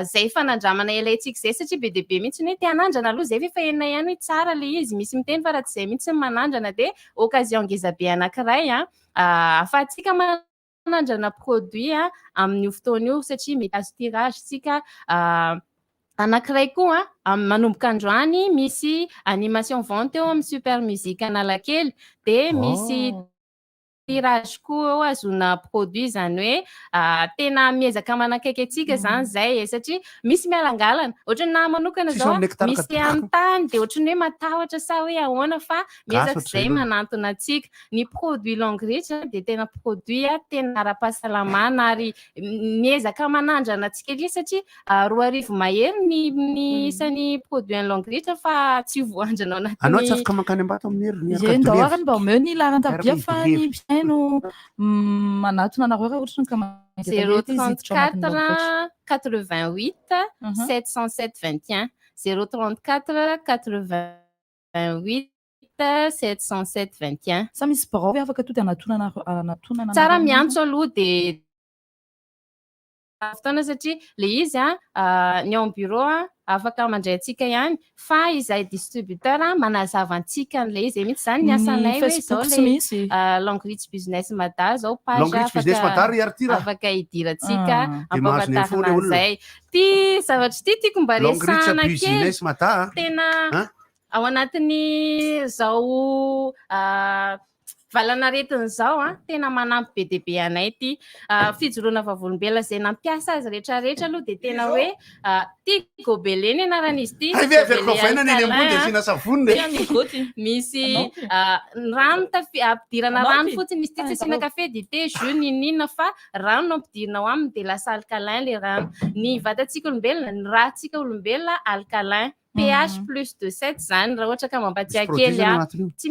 zay fanandramana ilaitsika zay satria be dia be mihitsy hoe te hanandrana aloha zay efa hainay ihany hoe tsara le izy misy miteny fa raha tsy izay mihitsy ny manandrana dia occasion ngeza be anankiray ahafahantsika manandrana produit amin'io fotoana io satria mety azo tirage sika anankiray koa manomboka androany misy animation vente eo amin'ny super musique Analakely dia misy tirage koa azona produit zany hoe tena miezaka manakaiky atsika zany zay satria misy mialangalana ohatry ny nahy manokana zao misy amin'ny tany dia ohatry ny hoe matahotra sa hoe ahoana fa miezaka zay manantona atsika ny produit langue riche dia tena produit tena ara-pahasalamana ary miezaka manandrana atsika ery satria 2 arivo mahery ny isan'ny produit en langue riche fa tsy voandrana anao tsy afaka mankany am-bato amin'ny herin'ny ndoarany mba omeo ny laran-tabia fa ny no manatona anareo raha ohatra ny ka 034 88 707 21 034 88 707 21 sa misy barao hoe afaka tody anatonana tsara miantso aloha dia fotoana satria le izy ny ao bureau afaka mandray atsika ihany fa izay distributeur manazava antsika an'le izy mihitsy zany ny asanay hoe zao le langue riche business mada zao page afaka idiratsika ampahafantarina an'izay ty zavatra ty tiako mba resahana kely tena ao anatin'ny zao valana retina zao tena manampy be dia be anay ty fijoroana vavolombelona zay nampiasa azy rehetrarehetra aloha dia tena hoe ty gobeleny anaran'izy ty misy rano ampidirana rano fotsiny misy ty tsy asina kafe dite jus ninina fa rano no ampidirinao aminy dia lasa alcalin le rano ny vatantsika olombelona ny rahantsika olombelona alcalin pH plus de 7 zany raha ohatra ka mampatia kely tsy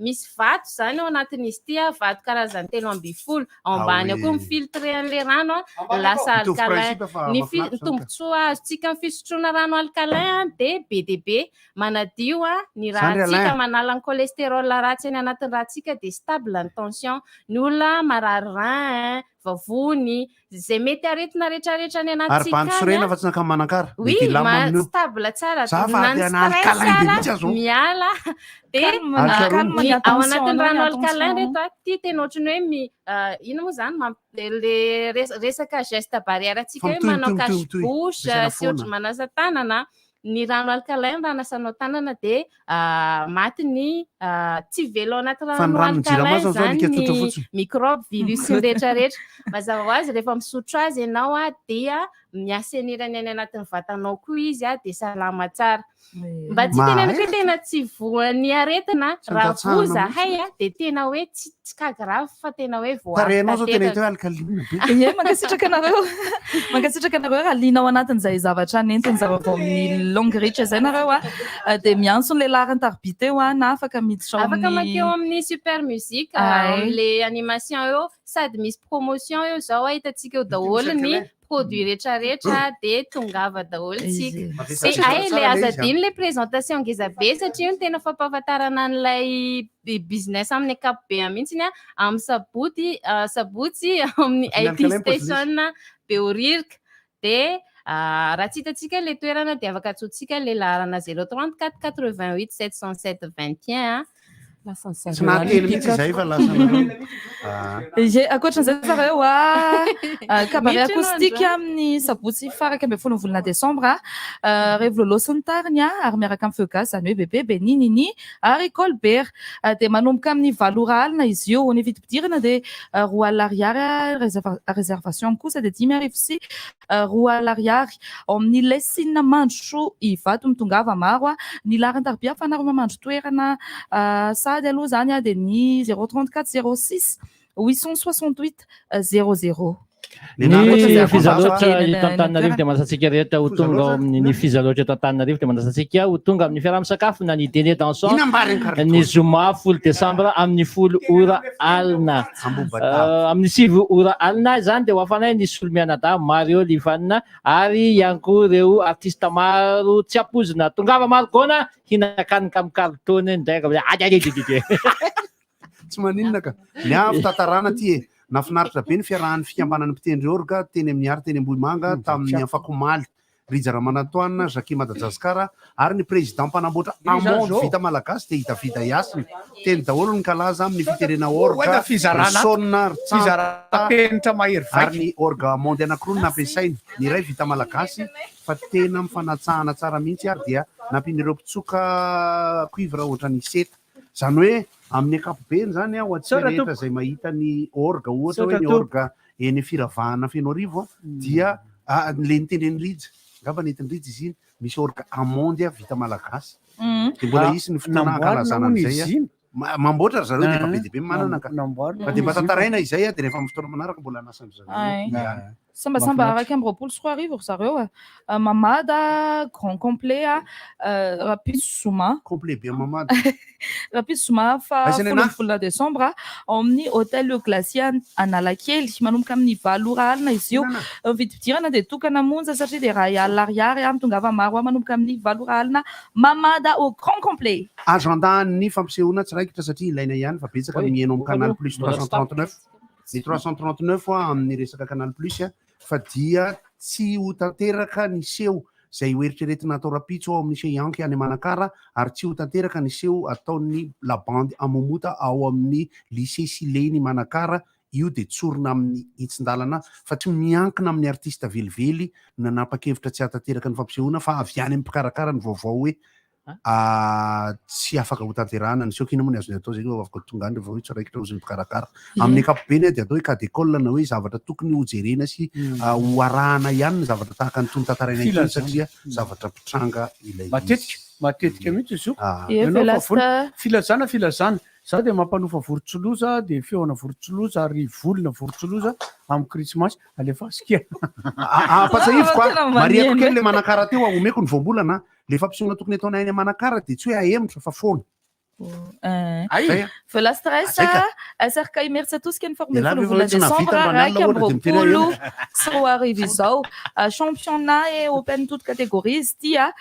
misy vato zany ao anatin'izy ty vato karazany 3.2 ambany akoa mifiltre an'le rano lasa alcalin ny tombotsoa azotsika fisotroana rano alcalin dia be manadio ny rahantsika manala ny cholestérol ratsy any anatin'ny rahantsika dia stable ny tension ny olona marary rein vavony zay mety aretina rehetrarehetra ny anatysikany fa tsy nakamy manakara stable tsara stress miala dia ao anatin'ny rano alcalin reto ty tena ohatrany hoe ino moa zany le resaka geste barrière atsika hoe manao cache bouche sy ohatra manasa tanana ny rano alkalin raha nasanao tanana dia maty ny tsy velo anaty rano alkalin zany ny microbe virus ny rehetrarehetra mazava ho azy rehefa misotro azy ianao dia miasenirany any anatin'ny vatanao koa izy dia salama tsara mba tsy tenenako hoe tena tsy voan'ny aretina raha vo zahay dia tena hoe tsy kagrave fa tena hoe mankasitraka anareo raha linao anatin'izay zavatra nentiny zareo amin'ny longue riche zay nareo dia miantso n'le lariny tarby teo na afaka miditra afaka makeo amin'ny super musique am'le animation eo sady misy promotion eo zao hitantsika eo daholo ny produit rehetrarehetra dia tongava daholo tsika dia ay le azadiny le présentation ngezabe satria io ny tena fampahafantarana an'ilay business amin'ny ankapobeny mihitsiny amin'ny sabotsy amin'ny IT station beoririka dia raha tsy hitantsika le toerana dia afaka atsotsika le larana 034 88 707 21 akoatran'izay zareo cabaret acoustique amin'ny sabotsy faraka amby folo volana Desambra revo lolosiny tariny ary miaraka amin'ny feugas zany hoe bebe benininy ary colbert dia manomboka amin'ny valora alina izy io ny vidim-pidirana dia 2 alina ariary réservation kosa dia 10 arivo sy 2 alina ariary ao amin'ny lesina mandro ivato mitongava maro ny lariny tarbia fanaro mamandro toerana sady aloha zany dia ny 034 06 868 00 ny fizaloatra eto Antananarivo dia manasantsika rehetra ho tonga amin'ny fizaloatra eto Antananarivo dia manasantsika ho tonga amin'ny fiaraha-misakafo na ny dîner dansant ny zoma 10 Desambra amin'ny 10 ora alina amin'ny 7 ora alina zany dia ho afanay ny solomianada Mario Livanina ary ihany koa ireo artista maro tsy apozina tongava maro gona hinakanika amin'ny kartony ndraiky tsy maninona ka miafy tantarana ty nafinaritra be ny fiarahan'ny fikambanany mpitendry orga teny amin'ny ary teny Ambohimanga tamin'ny Afakomaly Rijara Manatoanina Jackie Madagasikara ary ny président mpanamboatra amonde vita malagasy dia hita vida iasiny teny daholo ny kalaza amin'ny fiterena orga sonna penitra mahery ary ny orga amonde anankiroa no nampiasainy ny iray vita malagasy fa tena mifanatsahana tsara mihitsy ary dia nampian'ireo mpitsoka cuivre ohatrany seta zany hoe amin'ny ankapobeny zany ho atsika rehetra zay mahita ny orga ohatra hoe ny orga eny firavahana feno arivo dia le nitendreny rija ngamba netiny rija izy iny misy orga amonde vita malagasy dia mbola isy ny fotoana ankalazana an'izay mamboatra zareo dia be dia be manana ka dia mba tantaraina izay dia rehefa amin'ny fotoana manaraka mbola anasan'izareo sambasamba araka amin'ny 24 zareo mamada grand complet rapiso zoma complet be mamada rapiso zoma fa folona Desambra ao amin'ny hôtel Le Glacier Analakely manomboka amin'ny 7 ora alina izy io vidim-pidirana dia tokana monja satria dia 2 alina ariary mitongava maro manomboka amin'ny 7 ora alina mamada au grand complet agenda ny fampisehoana tsy raikitra satria ilaina ihany fa betsaka mihaino amin'ny canal plus 339 ny 339 amin'ny resaka canal plus fa dia tsy ho tanteraka ny seho zay hoeritreretina atao rapitso ao amin'ny sehanky any Manakara ary tsy ho tanteraka ny seho ataon'ny la bande amomota ao amin'ny lycée Sileny Manakara io dia tsorina amin'ny itsin-dalana fa tsy miankina amin'ny artista velively nanapa-kevitra tsy hatanteraka ny fampisehoana fa avy any amin'ny mpikarakara ny vaovao hoe tsy afaka ho tanterahana ny seho kina moa ny azony atao zay afaka tonga any rehefa hoe tsy raikitra ozy ny mpikarakara amin'ny ankapobeny dia atao hoe cas d'école na hoe zavatra tokony ho jerena sy ho arahana ihany ny zavatra tahaka ny tony tantaraina itony satria zavatra mpitranga ilay matetika mihitsy izy io filazana za dia mampanofa vorontsoloza dia feona vorontsoloza ary volona vorontsoloza amin'ny krismasy alefasika ampatsahivoko mariako kely le Manakara teo omeko ny voambolana le fampisehoana tokony ataona any Manakara dia tsy hoe ahemotra fa foana Fela stress SRK merci à tous qui informé le volet Desambra raika ambropolo so arrive izao championnat et open toute catégorie dia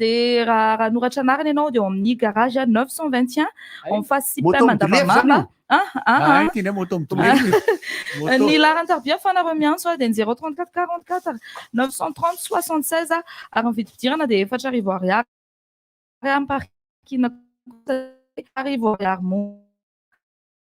de raha noratra anarany ianao dia amin'ny garage 921 en face Sipem Mandavamamba ny larany tarbia fanareo miantso dia 034 44 930 76 ary ny vidim-pidirana dia 4 arivo ariary amin'ny parkina arivo ariary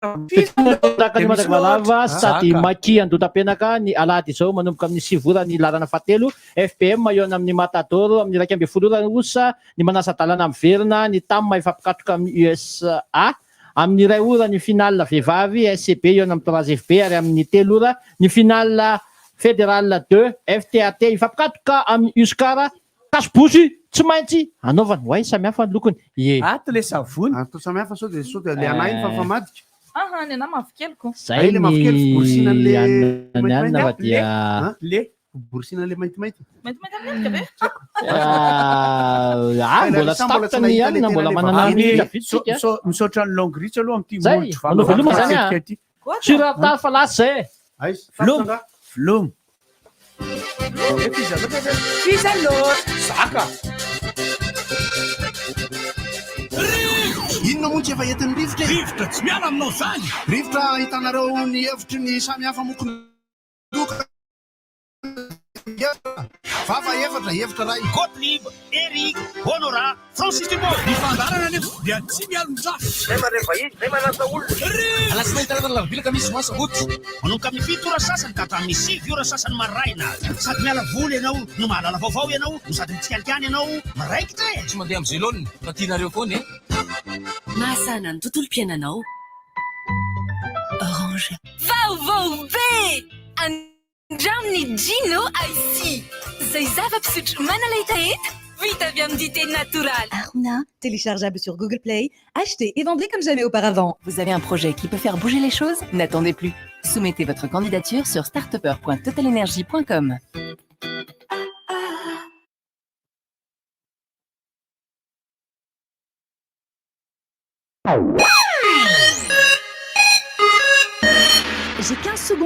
Mandavalava sady maki andotam-penaka ny alahady izao manomboka amin'ny sivora ny larana fahatelo FPM eo amin'ny matadoro amin'ny raika ambin'ny folo osa ny manasa dalana miverina ny tamma ifampikatoka amin'ny USA amin'ny iray ora ny finale vehivavy SCB eo amin'ny 3FB ary amin'ny telo ora ny finale fédéral 2 FTAT ifampikatoka amin'ny Uskara kasibosy tsy maintsy anaovany hoay samihafa ny lokony ato le savony ato samihafa sao dia sao dia le anahy iny fa famadika ny anahy mavokelyko zay le mavokely borosina le anana fa dia le borosina le maintimainty mbola tsy tapitra ny anina mbola manana misaotra ny longrich aloha amty zay manao veloma zany sirata fa lasa zay veloma zaka inona moa tsy efa entin'ny rivotra tsy miala aminao zany rivotra hitanareo ny hevitry ny samy hafa mokony vava efatra hevitra ray Gottlieb, Eric, Honora, Francis Debo ny fandarana nefa dia tsy mialo midrafy zay mareva izy zay manasa olona alasinainy taratana lavilaka misy masa oty manomboka amin'ny 7 ora sasany ka hatramin'ny 7 ora sasany maraina sady miala voly ianao no mahalala vaovao ianao no sady mitsikalikany ianao maraikitra tsy mandeha amin'ny zelone fa tianareo foany mahasana ny tontolo mpiainanao Orange vaovao be andraminy Gino ici zay zava-pisotro manaleta eta vita avy amin'ny dité natural. Aruna, téléchargeable sur Google Play, acheté et vendu comme jamais auparavant. Vous avez un projet qui peut faire bouger les choses? N'attendez plus. Soumettez votre candidature sur startupper.totalenergie.com. J'ai 15 secondes.